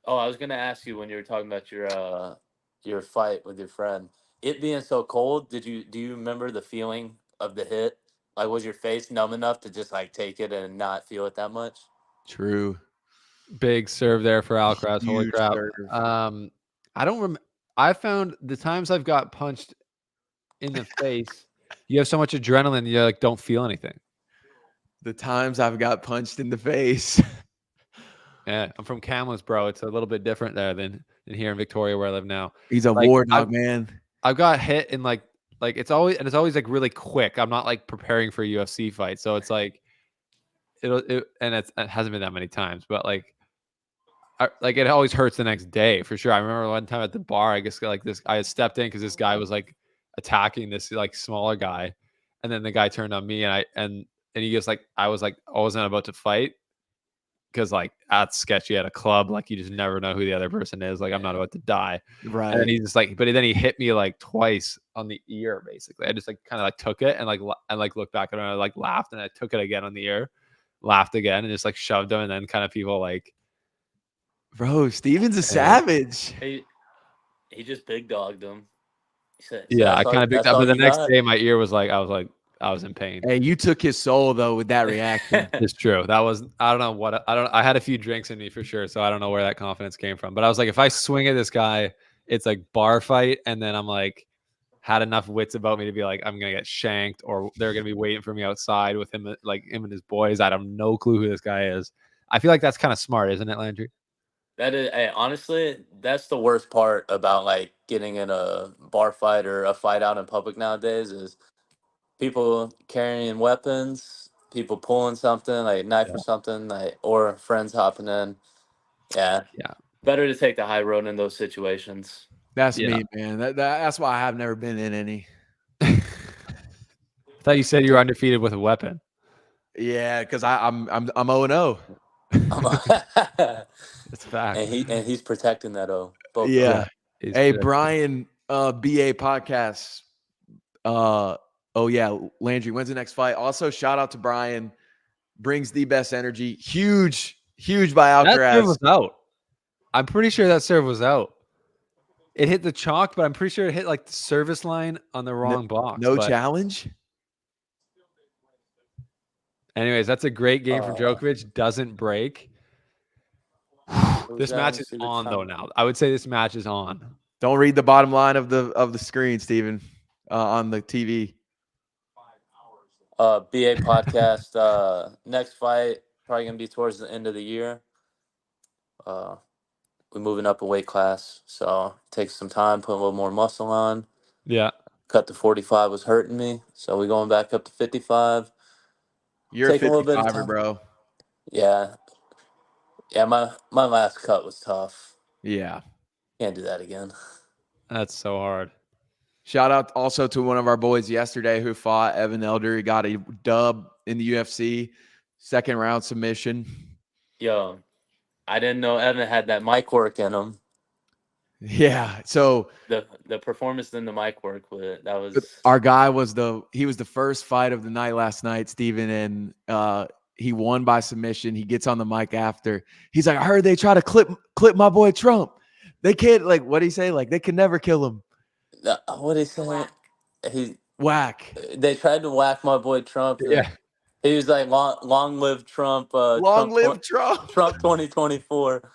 Oh, I was gonna ask you when you were talking about your fight with your friend. It being so cold, do you remember the feeling of the hit? Like, was your face numb enough to just like take it and not feel it that much? True. Big serve there for Alcaraz. Holy Huge crap. serve. I don't remember. I found the times I've got punched in the face, you have so much adrenaline, you like don't feel anything. The times I've got punched in the face. Yeah, I'm from Kamloops, bro. It's a little bit different there than here in Victoria where I live now. He's a war dog, man. I've got hit in like it's always like really quick. I'm not like preparing for a UFC fight, so it's like it hasn't been that many times, but like it always hurts the next day for sure. I remember one time at the bar, I guess I had stepped in because this guy was like attacking this like smaller guy, and then the guy turned on me, and he just like I wasn't about to fight. Because like that's sketchy at a club, like you just never know who the other person is. Like I'm not about to die, Right. and then he's just like, but then he hit me like twice on the ear. Basically, I just like kind of like took it and like looked back at him and I like laughed and I took it again on the ear, laughed again and just like shoved him and then kind of people like, Bro, Steven's a savage. He just big dogged him. He said, yeah, I kind of picked up. But the next got? day, my ear was like, I was in pain. Hey, you took his soul though with that reaction. It's true. That was I had a few drinks in me for sure, so I don't know where that confidence came from. But I was like, if I swing at this guy, it's like bar fight, and then I'm like had enough wits about me to be like, I'm gonna get shanked, or they're gonna be waiting for me outside with him, like him and his boys. I have no clue who this guy is. I feel like that's kind of smart, isn't it, Landry? That is, hey, honestly, that's the worst part about like getting in a bar fight or a fight out in public nowadays is people carrying weapons, people pulling something like a knife or something, like or friends hopping in. Yeah. Better to take the high road in those situations. That's me, man. That's why I have never been in any. I thought you said you were undefeated with a weapon. Yeah, because I'm 0-0. It's fact. and he's protecting that both Yeah. of them. He's Hey, correct. Brian, BA podcast. Oh yeah, Landry, when's the next fight? Also, shout out to Brian. Brings the best energy. Huge by That serve Alcaraz. was out. I'm pretty sure that serve was out. It hit the chalk, but I'm pretty sure it hit like the service line on the wrong box. No but challenge. anyways, that's a great game from Djokovic. Doesn't break. This match is on though now. I would say this match is on. Don't read the bottom line of the screen, Stephen, on the TV. BA podcast. Next fight probably gonna be towards the end of the year. We're moving up a weight class, so it takes some time, put a little more muscle on. Yeah. Cut to 45 was hurting me, so we're going back up to 55. You're Taking a a little bit of 55er, time. bro. Yeah. My last cut was tough. Yeah. Can't do that again. That's so hard. Shout out also to one of our boys yesterday who fought Evan Elder. He got a dub in the UFC, second round submission. Yo, I didn't know Evan had that mic work in him. Yeah. So The performance in the mic work with it, that was our guy was the first fight of the night last night, Steven, and he won by submission. He gets on the mic after. He's like, I heard they try to clip my boy Trump. They can't, like, what did he say? Like, they can never kill him. what did he say? Whack. They tried to whack my boy Trump. Yeah. He was like, long live Trump. Long live Trump. Trump 2024.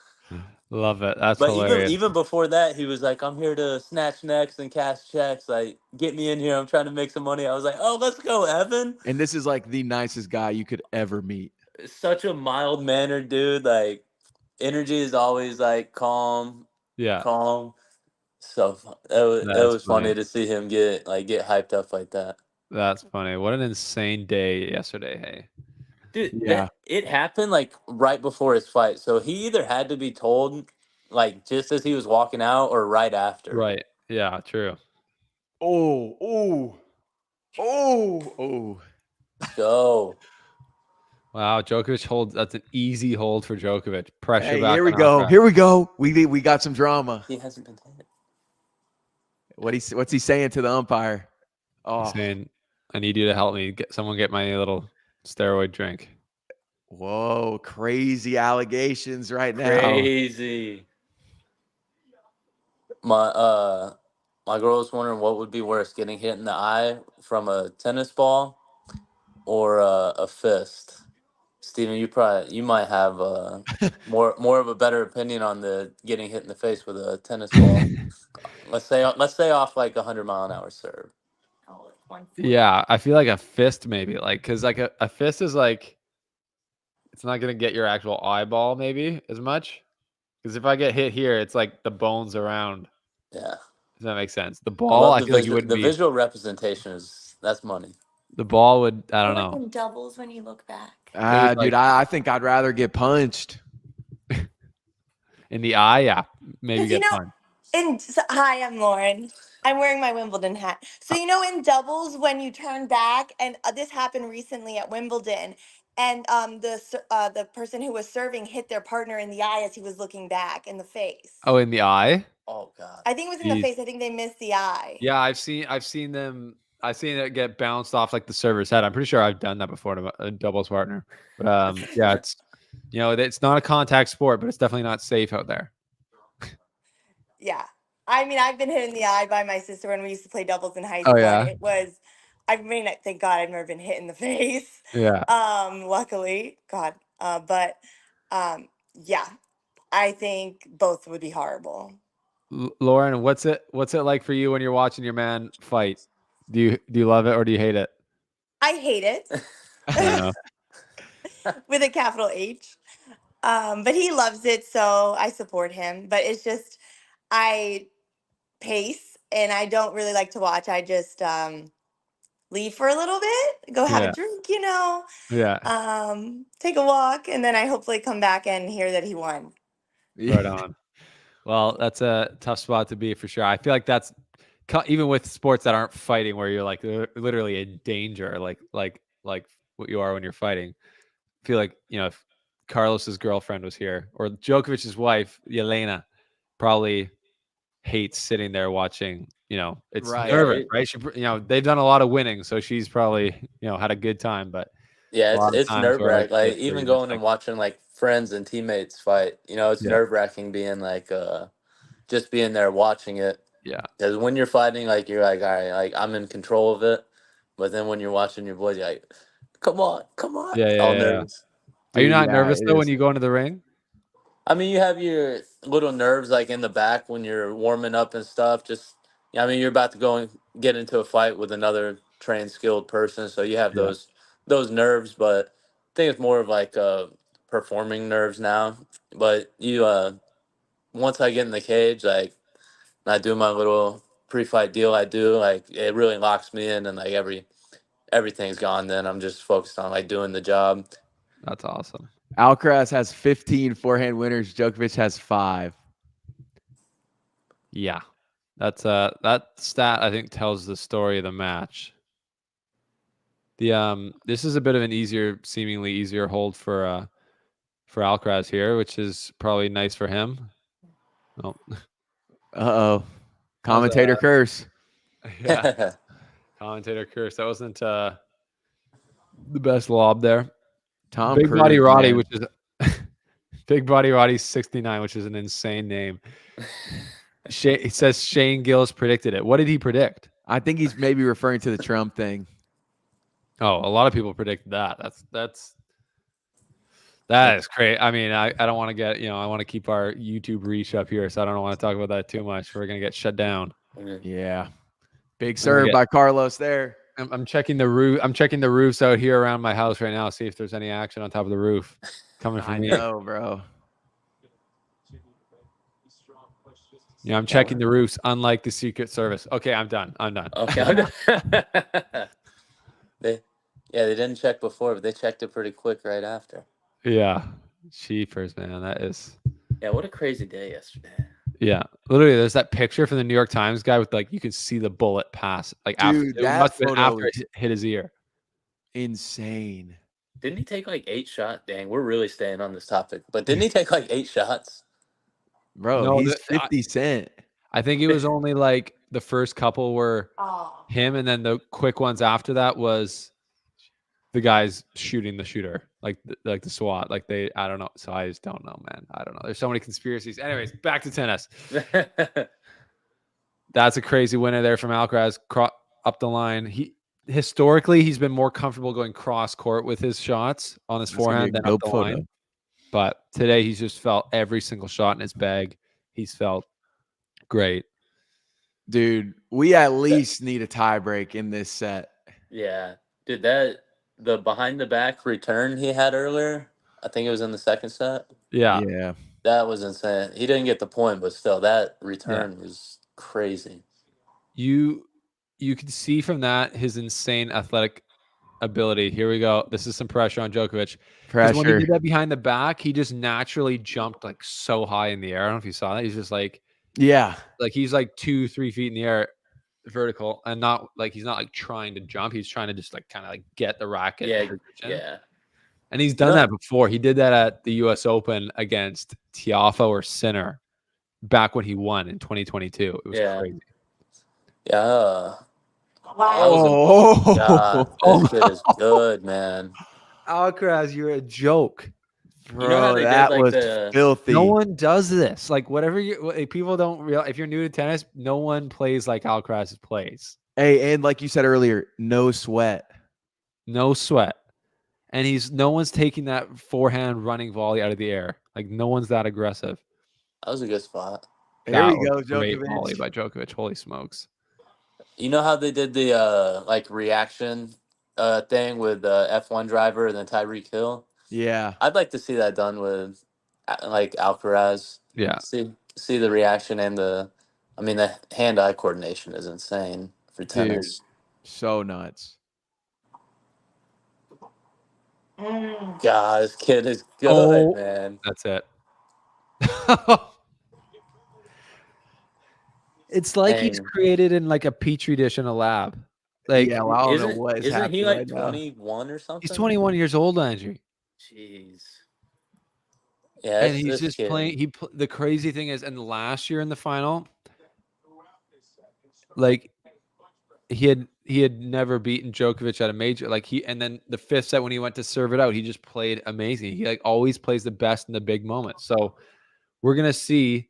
Love it. That's But hilarious. even before that, he was like, I'm here to snatch necks and cash checks. Like, get me in here. I'm trying to make some money. I was like, oh, let's go, Evan. And this is like the nicest guy you could ever meet. Such a mild-mannered dude. Like, energy is always like calm. Yeah. Calm. So it was funny to see him get hyped up like that. That's funny. What an insane day yesterday. Hey. Dude, Yeah. it happened like right before his fight. So he either had to be told like just as he was walking out or right after. Right. Yeah, true. Oh. Let's go. Wow, Djokovic holds. That's an easy hold for Djokovic. Pressure Hey, back. here we on go. Alcaraz. Here we go. We got some drama. He hasn't been hit. What's he saying to the umpire? Oh, He's saying, I need you to help me. Someone get my little steroid drink. whoa, crazy allegations right now. Crazy. My girl was wondering what would be worse, getting hit in the eye from a tennis ball or a fist. Steven, you might have more of a better opinion on the getting hit in the face with a tennis ball. let's say off like 100-mile-an-hour serve. Yeah, I feel like a fist maybe, like, because like a fist is like, it's not gonna get your actual eyeball maybe as much. Because if I get hit here, it's like the bones around. Yeah. Does that make sense? The ball, I feel like you wouldn't the be. visual representation that's money. The ball would, I don't Like know. in doubles when you look back. Dude, I think I'd rather get punched. In the eye, yeah, maybe 'Cause, get fun. Hi, I'm Lauren. I'm wearing my Wimbledon hat. So in doubles when you turn back, and this happened recently at Wimbledon, and the person who was serving hit their partner in the eye as he was looking back in the face. Oh, in the eye? Oh God. I think it was in the Jeez. face. I think they missed the eye. Yeah, I've seen them. I've seen it get bounced off like the server's head. I'm pretty sure I've done that before to a doubles partner. But yeah, it's it's not a contact sport, but it's definitely not safe out there. Yeah. I mean, I've been hit in the eye by my sister when we used to play doubles in high school. Oh, yeah? And thank God I've never been hit in the face. Yeah. Luckily, God. Yeah, I think both would be horrible. Lauren, what's it like for you when you're watching your man fight? Do you love it or do you hate it? I hate it I with a capital H. But he loves it, so I support him. But it's just I pace and I don't really like to watch. I just leave for a little bit, go have Yeah. a drink, Yeah. take a walk, and then I hopefully come back and hear that he won. Right on. Well, that's a tough spot to be for sure. I feel like that's even with sports that aren't fighting, where you're like literally in danger, like what you are when you're fighting. I feel like, you know, if Carlos's girlfriend was here or Djokovic's wife, Yelena, probably hates sitting there watching. You know, it's Right. nervous, Yeah, right? She, you know, they've done a lot of winning, so she's probably, you know, had a good time. But Yeah, a lot of it's times nerve where like wracking. Like it's even just going like, and watching like friends and teammates fight, you know, it's yeah, nerve wracking being like just being there watching it. yeah, Because when you're fighting, like you're like, all right, like I'm in control of it. But then when you're watching your boys, you're like, come on, yeah, all yeah, yeah. nervous. Are you Dude, not yeah, nervous it though when is. you go into the ring? I mean, you have your little nerves like in the back when you're warming up and stuff. Just, I mean, you're about to go and get into a fight with another trained, skilled person, so you have Yeah, those nerves. But I think it's more of like performing nerves now. But you, once I get in the cage, like and I do my little pre-fight deal, I do like it really locks me in, and like everything's gone. Then I'm just focused on like doing the job. that's awesome. Alcaraz has 15 forehand winners. Djokovic has 5. Yeah, that's that stat I think tells the story of the match. The this is a bit of an seemingly easier hold for Alcaraz here, which is probably nice for him. Oh, Uh-oh. how's Commentator curse. yeah, commentator curse. That wasn't the best lob there. Tom Big Body Cruise, Roddy, man. which is Big Body Roddy 69, which is an insane name. It says Shane Gillis predicted it. What did he predict? I think he's maybe referring to the Trump thing. Oh, a lot of people predicted that. That is crazy. I mean, I don't want to get, you know, I want to keep our YouTube reach up here, so I don't want to talk about that too much. We're gonna get shut down. Yeah. Big I'm gonna serve by Carlos there. I'm checking the roof. I'm checking the roofs out here around my house right now. See if there's any action on top of the roof coming from I me. know, bro. Yeah, I'm checking the roofs. Unlike the Secret Service. Okay, I'm done. Okay. they didn't check before, but they checked it pretty quick right after. Yeah, cheapers, man. That is. Yeah, what a crazy day yesterday. Yeah, literally. There's that picture from the New York Times guy with like you can see the bullet pass. Like after Dude, it that must have been photo after is it hit his ear. insane. Didn't he take like 8 shots? Dang, we're really staying on this topic. But didn't he take like 8 shots? Bro, No, he's 50 Cent. I think it was only like the first couple were Oh. him, and then the quick ones after that was the guys shooting the shooter, like the SWAT. Like I don't know. So I just don't know, man. I don't know. There's so many conspiracies. Anyways, back to tennis. That's a crazy winner there from Alcaraz. Up the line. Historically he's been more comfortable going cross court with his shots on his That's gonna forehand be a than up dope the photo. line. But today he's just felt every single shot in his bag. He's felt great. Dude, we at least need a tie break in this set. Yeah. Dude, the behind the back return he had earlier, I think it was in the second set. Yeah. Yeah. That was insane. He didn't get the point, but still, that return was crazy. You can see from that his insane athletic ability. Here we go. This is some pressure on Djokovic. Because when he Pressure. did that behind the back, he just naturally jumped like so high in the air. I don't know if you saw that. He's just like Yeah. he's like 2-3 feet in the air vertical, and not like he's not like trying to jump. He's trying to just like kind of like get the racket in position. Yeah. And he's done that before. He did that at the US Open against Tiafoe or Sinner back when he won in 2022. It was crazy. Yeah. Oh, God, this kid is good, man. Alcaraz, you're a joke. bro, You know how they did, that like, was the- filthy. No one does this. Like whatever people don't realize. If you're new to tennis, no one plays like Alcaraz plays. Hey, and like you said earlier, no sweat. No sweat. And no one's taking that forehand running volley out of the air. Like no one's that aggressive. That was a good spot. Here we That go, was a great volley Djokovic. by Djokovic. Holy smokes. You know how they did the like reaction thing with the F1 driver and then Tyreek Hill? Yeah. I'd like to see that done with like Alcaraz. Yeah. See the reaction and the hand-eye coordination is insane for tennis. So nuts. God, this kid is good, man. That's it. It's like he's And created in like a petri dish in a lab. Like yeah, well, I don't know isn't what is isn't he happening like right now. 21 or something? he's 21 years old, Andrew, Jeez. Yeah, and it's he's this just kid. playing. The crazy thing is, and last year in the final, like he had never beaten Djokovic at a major. Like and then the fifth set when he went to serve it out, he just played amazing. He like always plays the best in the big moments. So we're gonna see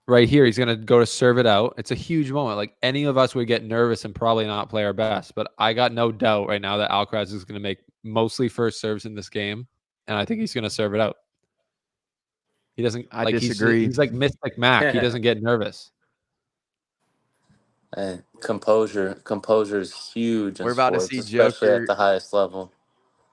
right here. He's gonna go to serve it out. It's a huge moment. Like any of us would get nervous and probably not play our best. But I got no doubt right now that Alcaraz is gonna make mostly first serves in this game, and I think he's gonna serve it out. He doesn't I like disagree. he's like Mystic Mac. He doesn't get nervous. And composure is huge in We're about to sports, see especially Joker. at the highest level.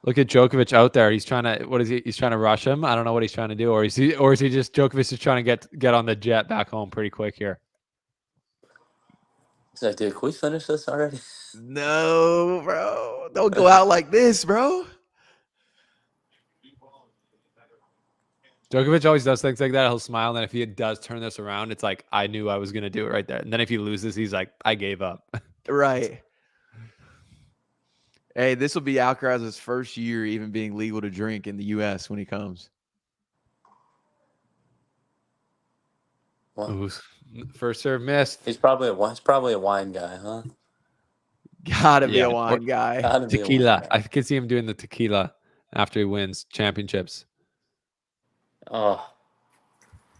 Look at Djokovic out there. He's trying to what is he? He's trying to rush him. I don't know what he's trying to do, or is he just Djokovic is trying to get on the jet back home pretty quick here. He's like, dude, can we finish this already? No, bro. Don't go out like this, bro. Djokovic always does things like that. He'll smile, and then if he does turn this around, it's like I knew I was gonna do it right there. And then if he loses, he's like, I gave up. Right. Hey, this will be Alcaraz's first year even being legal to drink in the U.S. when he comes. What? Ooh, first serve missed. He's probably a wine guy, huh? Gotta be Yeah. a wine guy. Gotta be a wine Tequila. guy. I could see him doing the tequila after he wins championships. Oh,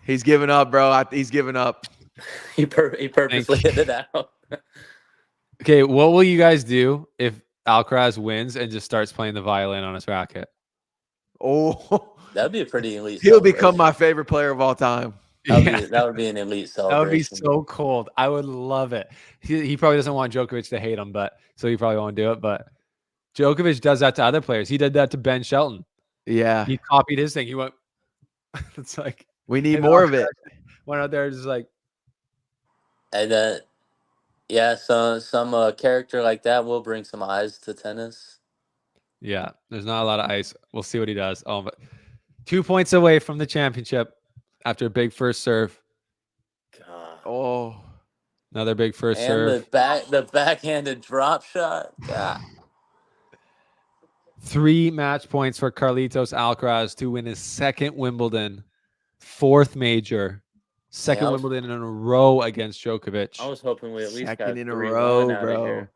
He's giving up, bro. He's giving up. he purposely hit it out. Okay, what will you guys do if Alcaraz wins and just starts playing the violin on his racket? Oh, That'd be a pretty elite. he'll become celebration. my favorite player of all time. That would be an elite That would be celebration. so cold. I would love it. He probably doesn't want Djokovic to hate him, but so he probably won't do it. But Djokovic does that to other players. He did that to Ben Shelton. Yeah. He copied his thing. He went. It's like We need and more of it. Went out there just like And then, yeah, so some character like that will bring some eyes to tennis. yeah. There's not a lot of ice. We'll see what he does. Oh, but 2 points away from the championship after a big first serve. God. Oh, Another big first And serve. the backhanded drop shot. God. 3 match points for Carlitos Alcaraz to win his second Wimbledon, 4th major, second Yeah, Wimbledon in a row against Djokovic. I was hoping we at least got second in a 3-1 row, out bro. of here.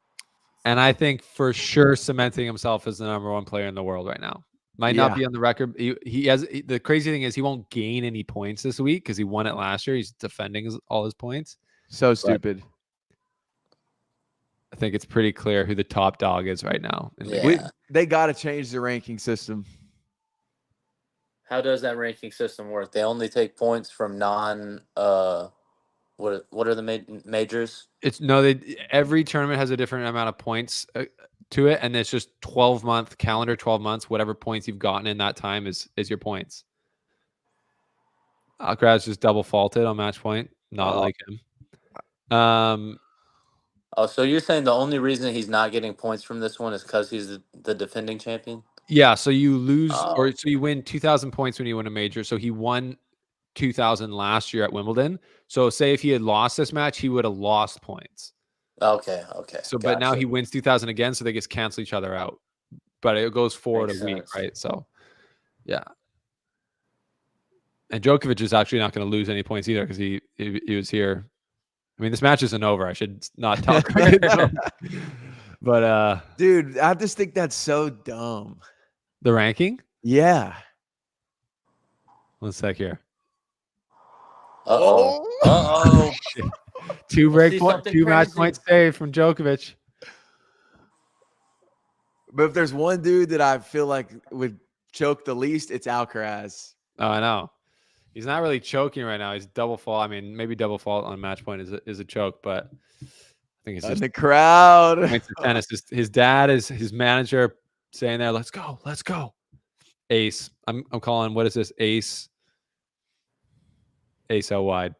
And I think for sure cementing himself as the number 1 player in the world right now. Might not Yeah. be on the record. He has the crazy thing is he won't gain any points this week because he won it last year. He's defending all his points. So stupid. I think it's pretty clear who the top dog is right now. Yeah. They got to change the ranking system. How does that ranking system work? They only take points from non what are the majors? It's every tournament has a different amount of points to it, and it's just 12-month calendar, 12 months. Whatever points you've gotten in that time is your points. Alcaraz just double faulted on match point, not like him. Oh, so you're saying the only reason he's not getting points from this one is because he's the defending champion? Yeah, so you lose Oh. so you win 2,000 points when you win a major. So he won 2,000 last year at Wimbledon. So say if he had lost this match, he would have lost points. Okay. So, but now Gotcha. he wins 2,000 again, so they just cancel each other out. But it goes forward Makes a week, sense. right? So, yeah. And Djokovic is actually not going to lose any points either because he was here. I mean, this match isn't over. I should not talk. But Dude, I just think that's so dumb. the ranking. Yeah. 1 sec here. Uh-oh. 2 see something two match crazy. points saved from Djokovic. But if there's one dude that I feel like would choke the least, it's Alcaraz. Oh, I know. He's not really choking right now. He's double fault. I mean, maybe double fault on match point is a choke, but I think it's In just the crowd. points of tennis. His dad is his manager saying there, let's go. Ace. I'm calling, what is this? Ace out wide.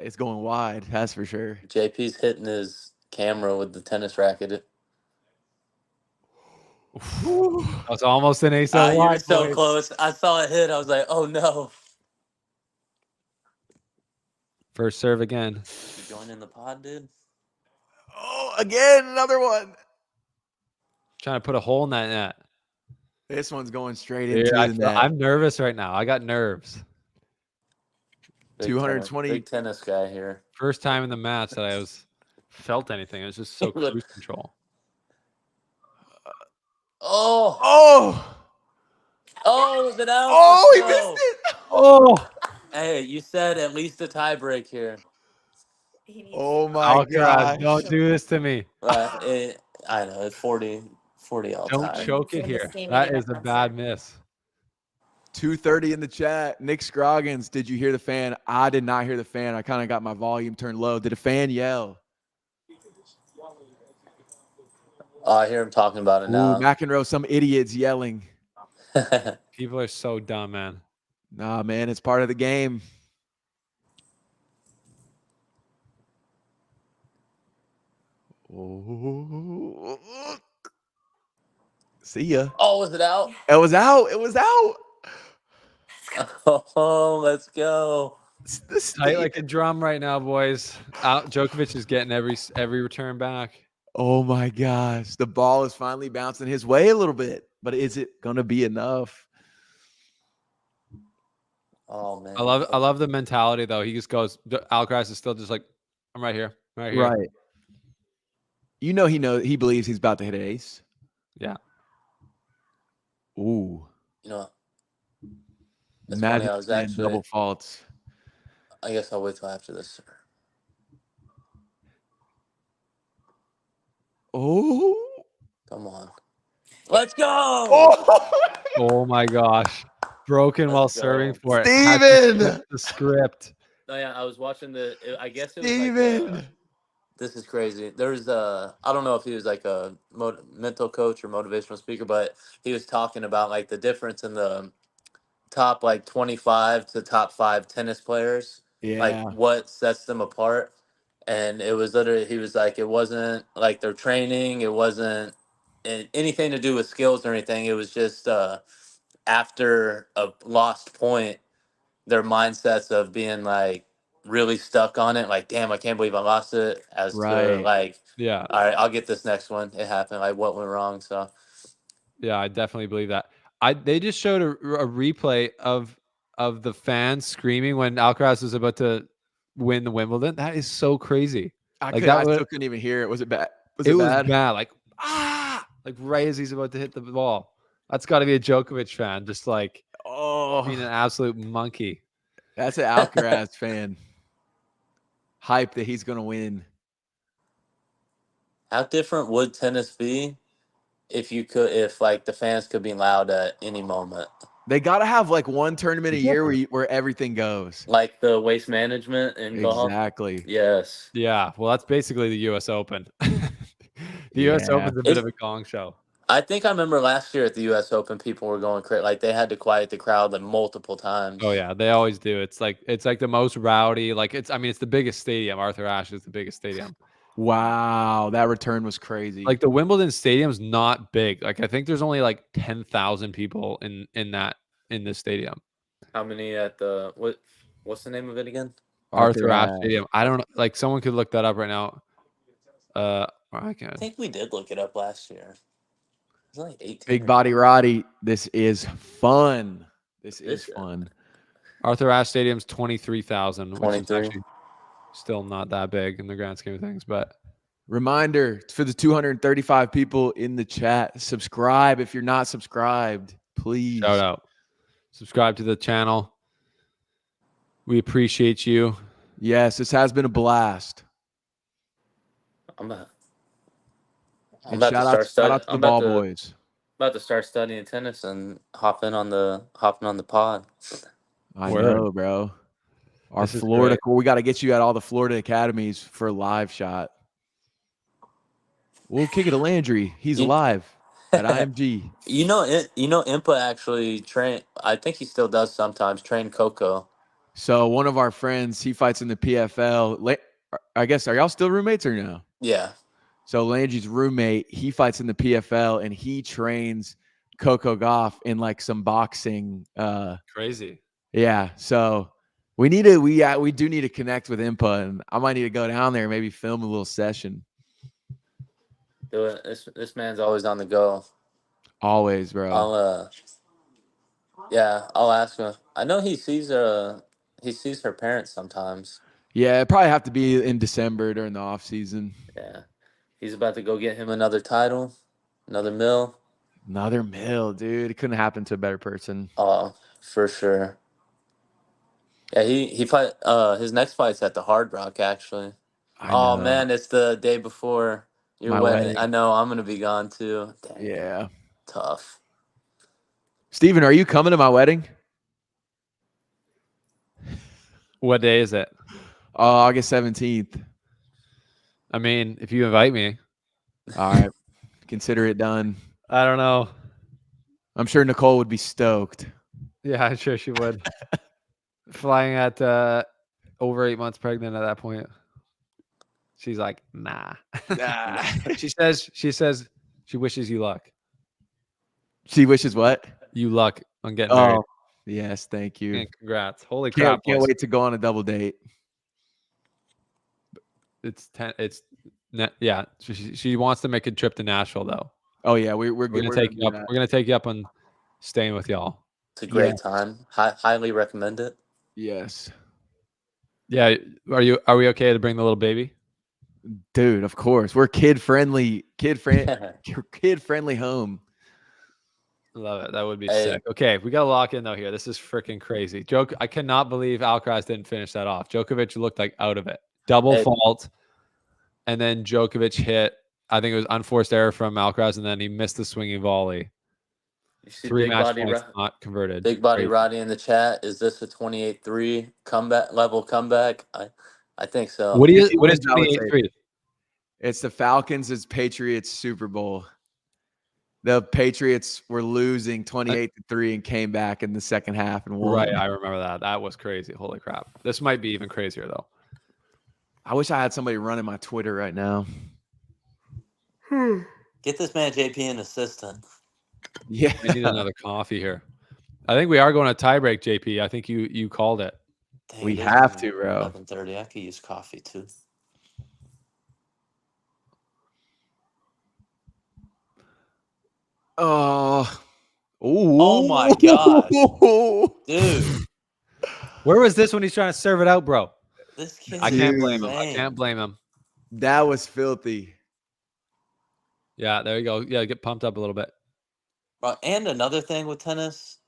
It's going wide, that's for sure. JP's hitting his camera with the tennis racket. That's almost an ace out You wide. were so boys. close. I saw it hit. I was like, oh no. First serve again. You joining the pod, dude? Oh, again, another one. Trying to put a hole in that net. This one's going straight Dude, into the net. I'm nervous right now. I got nerves. Big 220. big tennis guy here. First time in the match that I felt anything. It was just so Look. cruise control. Oh, is it out? Oh, he Let's missed go. it. Oh, Hey, you said at least a tie break here. Oh my Alcaraz, gosh. don't do this to me. I know it's 40 all Don't time. choke it here. That is a bad miss. 2:30 in the chat. Nick Scroggins, did you hear the fan? I did not hear the fan. I kind of got my volume turned low. Did a fan yell? Oh, I hear him talking about it Ooh, now. McEnroe, some idiots yelling. People are so dumb, man. Nah, man, it's part of the game. Oh. See ya. Oh, is it out? It was out. It was out. Oh, let's go. Tight like a drum right now, boys. Djokovic is getting every return back. Oh my gosh. The ball is finally bouncing his way a little bit, but is it going to be enough? Oh man. I love the mentality though. He just goes. Alcaraz is still just like, I'm right here, right here. Right. You know he believes he's about to hit an ace. Yeah. Ooh. You know, it's Imagine funny. I was playing actually. double faults. I guess I'll wait till after this. Oh. Come on. Let's go. Oh my gosh. Broken while Let's go. serving for it. Steven! The script. Oh yeah, I was watching I guess it was Steven! like. This is crazy. There's I don't know if he was like a mental coach or motivational speaker, but he was talking about like the difference in the top like 25 to top 5 tennis players, like Yeah. what sets them apart. And it was literally, he was like, it wasn't like their training, it wasn't anything to do with skills or anything. It was just after a lost point, their mindsets of being like really stuck on it, like, damn, I can't believe I lost it, as to Right. like, Yeah. all right, I'll get this next one. It happened. Like, what went wrong? So, Yeah, I definitely believe that. They just showed a replay of the fans screaming when Alcaraz was about to win the Wimbledon. That is so crazy. I Like still couldn't even hear it. Was it bad? It was bad? bad. Like right as he's about to hit the ball. That's got to be a Djokovic fan, just like being an absolute monkey. That's an Alcaraz fan. Hype that he's going to win. how different would tennis be if like the fans could be loud at any moment? They got to have like one tournament a year where everything goes. Like the waste management in golf? Exactly. Yes. Yeah, well, that's basically the U.S. Open. The U.S. Open's a bit of a gong show. I think I remember last year at the U.S. Open, people were going crazy. Like they had to quiet the crowd like multiple times. Oh yeah, they always do. It's like the most rowdy. Like it's the biggest stadium. Arthur Ashe is the biggest stadium. Wow, that return was crazy. Like the Wimbledon stadium's not big. Like I think there's only like 10,000 people in this stadium. How many at the what's the name of it again? Arthur Ashe Stadium. I don't know. Like someone could look that up right now. I can. I think we did look it up last year. It was like 18. Big Body Roddy. This is fun. This is fun. Arthur Ashe Stadium's 23,000, which is 23. actually still not that big in the grand scheme of things. But Reminder for the 235 people in the chat, subscribe if you're not subscribed, please. shout out. Subscribe to the channel. We appreciate you. Yes, this has been a blast. I'm about And to shout start out studying. to the ball boys. About to start studying tennis and hopping on the pod. I Word. know, bro. Our This is Florida, great. we got to get you at all the Florida academies for a live shot. We'll kick it to Landry. He's alive at IMG. You know, Impa actually train. I think he still does sometimes train Coco. So one of our friends, he fights in the PFL. I guess, are y'all still roommates or no? Yeah. So Landry's roommate, he fights in the PFL and he trains Coco Gauff in like some boxing. Crazy. Yeah. So We do need to connect with Impa, and I might need to go down there and maybe film a little session. Do it. This man's always on the go. Always, bro. I'll ask him. I know he sees her parents sometimes. Yeah, it'd probably have to be in December during the off season. Yeah. He's about to go get him another title, another mill. Another mill, dude. It couldn't happen to a better person. Oh, for sure. Yeah, he fight his next fight's at the Hard Rock actually. I know. Man, it's the day before your My wedding. wedding. I know I'm gonna be gone too. Dang, Yeah. tough. Steven, are you coming to my wedding? What day is it? August 17th. I mean, if you invite me. All right. Consider it done. I don't know. I'm sure Nicole would be stoked. Yeah, I'm sure she would. Flying at over 8 months pregnant at that point. She's like, nah. She says she wishes you luck. She wishes what? You luck on getting married. Oh, yes. Thank you. And congrats. Holy crap. Can't boys. wait to go on a double date. Yeah. She wants to make a trip to Nashville though. Oh yeah, we're Gonna take you up. We're gonna take you up on staying with y'all. It's a great time. Highly recommend it. Yes, Yeah. Are we okay to bring the little baby? dude. Of course, we're kid friendly home. Love it. That would be Hey. sick. Okay, we got to lock in though here. This is freaking crazy. I cannot believe Alcaraz didn't finish that off. Djokovic looked like out of it. Double fault. And then Djokovic hit, I think it was unforced error from Alcaraz, and then he missed the swinging volley. You see 3 Big match Body points not converted. Big Body Crazy. Roddy in the chat. Is this a 28-3 comeback? I think so. What is I would say 28-3? It's the Falcons' Patriots Super Bowl. The Patriots were losing 28-3 and came back in the second half and won. Right, I remember that. That was crazy. Holy crap. This might be even crazier though. I wish I had somebody running my Twitter right now. Get this man JP an assistant. Yeah, We need another coffee here. I think we are going to tiebreak, JP. I think you called it. Dang, We it is have to, bro. 11:30. I could use coffee too. Oh, Oh my gosh. Dude, Where was this when he's trying to serve it out, bro? this kid. I can't blame him. I insane. can't blame him. That was filthy. Yeah, there you go. Yeah, get pumped up a little bit. Bro, and another thing with tennis,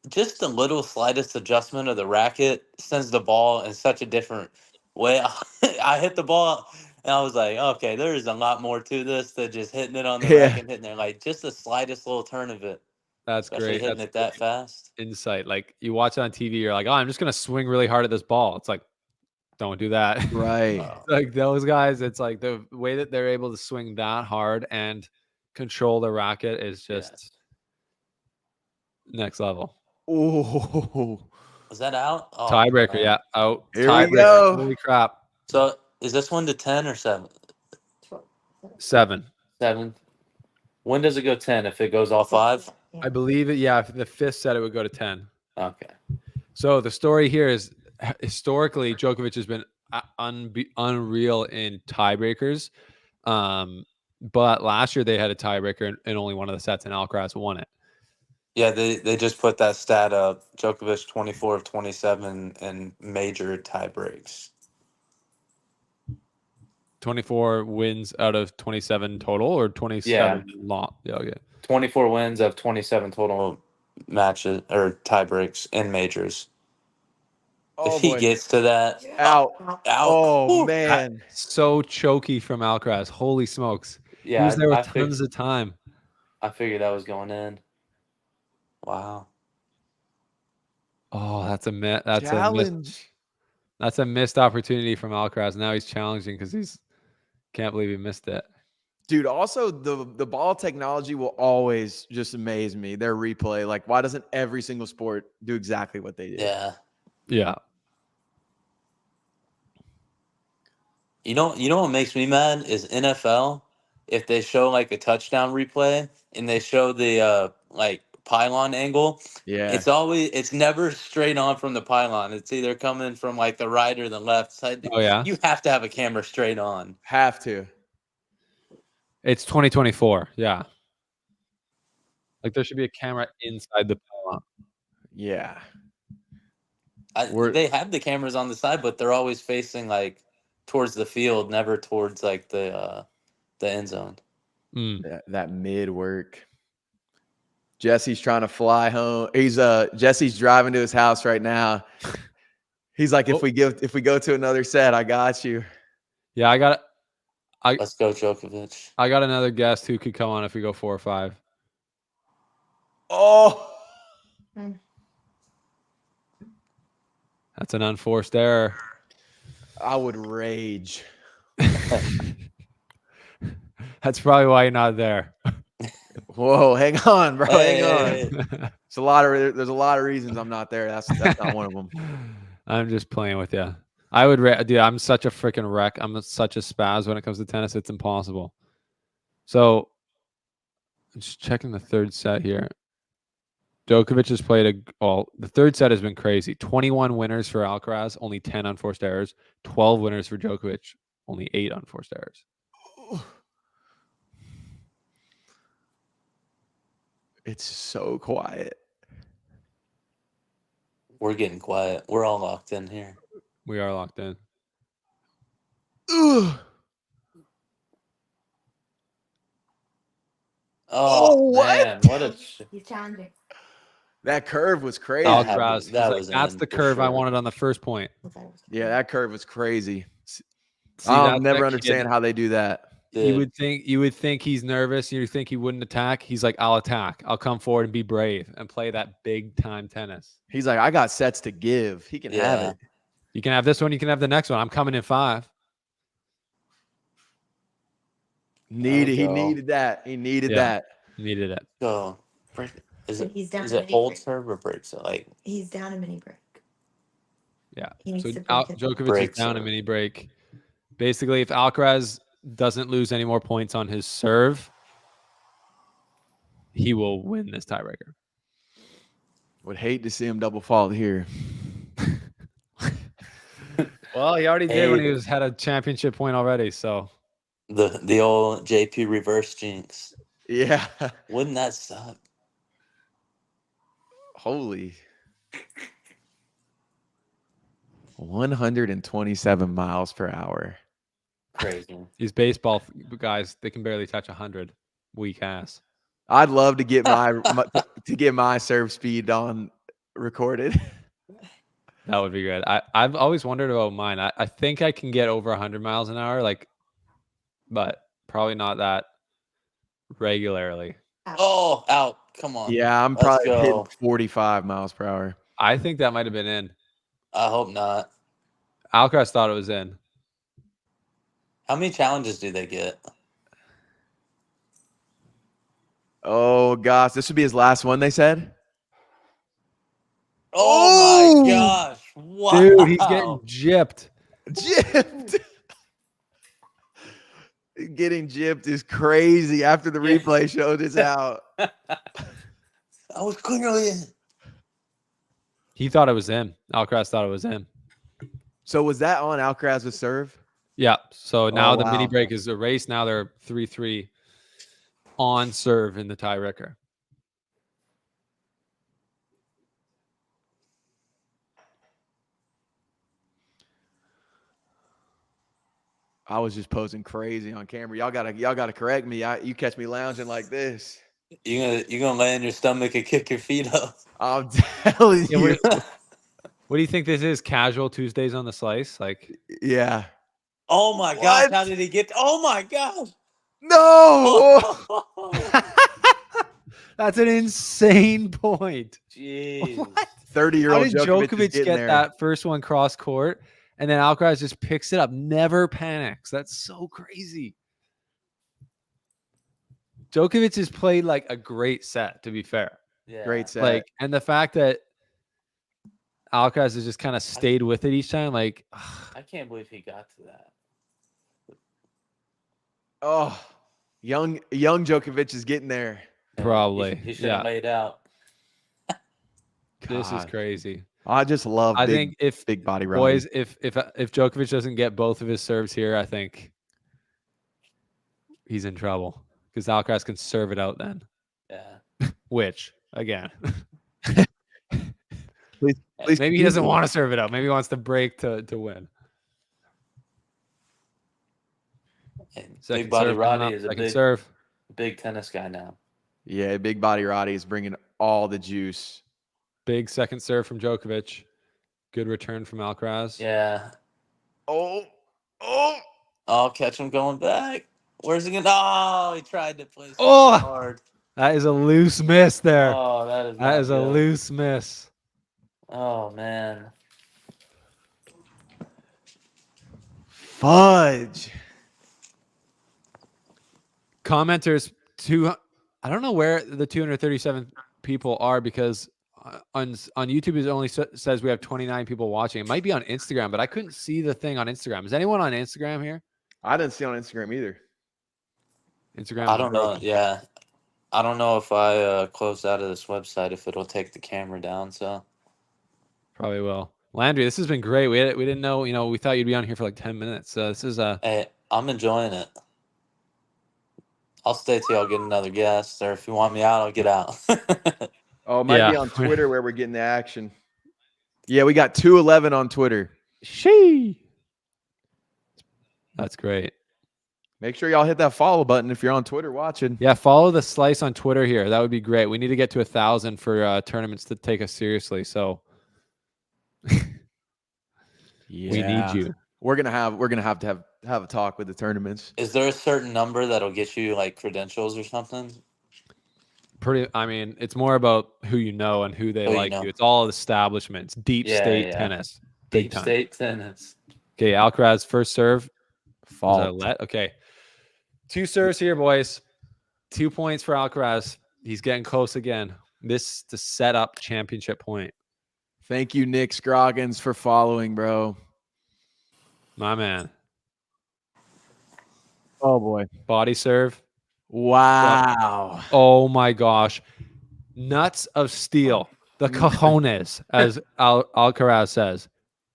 just the little slightest adjustment of the racket sends the ball in such a different way. I hit the ball and I was like, okay, there's a lot more to this than just hitting it on the Yeah. racket and hitting it. Like just the slightest little turn of it, That's especially great. hitting That's it that fast. insight. Like you watch it on TV, you're like, oh, I'm just gonna swing really hard at this ball. It's like, don't do that. Right. Like those guys, it's like the way that they're able to swing that hard and control the racket is just next level. Oh, Was that out? Oh, Tiebreaker, man. yeah, out. Here we Tiebreaker. go. Holy crap. So is this 1 to 10 or 7? 7. 7. When does it go 10? If it goes all 5? I believe it. Yeah, if the fifth set, it would go to 10. Okay. So the story here is historically Djokovic has been unreal in tiebreakers. But last year they had a tiebreaker in only one of the sets, and Alcaraz won it. Yeah, they just put that stat up. Djokovic 24 of 27 in major tie breaks. 24 wins out of 27 total, or 27 long? Yeah, okay. 24 wins of 27 total matches or tie breaks in majors. Oh, if he boy. gets to that, Out. out. Oh, Ooh. man. So choky from Alcaraz. Holy smokes. Yeah, He was there I with tons of time. I figured that was going in. Wow. Oh, that's a Challenge. that's a missed opportunity from Alcaraz. Now he's challenging because he's can't believe he missed it. Dude, also the ball technology will always just amaze me. Their replay, like, why doesn't every single sport do exactly what they did? Yeah. Yeah. You know what makes me mad is NFL. If they show like a touchdown replay and they show the like pylon angle. Yeah. It's never straight on from the pylon. It's either coming from like the right or the left side. Oh yeah, You have to have a camera straight on. Have to. it's 2024. Yeah, like there should be a camera inside the pylon. Yeah. They have the cameras on the side, but they're always facing like towards the field, never towards like the end zone. That mid work. Jesse's trying to fly home. Jesse's driving to his house right now. He's like, if we go to another set, I got you. Yeah, Let's go, Djokovic. I got another guest who could come on if we go 4 or 5. Oh. That's an unforced error. I would rage. That's probably why you're not there. Whoa, hang on, bro. Hey. Hang on. There's a lot of reasons I'm not there. That's not one of them. I'm just playing with you. I would, dude. I'm such a freaking wreck. I'm such a spaz when it comes to tennis. It's impossible. So, I'm just checking the third set here. Djokovic has played the third set has been crazy. 21 winners for Alcaraz, only 10 unforced errors. 12 winners for Djokovic, only 8 unforced errors. It's so quiet. We're getting quiet. We're all locked in here. We are locked in. Ugh. Oh, what? man, what a He's challenging. That curve was crazy. Alcaraz. that He's was that's in the for curve I sure. wanted on the first point. Yeah, that curve was crazy. See, I'll that's never that understand kid. how they do that. You would think he's nervous. You think he wouldn't attack. He's like, I'll attack. I'll come forward and be brave and play that big time tennis. He's like, I got sets to give. He can have it. You can have this one. You can have the next one. I'm coming in 5. He needed that. He needed that. Needed it. Go. Is He's it hold serve or break? So like He's down a mini break. Yeah. He needs So to break it. Djokovic Break is down a serve. mini break. Basically, if Alcaraz doesn't lose any more points on his serve, he will win this tiebreaker. Would hate to see him double fault here. Well, he already did when he had a championship point already. So the old J.P. reverse jinx. Yeah. Wouldn't that suck? Holy. 127 miles per hour. Crazy. these baseball guys, they can barely touch 100. Weak ass. I'd love to get my serve speed on recorded. That would be good. I've always wondered about mine. I think I can get over 100 miles an hour, but probably not that regularly. Oh, out. Come on. Yeah, I'm Let's probably go. hitting 45 miles per hour. I think that might have been in. I hope not. Alcaraz thought it was in. How many challenges do they get? Oh gosh, this would be his last one, they said. Oh my gosh. Wow. Dude, he's getting gypped. Gypped. Getting gypped is crazy after the replay showed us out. I was clearly in. He thought it was in. Alcaraz thought it was in. So was that on Alcaraz's serve? Yeah. So now the mini wow. break is erased. Now they're 3-3 on serve in the tiebreaker. I was just posing crazy on camera. Y'all gotta correct me. You catch me lounging like this. You gonna lay on your stomach and kick your feet up? I'm telling you. What do you think this is? Casual Tuesdays on the slice? Yeah. Oh my gosh! How did he get? Oh my gosh! No. That's an insane point. Jeez. 30-year-old How did Djokovic get there. that first one cross court, and then Alcaraz just picks it up, never panics? That's so crazy. Djokovic has played like a great set, to be fair. Yeah. Great set. And the fact that Alcaraz has just kind of stayed with it each time, I can't believe he got to that. Oh, young Djokovic is getting there. probably. He should have laid out. This is God. crazy. I just love I big, think if big body boys, Roddy. if Djokovic doesn't get both of his serves here, I think he's in trouble because Alcaraz can serve it out then. Yeah. Which again, Please maybe he doesn't want to serve it out. Maybe he wants to break to win. And Second Big Body serve coming Roddy up, is a second big, serve. big tennis guy now. Yeah, big body Roddy is bringing all the juice. Big second serve from Djokovic. Good return from Alcaraz. Yeah. Oh, Oh, catch him going back. Where's he going? Oh, he tried to play so Oh! hard. That is a loose miss there. Oh, that is That not is a good. loose miss. Oh, man. fudge. Commenters, I don't know where the 237 people are because on YouTube it only says we have 29 people watching. It might be on Instagram, but I couldn't see the thing on Instagram. Is anyone on Instagram here? I didn't see on Instagram either. Instagram. I don't know. Yeah. I don't know if I close out of this website if it'll take the camera down. So Probably will. Landry, this has been great. We didn't know. We thought you'd be on here for like 10 minutes. This is hey, I'm enjoying it. I'll stay till y'all get another guest, or if you want me out, I'll get out. Oh, it might be on Twitter where we're getting the action. Yeah, we got 211 on Twitter. That's great. Make sure y'all hit that follow button if you're on Twitter watching. Yeah, follow the slice on Twitter here. That would be great. We need to get to 1,000 for tournaments to take us seriously. So we need you. We're gonna have to have a talk with the tournaments. Is there a certain number that'll get you like credentials or something? I mean, it's more about who you know and who they Who you like know. you. It's all establishments, deep state tennis. Big Deep time. state tennis. Okay, Alcaraz first serve. Fault. Okay. 2 serves here, boys. 2 points for Alcaraz. He's getting close again. This to set up championship point. Thank you, Nick Scroggins, for following, bro. My man. Oh boy. Body serve. Wow. Oh my gosh. Nuts of steel. The cojones, as Alcaraz says.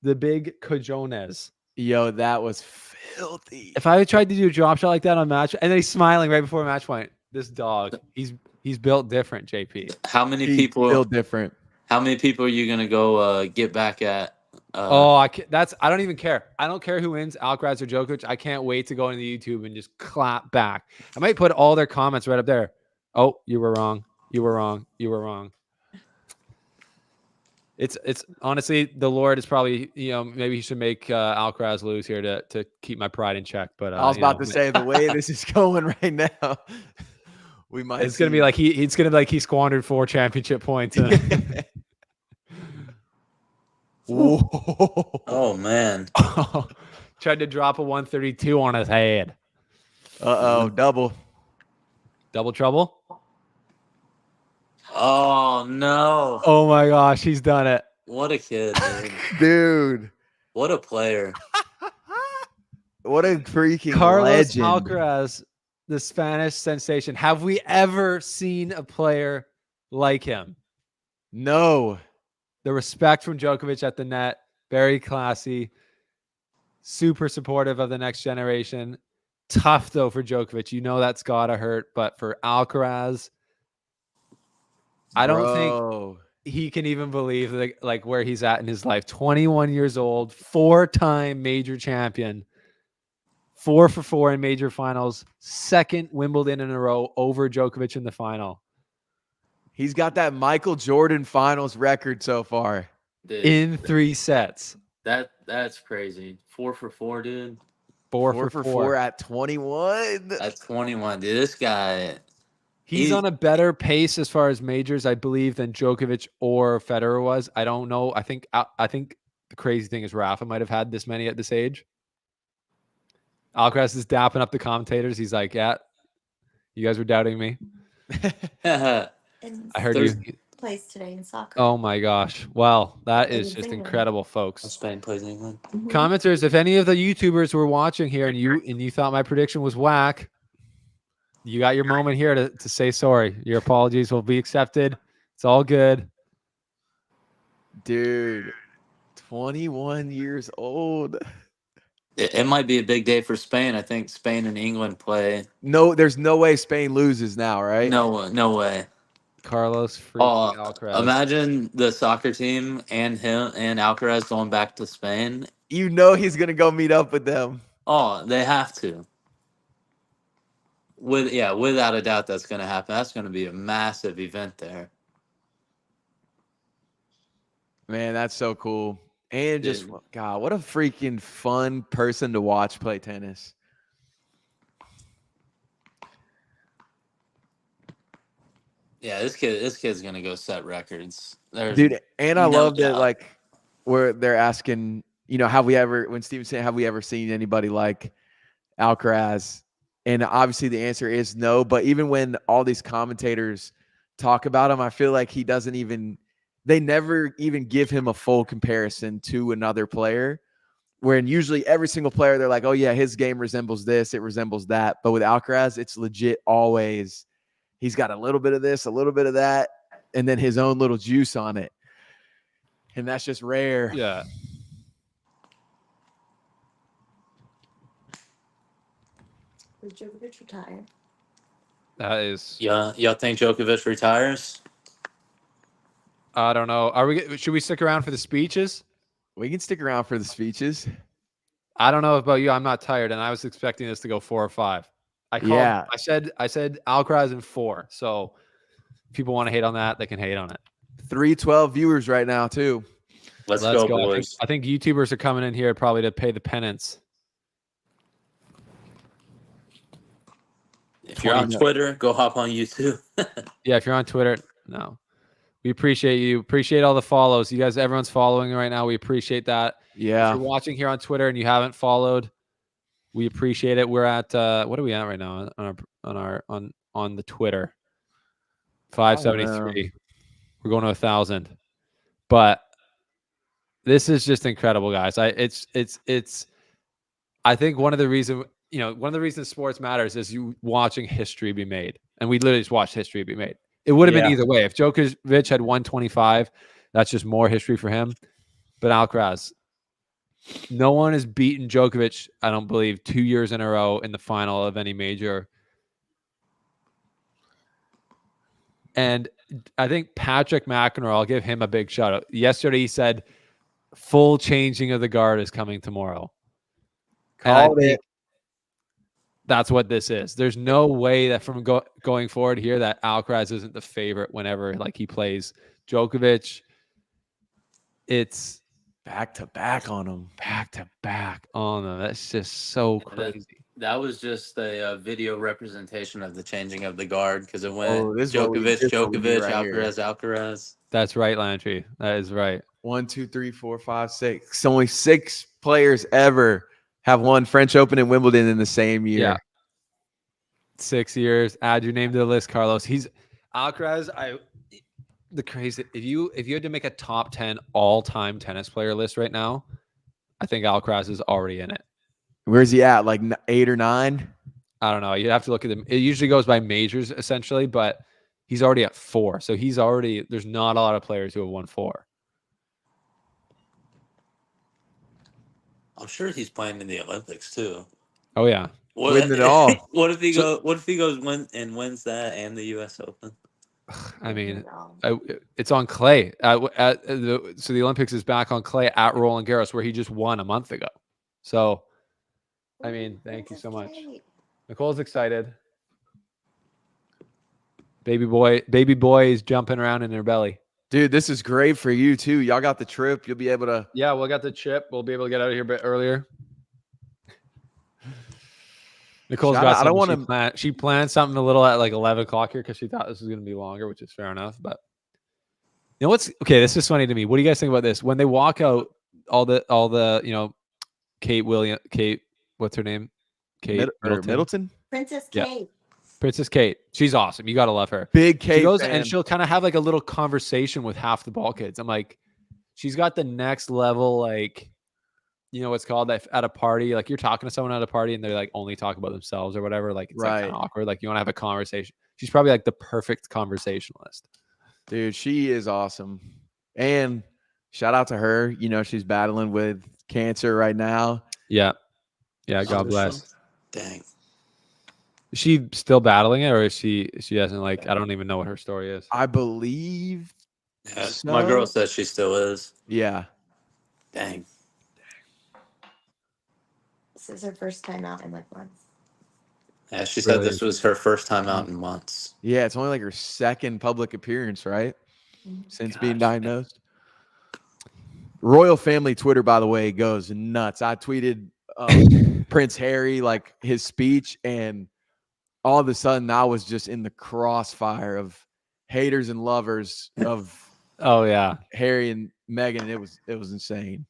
The big cojones. Yo, that was filthy. If I tried to do a drop shot like that on match, and then he's smiling right before match point. This dog, he's built different, JP. How many He's people? built different. How many people are you gonna go get back at? I don't even care. I don't care who wins, Alcaraz or Djokovic. I can't wait to go into YouTube and just clap back. I might put all their comments right up there. Oh, you were wrong. You were wrong. You were wrong. It's honestly, the Lord is probably, maybe he should make Alcaraz lose here to keep my pride in check. But I was about to say, the way this is going right now, we might. It's gonna be like he squandered 4 championship points. Whoa. Oh man. Tried to drop a 132 on his head. Uh-oh, double Trouble. Oh no. Oh my gosh, he's done it. What a kid, dude. dude. What a player. What a freaking Carlos legend. Alcaraz, the Spanish sensation. Have we ever seen a player like him? No. The respect from Djokovic at the net, very classy, super supportive of the next generation. Tough though for Djokovic. That's gotta hurt, but for Alcaraz, I don't think he can even believe like where he's at in his life. 21 years old, 4-time major champion, 4 for 4 in major finals, 2nd Wimbledon in a row over Djokovic in the final. He's got that Michael Jordan finals record so far. Dude, in 3 sets. That's crazy. 4 for 4, dude. 4 for 4 at 21. At 21, dude. This guy. He's on a better pace as far as majors, I believe, than Djokovic or Federer was. I don't know. I think the crazy thing is Rafa might have had this many at this age. Alcaraz is dapping up the commentators. He's like, "Yeah, you guys were doubting me. I heard you." Plays today in soccer. Oh my gosh! Well, that is just incredible, folks. Spain plays England. Commenters, if any of the YouTubers were watching here and you thought my prediction was whack, you got your moment here to say sorry. Your apologies will be accepted. It's all good. Dude, 21 years old. It might be a big day for Spain. I think Spain and England play. No, there's no way Spain loses now, right? No way. Carlos freaking Oh, Alcaraz. imagine the soccer team and him and Alcaraz going back to Spain. You know he's gonna go meet up with them. Oh, they have to. Without a doubt, that's going to happen. That's going to be a massive event there. Man, that's so cool. And just Dude. God, what a freaking fun person to watch play tennis. Yeah, this kid's gonna go set records. Dude, and I no love that, doubt. like, where they're asking, have we ever, when Steven's saying, have we ever seen anybody like Alcaraz? And obviously the answer is no. But even when all these commentators talk about him, I feel like they never even give him a full comparison to another player. When usually every single player, they're like, oh yeah, his game resembles this, it resembles that. But with Alcaraz, it's legit always, he's got a little bit of this, a little bit of that, and then his own little juice on it. And that's just rare. Yeah. Did Djokovic retire? That is. Yeah, y'all think Djokovic retires? I don't know. Should we stick around for the speeches? We can stick around for the speeches. I don't know about you. I'm not tired, and I was expecting this to go 4 or 5. I said Alcaraz in 4. So if people want to hate on that, they can hate on it. 312 viewers right now too. Let's go, boys. I think YouTubers are coming in here probably to pay the penance. If you're on Twitter, go hop on YouTube. Yeah, if you're on Twitter, no. We appreciate you. Appreciate all the follows. You guys, everyone's following right now. We appreciate that. Yeah. If you're watching here on Twitter and you haven't followed, we appreciate it. We're at what are we at right now on the Twitter? 573. We're going to 1,000. But this is just incredible, guys. I think one of the reasons sports matters is you watching history be made. And we literally just watched history be made. It would have been either way. If Djokovic had 125, that's just more history for him. But Alcaraz, no one has beaten Djokovic, I don't believe, 2 years in a row in the final of any major. And I think Patrick McEnroe, I'll give him a big shout out. Yesterday he said full changing of the guard is coming tomorrow. Called it. That's what this is. There's no way that from going forward here that Alcaraz isn't the favorite whenever he plays Djokovic. It's back to back on him. Back to back on them. That's just so crazy. That was just a video representation of the changing of the guard because it went Djokovic, Alcaraz. That's right, Lantry. That is right. 1, 2, 3, 4, 5, 6. Only 6 players ever have won French Open and Wimbledon in the same year. Yeah. 6 years. Add your name to the list, Carlos. Alcaraz. The crazy. If you had to make a top 10 all-time tennis player list right now, I think Alcaraz is already in it. Where's he at? Like 8 or 9? I don't know. You'd have to look at them. It usually goes by majors essentially, but he's already at 4. So there's not a lot of players who have won 4. I'm sure he's playing in the Olympics too. Oh yeah. Win it all. What if he goes wins that and the US Open? I mean, it's on clay. So the Olympics is back on clay at Roland Garros, where he just won a month ago. So, I mean, thank you so much. Nicole's excited. Baby boy is jumping around in her belly. Dude, this is great for you too. Y'all got the trip. You'll be able to. Yeah, we'll get the chip. We'll be able to get out of here a bit earlier. Nicole's got something. I don't want to. She planned something a little at like 11 o'clock here because she thought this was going to be longer, which is fair enough. But you know what's okay? This is funny to me. What do you guys think about this? When they walk out, all the Kate, what's her name? Kate Middleton. Princess Kate. Yeah. Princess Kate. She's awesome. You got to love her. Big Kate. She goes fan. and she'll kind of have like a little conversation with half the ball kids. I'm like, she's got the next level, like, you know what's called that at a party. Like you're talking to someone at a party and they're like only talk about themselves or whatever. Like it's like kind of awkward. Like you want to have a conversation. She's probably like the perfect conversationalist. Dude, she is awesome. And shout out to her. You know, she's battling with cancer right now. Yeah. Yeah. Oh, God this one? bless. Dang. Is she still battling it, or is she hasn't like I don't even know what her story is. I believe. Yeah, my girl So? says she still is. Yeah. Dang. This is her first time out in like months. Yeah, she said Really? this was her first time out in months. Yeah. It's only like her second public appearance, right? Since being Gosh. diagnosed. Royal family Twitter, by the way, goes nuts. I tweeted Prince Harry, like his speech, and all of a sudden I was just in the crossfire of haters and lovers of Oh yeah. Harry and Meghan. It was insane.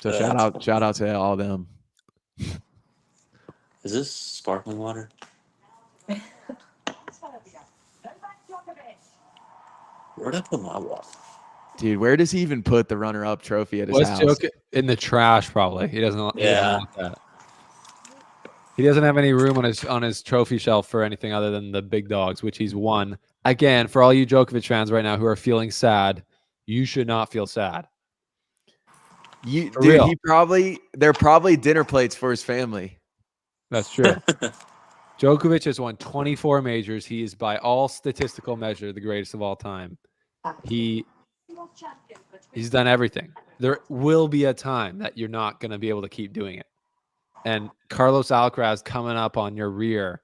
So That's shout out to all them. Is this sparkling water? Where'd I put my water? Dude, where does he even put the runner-up trophy at his What's house? joke in the trash? Probably he doesn't. He doesn't Yeah. want that. He doesn't have any room on his trophy shelf for anything other than the big dogs, which he's won. Again, for all you Djokovic fans right now who are feeling sad, you should not feel sad. Dude, real. they're probably dinner plates for his family. That's true. Djokovic has won 24 majors. He is, by all statistical measure, the greatest of all time. He's done everything. There will be a time that you're not going to be able to keep doing it. And Carlos Alcaraz coming up on your rear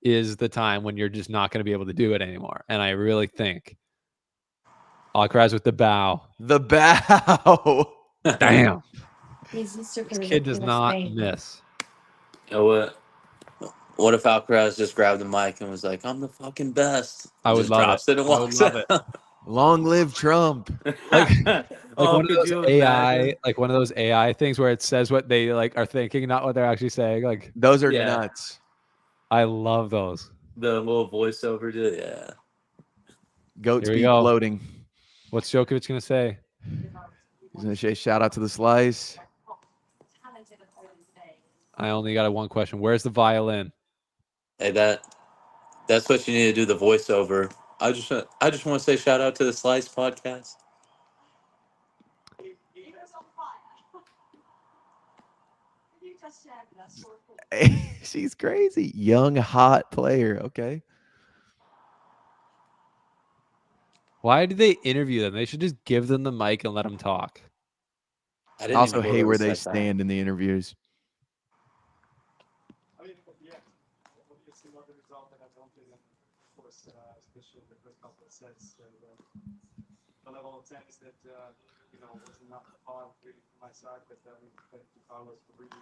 is the time when you're just not going to be able to do it anymore. And I really think Alcaraz with the bow. The bow. Damn. This Kid does not miss. You know what if Alcaraz just grabbed the mic and was like, "I'm the fucking best"? I would Just love drops it. and I would walks love it. out. Long live Trump. Like Oh, one of could those you AI, imagine? like one of those AI things where it says what they like are thinking, not what they're actually saying. Like Those are Yeah. nuts. I love those. The little voiceover, yeah. Goat Here we speed go. floating. What's Djokovic gonna say? He's gonna say shout out to the slice. I only got one question. Where's the violin? Hey, that's what you need to do. The voiceover. I just want to say shout out to the Slice podcast. She's crazy. Young, hot player. Okay. Why did they interview them? They should just give them the mic and let them talk. I I didn't also even hate know where it they was like that. stand in the interviews. I mean, yeah, obviously not the result that I wanted, and of course, especially the first couple of sets, the level of tennis that wasn't up to par really from my side, but credit to Carlos for really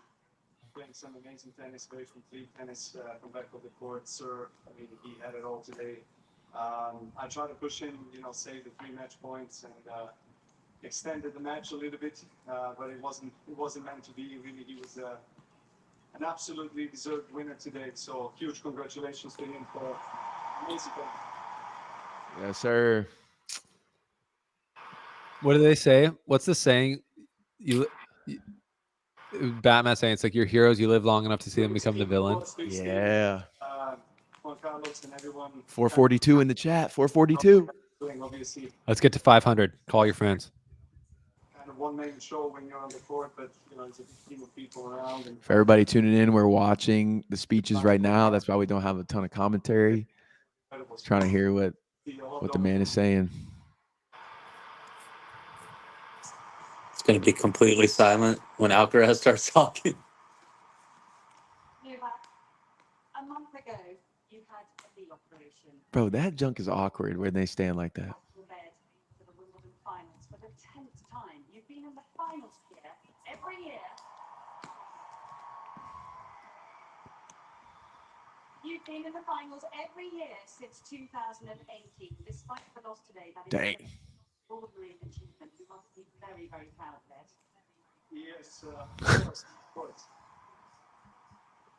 playing some amazing tennis, very complete tennis from back of the court, serve. I mean, he had it all today. I tried to push him, save the 3 match points and extended the match a little bit, but it wasn't meant to be. Really, he was an absolutely deserved winner today. So huge congratulations to him for amazing. Yes, sir. What do they say? What's the saying? Batman saying it's like your heroes, you live long enough to see them become the villain. Yeah. Juan Carlos and everyone. 442 in the chat. 442. Obviously, Let's get to 500. Call your friends. kind of one-man show when you're on the court, but it's a team of people around. And For everybody tuning in, we're watching the speeches right now. That's why we don't have a ton of commentary. Just trying to hear what the man is saying. It's going to be completely silent when Alcaraz starts talking. A month ago, you had a knee operation. Bro, that junk is awkward when they stand like that. For the Wimbledon finals for the 10th time. You've been in the finals here every year. You've been in the finals every year since 2018, despite the loss today. That is Dang. an extraordinary achievement. You must be very, very proud of it. yes, of course.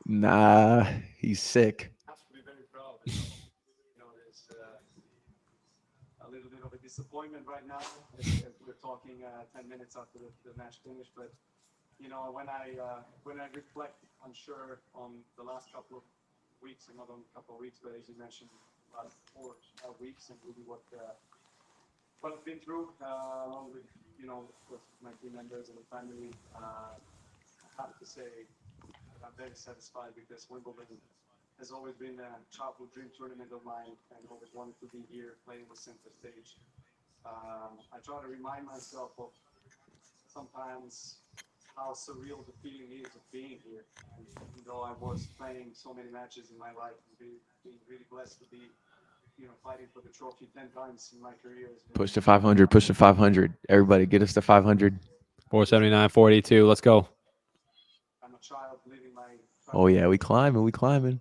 Nah, he's sick. Have to be very proud. There's a little bit of a disappointment right now as we're talking 10 minutes after the match finished. But when I reflect, I'm sure on the last couple of weeks, and not only a couple of weeks, but as you mentioned, last 4 weeks, and really what what I've been through, along with, of course, my team members and the family. I have to say that I'm very satisfied because Wimbledon has always been a childhood dream tournament of mine and always wanted to be here playing the center stage. I try to remind myself of sometimes how surreal the feeling is of being here. And even though I was playing so many matches in my life and being really blessed to be, fighting for the trophy 10 times in my career. Push to 500. Push to 500. Everybody, get us to 500. 479.42. Let's go. I'm a child living my. Oh yeah, we climbing. We climbing.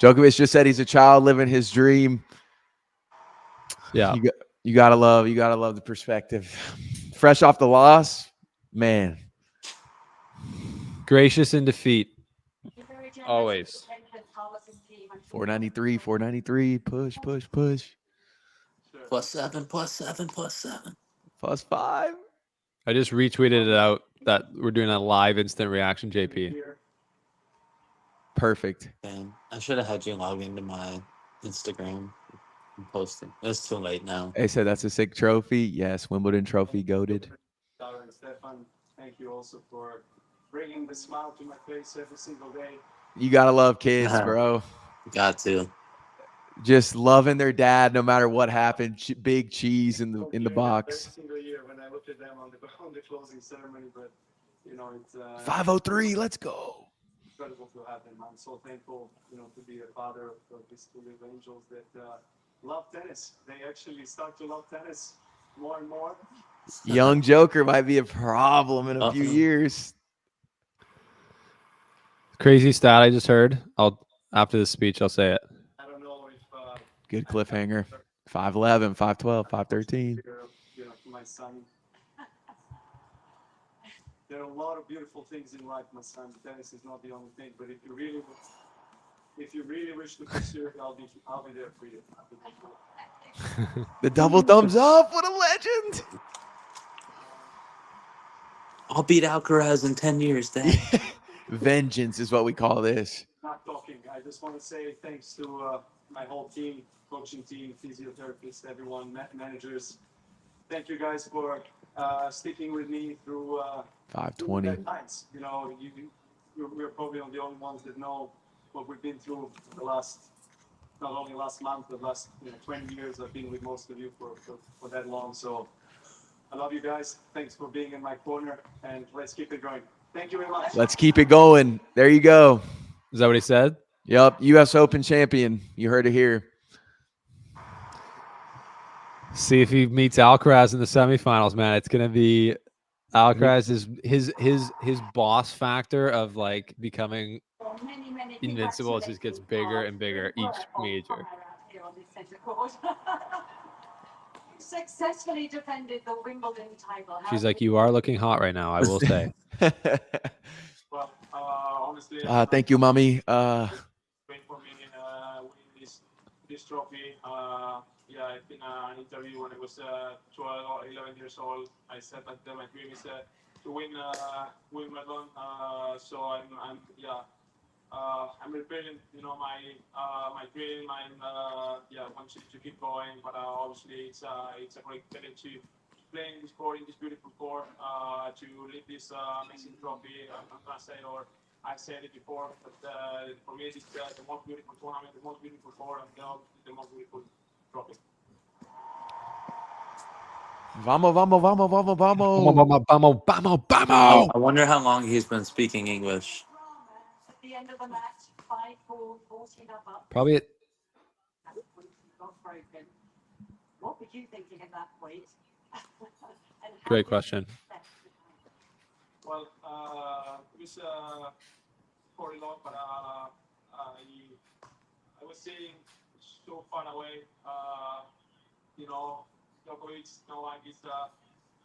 Djokovic just said he's a child living his dream. Yeah. You gotta love the perspective. Fresh off the loss, man. Gracious in defeat. Always. 493. Push. +7, +7, +7. +5. I just retweeted it out that we're doing a live instant reaction, JP. Perfect. Damn, I should have had you log into my Instagram and posting. It's too late now. They said that's a sick trophy. Yes, Wimbledon trophy, goated. Dara and Stefan, thank you also for bringing the smile to my face every single day. You gotta love kids, bro. Got to. Just loving their dad no matter what happened. Big cheese in the box. Every single year when I look at them on the closing ceremony, but it's 503. Let's go. incredible to have them. I'm so thankful, to be a father of these two little angels that love tennis. They actually start to love tennis more and more. Young Joker might be a problem in a few years. Crazy stat I just heard. After the speech, I'll say it. I don't know if good cliffhanger. 5'11", 5'12", 5'13". My son. There are a lot of beautiful things in life, my son. Tennis is not the only thing, but if you really wish to pursue it, I'll be there for you. The double thumbs up. What a legend. I'll beat Alcaraz in 10 years, Dad. Vengeance is what we call this. Not talking. I just want to say thanks to my whole team, coaching team, physiotherapists, everyone, managers. Thank you guys for sticking with me through 520. times. We're probably the only ones that know what we've been through the last, not only last month, but last 20 years. I've been with most of you for that long. So I love you guys. Thanks for being in my corner, and let's keep it going. Thank you very much. Let's keep it going. There you go. Is that what he said? Yep. U.S. Open champion. You heard it here. See if he meets Alcaraz in the semifinals, man. It's gonna be Alcaraz is his boss factor of like becoming invincible as it gets bigger and bigger each major. Successfully defended the Wimbledon title. She's like, you are looking hot right now, I will say. Well, honestly, thank you, mommy. Great for me winning this trophy. Yeah, I've been an interview when I was 12 or 11 years old. I said that my dream is to win Wimbledon. So I'm repairing, my dream. I want to keep going, but obviously it's a great feeling to play in this sport, in this beautiful sport, to lift this amazing trophy. I'm gonna say, or I said it before, but for me, it's the most beautiful tournament, the most beautiful sport, and the most beautiful trophy. Vamos. I wonder how long he's been speaking English. At the end of the match, 5-4, 14 up. Probably What were you thinking at that point? great question. Well, it was for a lot, but I was sitting so far away. Djokovic, Novak is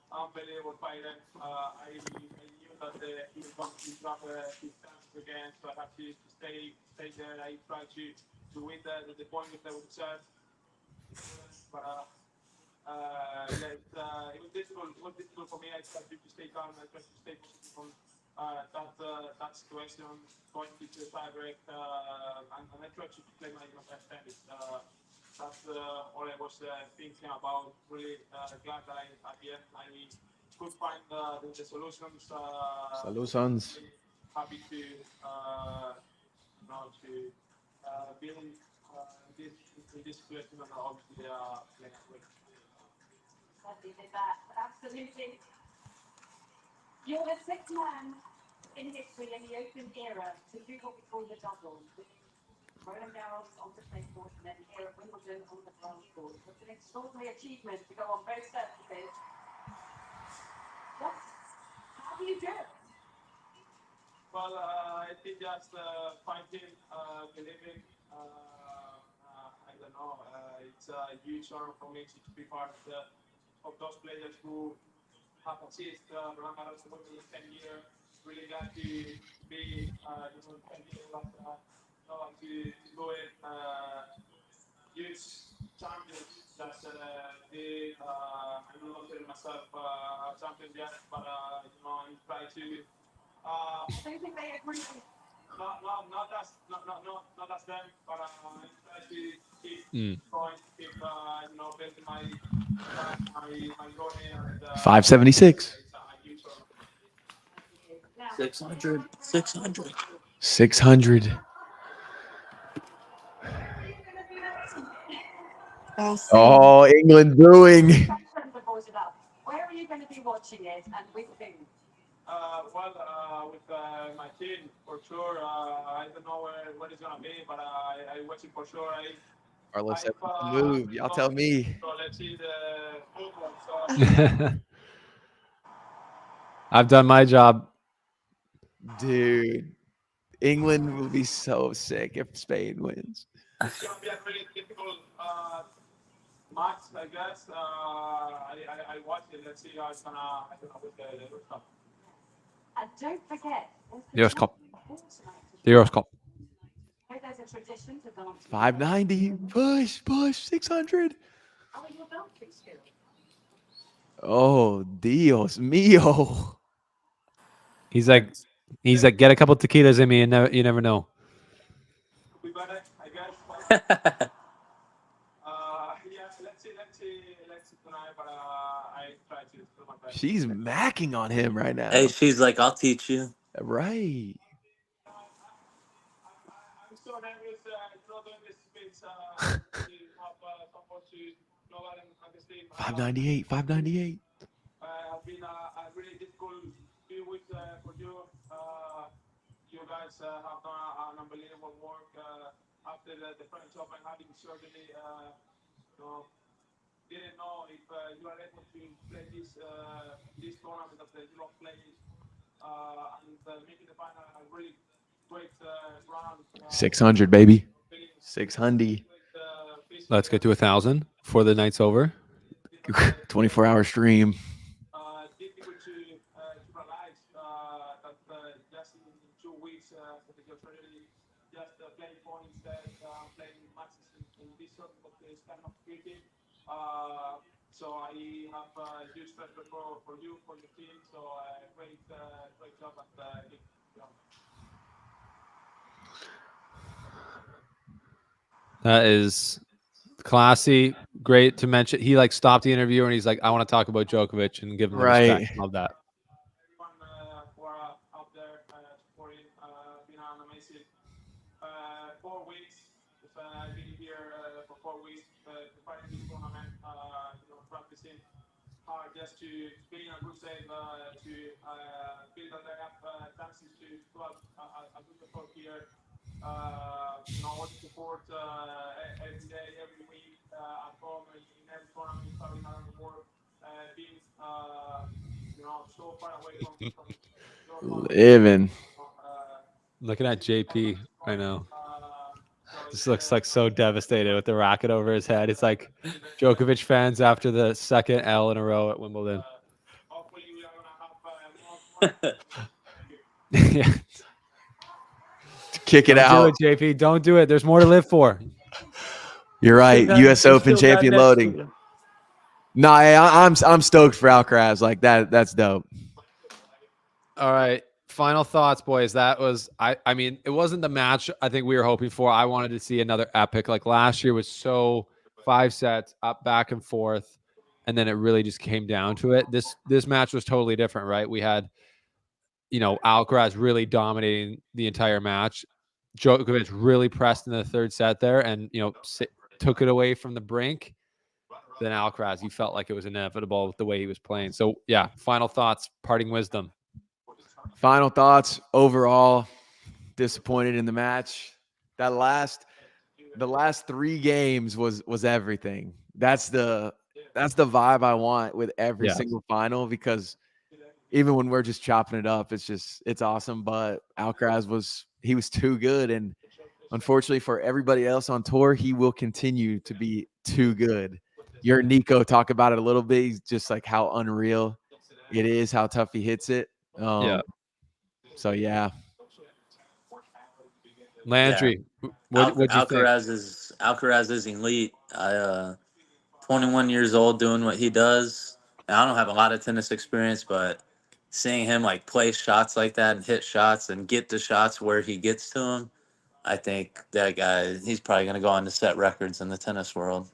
unbelievable fighter. I knew that he was going to drop his chances again, so I had to stay there. I tried to win the point that I would serve. But it was difficult. It was difficult for me. I tried to stay calm. I tried to stay positive on that situation, going to the tie break, and I tried to play my best tennis. That's all I was thinking about. Really glad that at the end I could find the solutions. Solutions. Really happy to to be in this situation and obviously playing as well. Lovely did that. Absolutely. You're the sixth man in history in the Open era to do what we call the double. Roland Garros on the clay court and then here at Wimbledon on the grass court. It's an extraordinary achievement to go on both surfaces. How do you do it? Well, I think just fighting, believing. I don't know. It's a huge honor for me to be part of those players who have achieved Roland Garros in the 10 year. Really glad to be 10 years after to do it. Huge champions that I'm not considering myself a champion yet, but I try to. I don't think they agree. Not as them, but I try to keep going, keep building my journey and 576. it's a huge honor. 600. 600. 600. Oh, Oh, England booing. Where are you going to be watching it and with whom? With my team, for sure. I don't know where it's going to be, but I watch it for sure. Carlos said move. Y'all tell me. So let's see the football. So I've done my job. Dude, England will be so sick if Spain wins. it's going to be a really difficult match, I guess. I watch it. Let's see how it's going to with the World Cup. And don't forget, Euros Cup. The Euros Cup. there's a tradition to dance. 590. Push. 600. How are your dancing skills? Oh, Dios mío. He's like, get a couple tequilas in me, and you never know. We better, I guess. Let's see tonight, but I try to do my best. She's macking on him right now. Hey, she's like, I'll teach you. Right. I'm so nervous. Doing this speech. To have support to Novak and the team. 598. Have been a really difficult few weeks for you. You guys have done an unbelievable work after the French Open, having surgery. Didn't know if you are able to play this tournament that you don't play and making the final a really great round. 600, baby. 600. Let's get to 1,000 before the night's over. 24-hour stream. Difficult to realize that just in 2 weeks after the surgery, just playing points, playing matches in this sort of this kind of cricket. So I have huge respect for you, for your team. So great job at That is classy. Great to mention. He like stopped the interviewer and he's like, I want to talk about Djokovic and give him the respect. Love that. Everyone who are out there supporting, been an amazing 4 weeks. I've been here for 4 weeks preparing this tournament, practicing hard just to be in a good shape, to feel that I have chances to have a good report here. All the support every day, every week at home in every tournament, traveling around the world, being so far away from your family. Living. Looking at JP right now. This looks like so devastated with the racket over his head. It's like Djokovic fans after the second L in a row at Wimbledon. Hopefully we are going to have more. Yeah. Kick it Don't out. do it, JP. Don't do it. There's more to live for. You're right. U.S. Open champion loading. No, I'm stoked for Alcaraz. Like that's dope. All right. Final thoughts, boys. That was I mean, it wasn't the match I think we were hoping for. I wanted to see another epic. Like last year was so 5 sets up, back and forth, and then it really just came down to it. This match was totally different, right? We had, Alcaraz really dominating the entire match. Djokovic really pressed in the third set there, and took it away from the brink. Then Alcaraz, you felt like it was inevitable with the way he was playing. So yeah, final thoughts, parting wisdom. Final thoughts. Overall, disappointed in the match. The last 3 games was everything. That's the vibe I want with every single final, because even when we're just chopping it up, it's awesome. But Alcaraz was too good, and unfortunately for everybody else on tour, he will continue to be too good. Your Nico talk about it a little bit. He's just like how unreal it is, how tough he hits it. So yeah. Landry, what you think? Alcaraz is elite. 21 years old doing what he does. And I don't have a lot of tennis experience, but seeing him like play shots like that and hit shots and get to shots where he gets to them, I think that guy, he's probably going to go on to set records in the tennis world.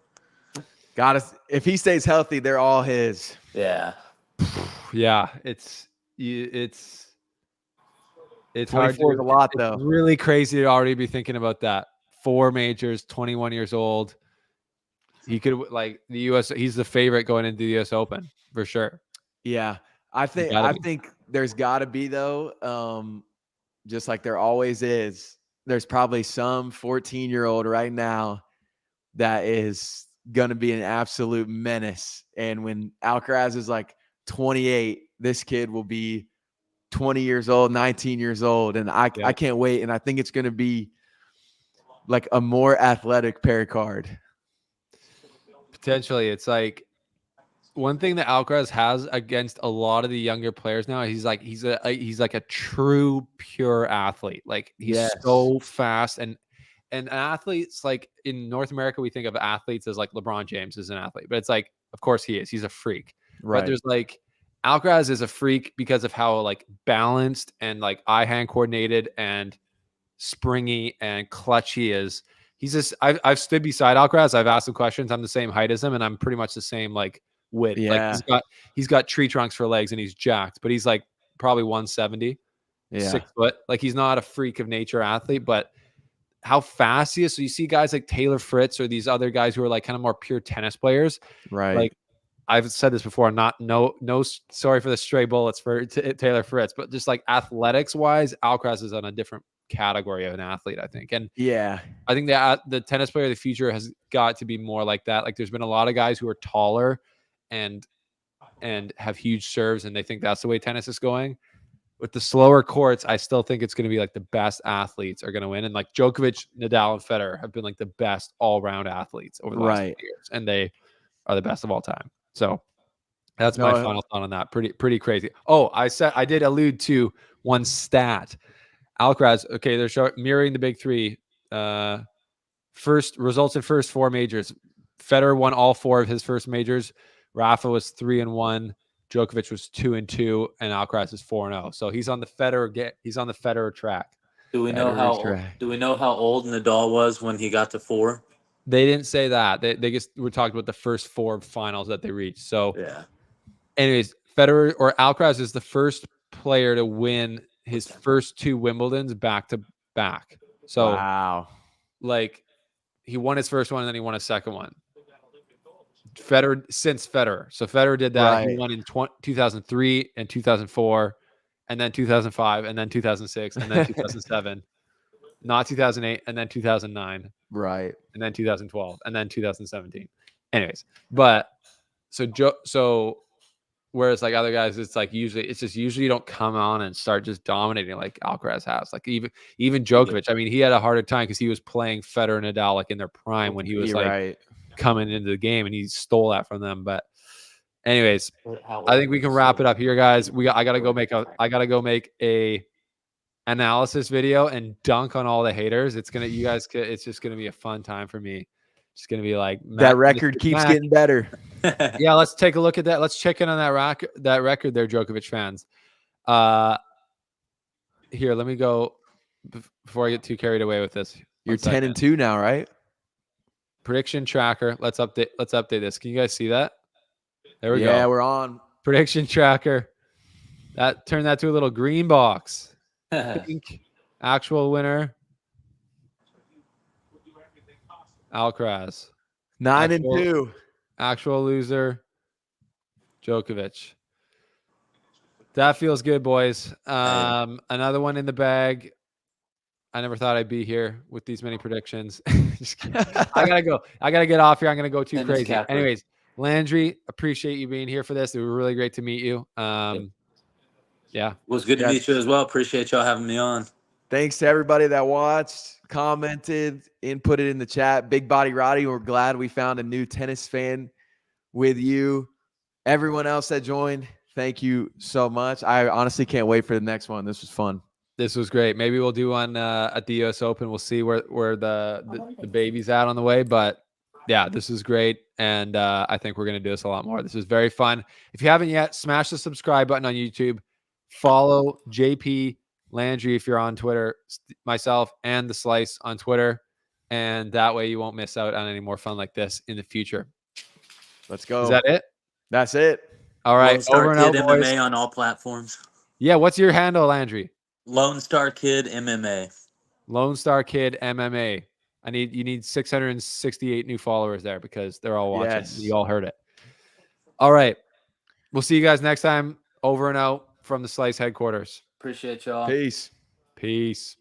If he stays healthy, they're all his. Yeah. Yeah, it's 24 hard to, is a lot, it's though. really crazy to already be thinking about that. 4 majors, 21 years old. He could, like, the US, he's the favorite going into the US Open for sure. Yeah. I think there's got to be, though, just like there always is, there's probably some 14-year-old right now that is going to be an absolute menace. And when Alcaraz is like 28, this kid will be 20 years old, 19 years old. And I can't wait. And I think it's going to be like a more athletic pair card. Potentially. It's like one thing that Alcaraz has against a lot of the younger players now, he's like a true pure athlete. Like he's so fast, and athletes, like in North America, we think of athletes as like LeBron James is an athlete, but it's like, of course he is. He's a freak. Right. But there's like Alcaraz is a freak because of how like balanced and like eye-hand coordinated and springy and clutch he is. He's just, I've stood beside Alcaraz. I've asked him questions. I'm the same height as him, and I'm pretty much the same like width. Yeah. Like he's got tree trunks for legs, and he's jacked, but he's like probably 170, 6 foot. Like he's not a freak of nature athlete, but how fast he is. So you see guys like Taylor Fritz or these other guys who are like kind of more pure tennis players. Right. Like I've said this before, no, sorry for the stray bullets for Taylor Fritz, but just like athletics wise, Alcaraz is on a different category of an athlete, I think. And yeah, I think that the tennis player of the future has got to be more like that. Like there's been a lot of guys who are taller and have huge serves, and they think that's the way tennis is going. With the slower courts, I still think it's going to be like the best athletes are going to win. And like Djokovic, Nadal, and Federer have been like the best all-round athletes over the last few years, and they are the best of all time. So that's my final thought on that. Pretty crazy. Oh, I did allude to one stat. Alcaraz, okay, they're mirroring the big three. First results in first 4 majors. Federer won all 4 of his first majors. Rafa was 3-1. Djokovic was 2-2, and Alcaraz is 4-0. So he's on the Federer track. Do we know how old Nadal was when he got to 4? They didn't say that. They just were talking about the first 4 finals that they reached. So yeah. Anyways, Federer or Alcaraz is the first player to win his first 2 Wimbledons back to back. So wow. Like he won his first one and then he won a second one. Federer. So Federer did that. Right. He won in 2003 and 2004, and then 2005, and then 2006, and then 2007. Not 2008, and then 2009. Right. And then 2012, and then 2017. Anyways, but so whereas like other guys, it's like usually you don't come on and start just dominating like Alcaraz has. Like even Djokovic, I mean, he had a harder time because he was playing Federer and Nadal like in their prime when he was coming into the game, and he stole that from them. But anyways, I think we can wrap it up here, guys. I gotta go make a analysis video and dunk on all the haters. It's just gonna be a fun time for me. It's gonna be like that record keeps getting better. Yeah, let's take a look at that. Let's check in on that record there, Djokovic fans. Here, let me go before I get too carried away with this. You're 10-2 now, right? prediction tracker. Let's update this. Can you guys see that? There we go. Yeah, we're on. Prediction tracker. That turned that to a little green box. Pink. Actual winner. Alcaraz. 9-2. Actual loser. Djokovic. That feels good, boys. Another one in the bag. I never thought I'd be here with these many predictions. Just kidding. I gotta go. I gotta get off here. I'm gonna go too crazy. Anyways, Landry, appreciate you being here for this. It was really great to meet you. Yeah. It was good to meet you as well. Appreciate y'all having me on. Thanks to everybody that watched, commented, inputted in the chat. Big Body Roddy, we're glad we found a new tennis fan with you. Everyone else that joined, thank you so much. I honestly can't wait for the next one. This was fun. This was great. Maybe we'll do one at the US Open. We'll see where the baby's at on the way. But yeah, this is great. And I think we're going to do this a lot more. This is very fun. If you haven't yet, smash the subscribe button on YouTube. Follow JP Landry if you're on Twitter, myself and The Slice on Twitter. And that way you won't miss out on any more fun like this in the future. Let's go. Is that it? That's it. All right. Lone Star Over and out, Kid boys. MMA on all platforms. Yeah. What's your handle, Landry? Lone Star Kid MMA. Lone Star Kid MMA. You need 668 new followers there because they're all watching. Yes. You all heard it. All right. We'll see you guys next time. Over and out from the Slice headquarters. Appreciate y'all. Peace. Peace.